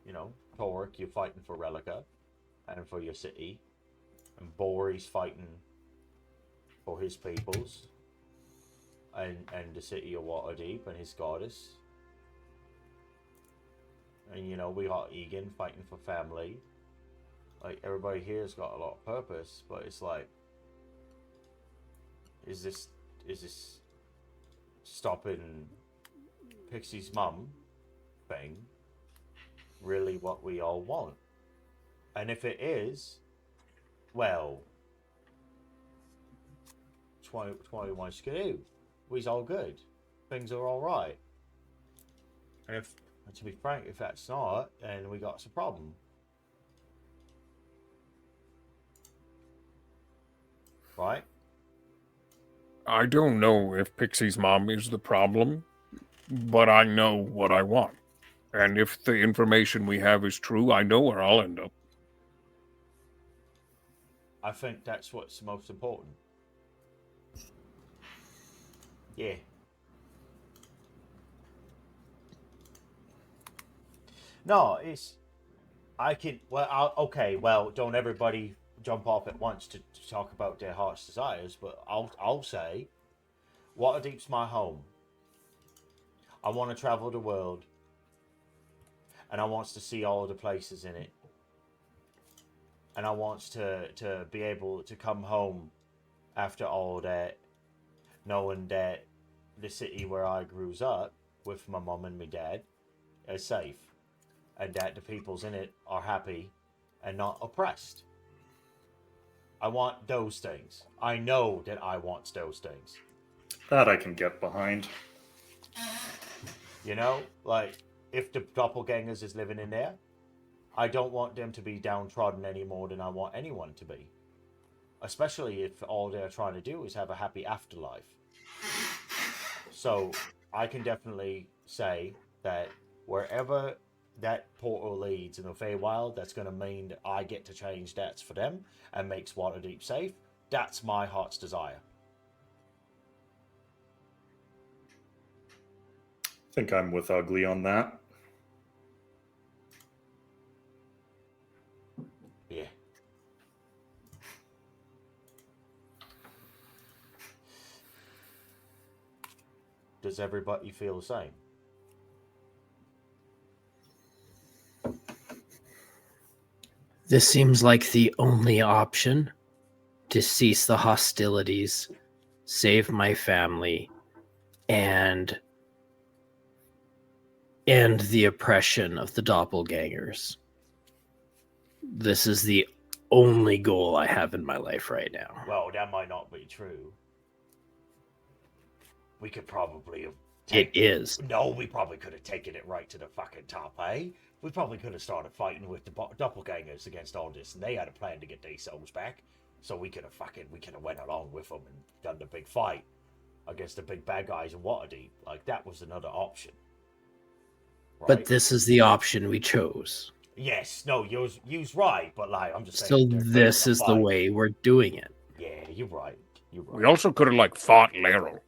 You know, Torek, you're fighting for Relica and for your city. And Bori's fighting for his peoples. And the city of Waterdeep and his goddess. And, you know, we got Egan fighting for family. Like, everybody here's got a lot of purpose, but it's like, is this stopping Pixie's mum thing really what we all want? And if it is, well, 21 skidoo. We's all good. Things are all right. And to be frank, if that's not, then we got some problem. Right? I don't know if Pixie's mom is the problem, but I know what I want. And if the information we have is true, I know where I'll end up. I think that's what's most important. Yeah. No, it's... I can... Well, okay, well, don't everybody jump off at once to talk about their heart's desires, but I'll say, Waterdeep's my home. I want to travel the world, and I wants to see all the places in it, and I wants to be able to come home after all that, knowing that the city where I grew up with my mum and my dad is safe, and that the peoples in it are happy and not oppressed. I want those things. I know that I want those things. That I can get behind. You know, like, if the doppelgangers is living in there, I don't want them to be downtrodden any more than I want anyone to be. Especially if all they're trying to do is have a happy afterlife. So, I can definitely say that wherever that portal leads in the Feywild, that's going to mean that I get to change that's for them and makes Waterdeep safe. That's my heart's desire. I think I'm with Ugly on that. Yeah. Does everybody feel the same? This seems like the only option to cease the hostilities, save my family, and end the oppression of the doppelgangers. This is the only goal I have in my life right now. Well, that might not be true. We could probably have It is. No, we probably could have taken it right to the fucking top, eh? We probably could have started fighting with the doppelgangers against all this, and they had a plan to get their souls back. So we could have went along with them and done the big fight against the big bad guys in Waterdeep. Like, that was another option. Right? But this is the option we chose. Yes, no, you's right, but like, I'm just So saying. this is the way we're doing it. Yeah, you're right. You're right. We also could have like fought Laryl.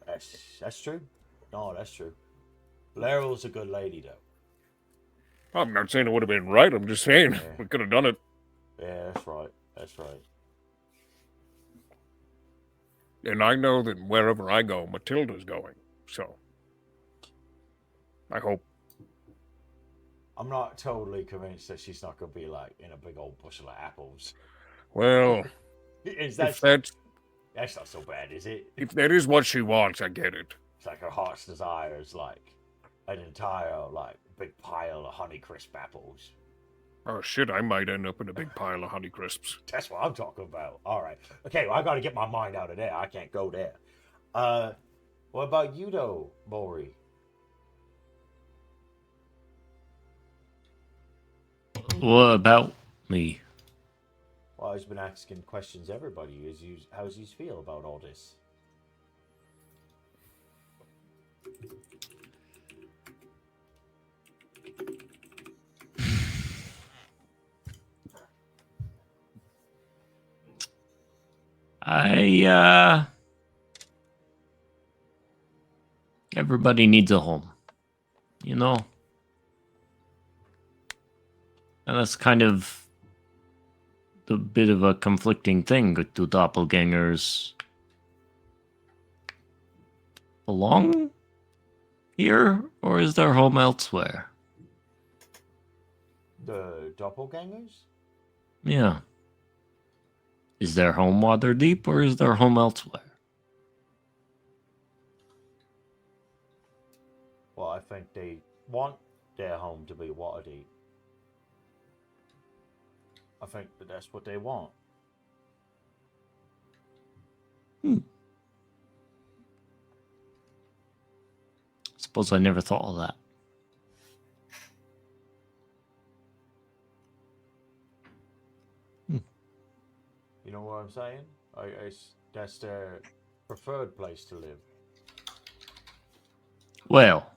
That's true. No, that's true. Laryl's a good lady, though. I'm not saying it would have been right. I'm just saying Yeah. we could have done it. Yeah, that's right. That's right. And I know that wherever I go, Matilda's going. So I hope. I'm not totally convinced that she's not going to be like in a big old bushel of apples. Well, Is if that's not so bad, is it? if that is what she wants, I get it. It's like her heart's desire is like an entire like big pile of Honeycrisp apples. Oh shit! I might end up in a big pile of Honeycrisps. That's what I'm talking about. All right. Okay, well, I got to get my mind out of there. I can't go there. What about you though, Maury? What about me? Well, I've been asking questions everybody. How's you feel about all this? Everybody needs a home, you know? And that's kind of the bit of a conflicting thing. Do doppelgangers belong here, or is their home elsewhere? The doppelgangers? Yeah. Is their home Waterdeep, or is their home elsewhere? Well, I think they want their home to be Waterdeep. I think that's what they want. Suppose I never thought of that. You know what I'm saying? That's their preferred place to live. Well,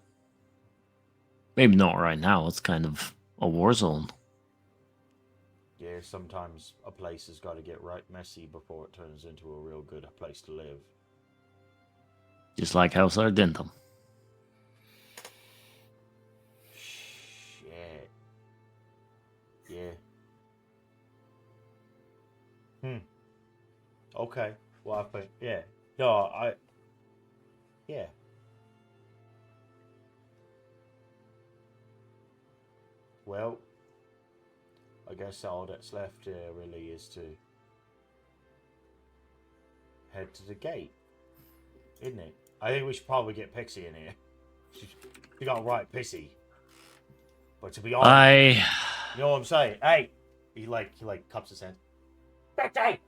maybe not right now. It's kind of a war zone. Yeah, sometimes a place has got to get right messy before it turns into a real good place to live. Just like House Ardentum. Shit. Yeah. Okay. Well, I think, yeah. No, yeah. Well, I guess all that's left here really is to head to the gate, isn't it? I think we should probably get Pixie in here. She got right pissy. But to be honest, you know what I'm saying? Hey, he cups his hand. Pixie!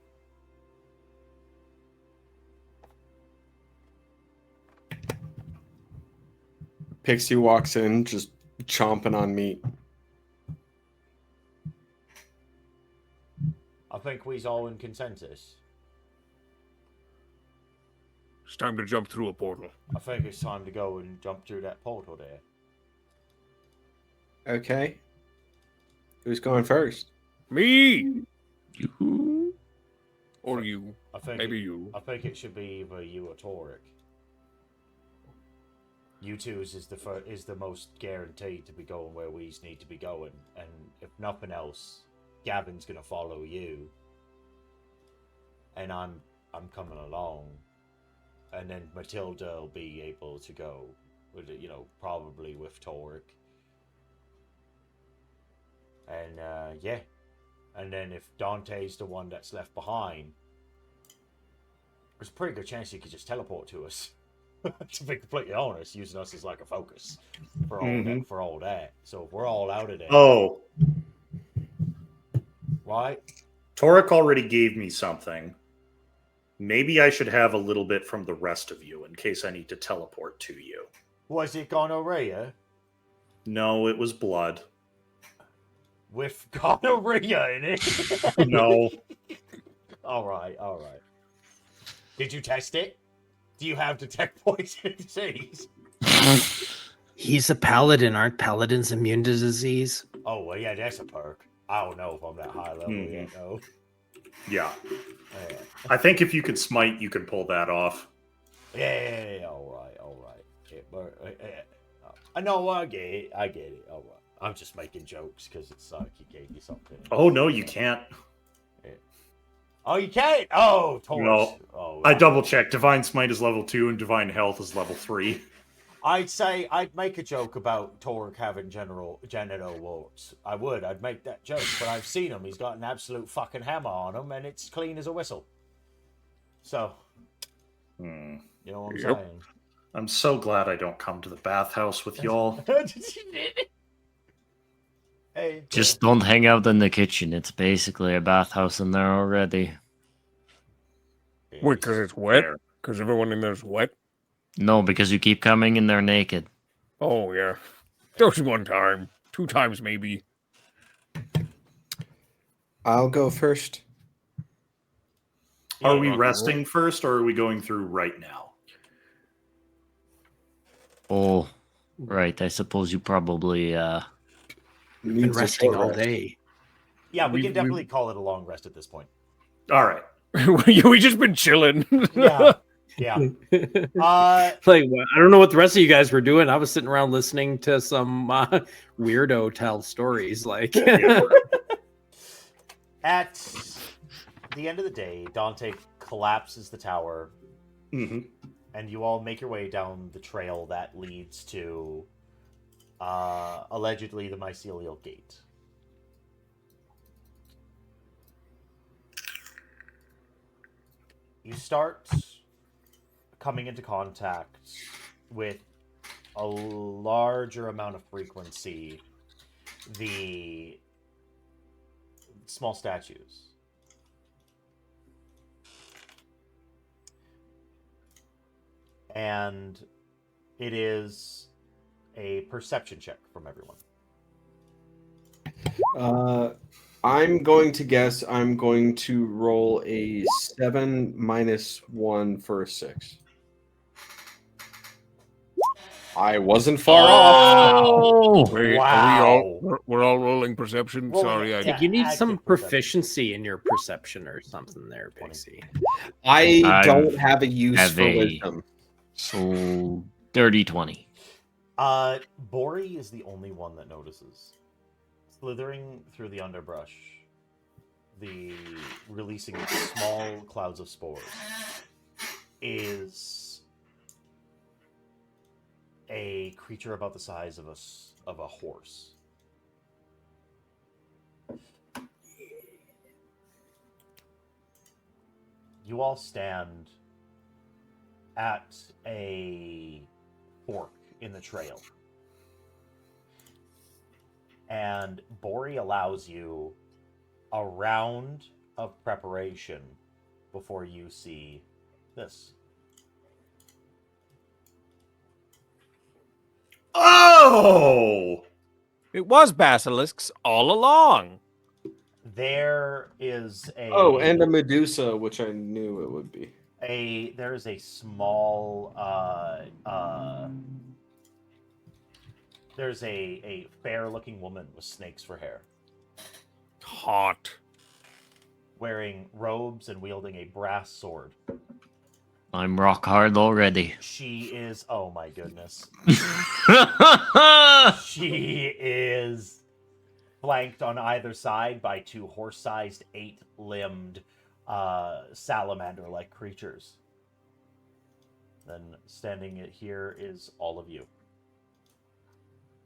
Pixie walks in, just chomping on meat. I think we's all in consensus. It's time to jump through a portal. I think it's time to go and jump through that portal there. Okay. Who's going first? Me You? or you? I think Maybe you. I think it should be either you or Torek. You two's is the most guaranteed to be going where we need to be going, and if nothing else, Gavin's gonna follow you, and I'm coming along, and then Matilda will be able to go with it, probably with Torek, and yeah, and then if Dante's the one that's left behind, there's a pretty good chance he could just teleport to us. To be completely honest, using us as like a focus for all that. So if we're all out of there, Oh, right? Torek already gave me something. Maybe I should have a little bit from the rest of you in case I need to teleport to you. Was it gonorrhea? No, it was blood. With gonorrhea in it? No. All right. Did you test it? Do you have detect poison disease? He's a paladin. Aren't paladins immune to disease? Oh, well, yeah, that's a perk. I don't know if I'm that high level yet, though. Yeah. Yeah. I think if you could smite, you could pull that off. Yeah, all right. I know, I get it. All right. I'm just making jokes because it's like he gave you something. Oh, no, you can't. Yeah. Oh, you can't? Oh, Taurus. No. Oh, I double checked. Divine Smite is level 2 and Divine Health is level 3. I'd say I'd make a joke about Torek having genital warts. I'd make that joke, but I've seen him. He's got an absolute fucking hammer on him, and it's clean as a whistle. So, you know what I'm saying? I'm so glad I don't come to the bathhouse with y'all. Hey, Just don't hang out in the kitchen. It's basically a bathhouse in there already. Wait, because it's wet? Because everyone in there's wet? No, because you keep coming in there naked. Oh, yeah. There was one time. 2 times, maybe. I'll go first. Are we resting first, or are we going through right now? Oh, right. I suppose you probably Been resting all day. Yeah, we can definitely call it a long rest at this point. All right. We just been chilling. Yeah. Like, I don't know what the rest of you guys were doing. I was sitting around listening to some weirdo tell stories. Like, At the end of the day, Dante collapses the tower, Mm-hmm. and you all make your way down the trail that leads to allegedly the mycelial gate. You start coming into contact with a larger amount of frequency the small statues. And it is a perception check from everyone. I'm going to guess I'm going to roll a 7 minus 1 for a 6. I wasn't far off. Oh, Wait, Wow. we're all rolling perception? Rolling Sorry, it, I yeah. you need active some perception. proficiency in your perception or something there, Pixie. I don't have a use have for a- wisdom. so dirty 20. Bori is the only one that notices. Slithering through the underbrush, releasing small clouds of spores, is a creature about the size of a horse. You all stand at a fork in the trail. And Bori allows you a round of preparation before you see this. Oh! It was basilisks all along. There is a And a Medusa, which I knew it would be. there is a small there's a fair looking woman with snakes for hair, Hot. wearing robes and wielding a brass sword. I'm rock hard already. She is, oh my goodness, she is flanked on either side by 2 horse-sized, 8-limbed salamander-like creatures. Then standing here is all of you.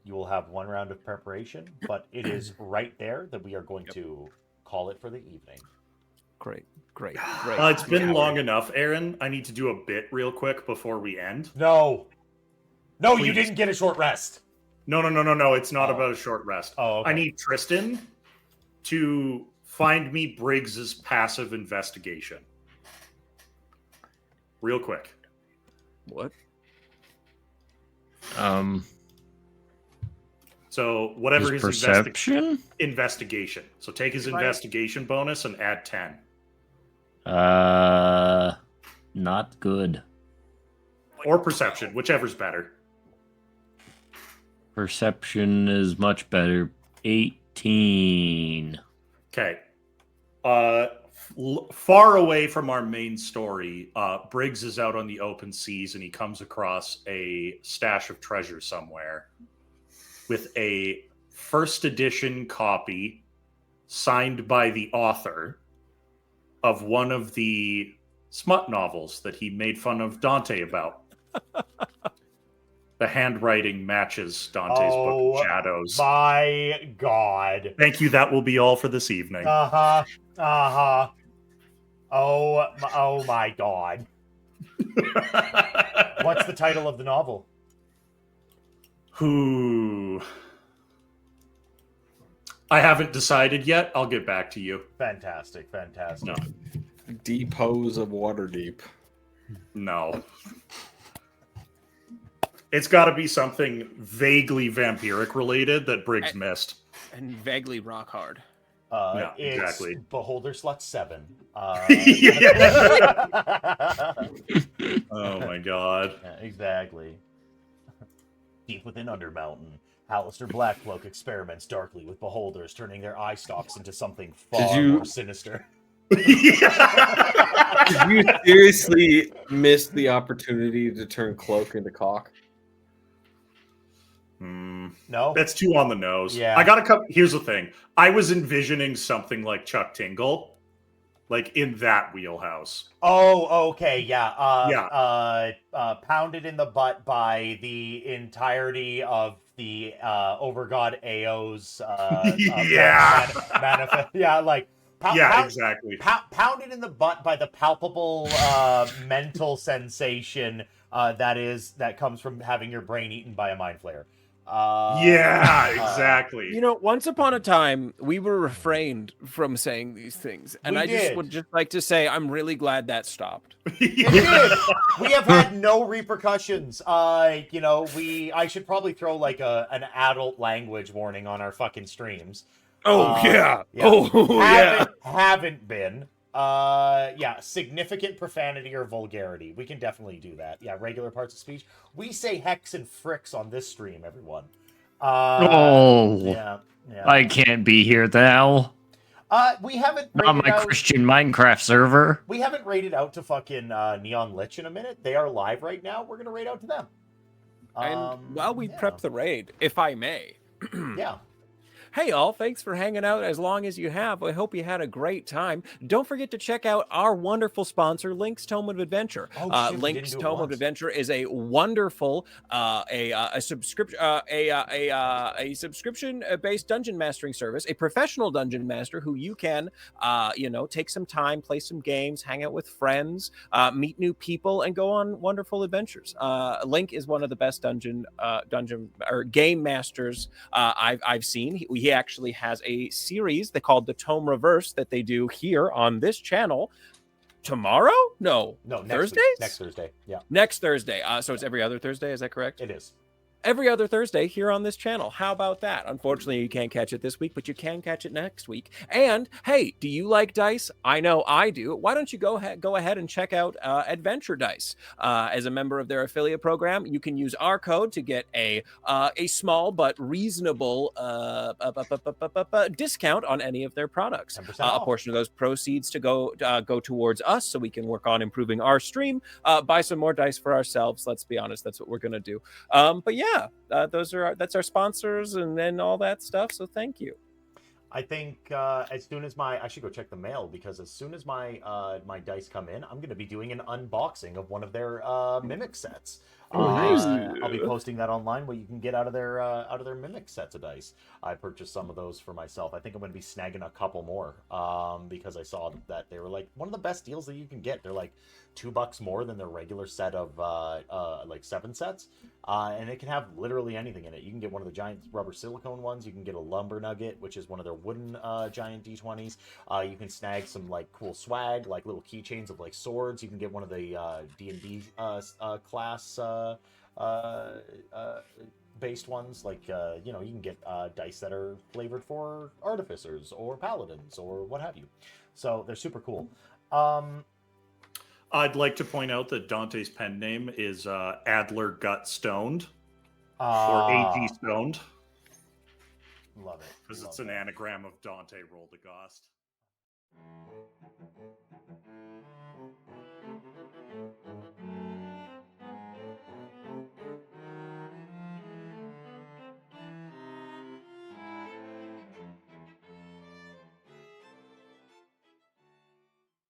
You will have 1 round of preparation, but it is right there that we are going to call it for the evening. Great. It's been long enough, Aaron. I need to do a bit real quick before we end. No, you Please. didn't get a short rest. No. It's not about a short rest. Oh, okay. I need Tristan to Find me Briggs's passive investigation. Real quick. What? So whatever his perception? investigation. So take his investigation bonus and add 10. Not good. Or perception, whichever's better. Perception is much better. 18. Okay. Far away from our main story, Briggs is out on the open seas and he comes across a stash of treasure somewhere with a first edition copy signed by the author of one of the smut novels that he made fun of Dante about. The handwriting matches Dante's Book of Shadows. My God. Thank you. That will be all for this evening. Oh my God. What's the title of the novel? Who? I haven't decided yet. I'll get back to you. Fantastic. No. Deepose of Waterdeep. No. It's got to be something vaguely vampiric related that Briggs missed. And vaguely rock hard. Yeah, It's exactly. Beholder Slut 7. Yeah. Oh my God. Yeah, exactly. Deep within Undermountain, Alistair Blackcloak experiments darkly with beholders, turning their eye stalks into something far more sinister. Did you seriously miss the opportunity to turn Cloak into Cock? No? That's too on the nose. Yeah. I got a couple. Here's the thing. I was envisioning something like Chuck Tingle, like in that wheelhouse. Oh, okay, yeah. Pounded in the butt by the entirety of the Overgod AO's Yeah. manifest. Yeah, like Exactly. Pounded in the butt by the palpable mental sensation that comes from having your brain eaten by a mind flayer. Exactly. You know, once upon a time, we were refrained from saying these things. And We would just like to say, I'm really glad that stopped. It did. We have had no repercussions. I should probably throw like an adult language warning on our fucking streams. Haven't been. Significant profanity or vulgarity. We can definitely do that. Yeah, regular parts of speech. We say hex and fricks on this stream, everyone. Yeah. I can't be here now. We haven't Not my Christian Minecraft server. We haven't raided out to fucking Neon Lich in a minute. They are live right now. We're gonna raid out to them. And while we prep the raid, if I may. Yeah. Hey, all, thanks for hanging out as long as you have. I hope you had a great time. Don't forget to check out our wonderful sponsor, Link's Tome of Adventure. Link's Tome of Adventure is a wonderful subscription-based dungeon mastering service, a professional dungeon master who you can, take some time, play some games, hang out with friends, meet new people, and go on wonderful adventures. Link is one of the best dungeon or game masters I've seen. He actually has a series they called the Tome Reverse that they do here on this channel tomorrow. No, Thursdays. Next Thursday. Yeah, next Thursday. So it's every other Thursday. Is that correct? It is. Every other Thursday here on this channel. How about that? Unfortunately, you can't catch it this week, but you can catch it next week. And hey, do you like dice? I know I do. Why don't you go ahead and check out Adventure Dice? As a member of their affiliate program, you can use our code to get a small but reasonable discount on any of their products. A portion of those proceeds to go towards us, so we can work on improving our stream. Buy some more dice for ourselves. Let's be honest, that's what we're gonna do. But yeah. That's our sponsors and then all that stuff. So thank you. I think as soon as I should go check the mail, because as soon as my dice come in, I'm going to be doing an unboxing of one of their Mimic sets. Oh, nice. I'll be posting that online. What you can get out of their mimic sets of dice. I purchased some of those for myself. I think I'm going to be snagging a couple more because I saw that they were like one of the best deals that you can get. They're like $2 more than their regular set of like 7 sets, and it can have literally anything in it. You can get one of the giant rubber silicone ones. You can get a lumber nugget, which is one of their wooden giant D20s. You can snag some like cool swag, like little keychains of like swords. You can get one of the D&D class based ones, like you know, you can get dice that are flavored for artificers or paladins or what have you. So they're super cool. I'd like to point out that Dante's pen name is Adler Gut Stoned, or AG Stoned, Love it. because Love it's an that. anagram of Dante Roll the Ghost.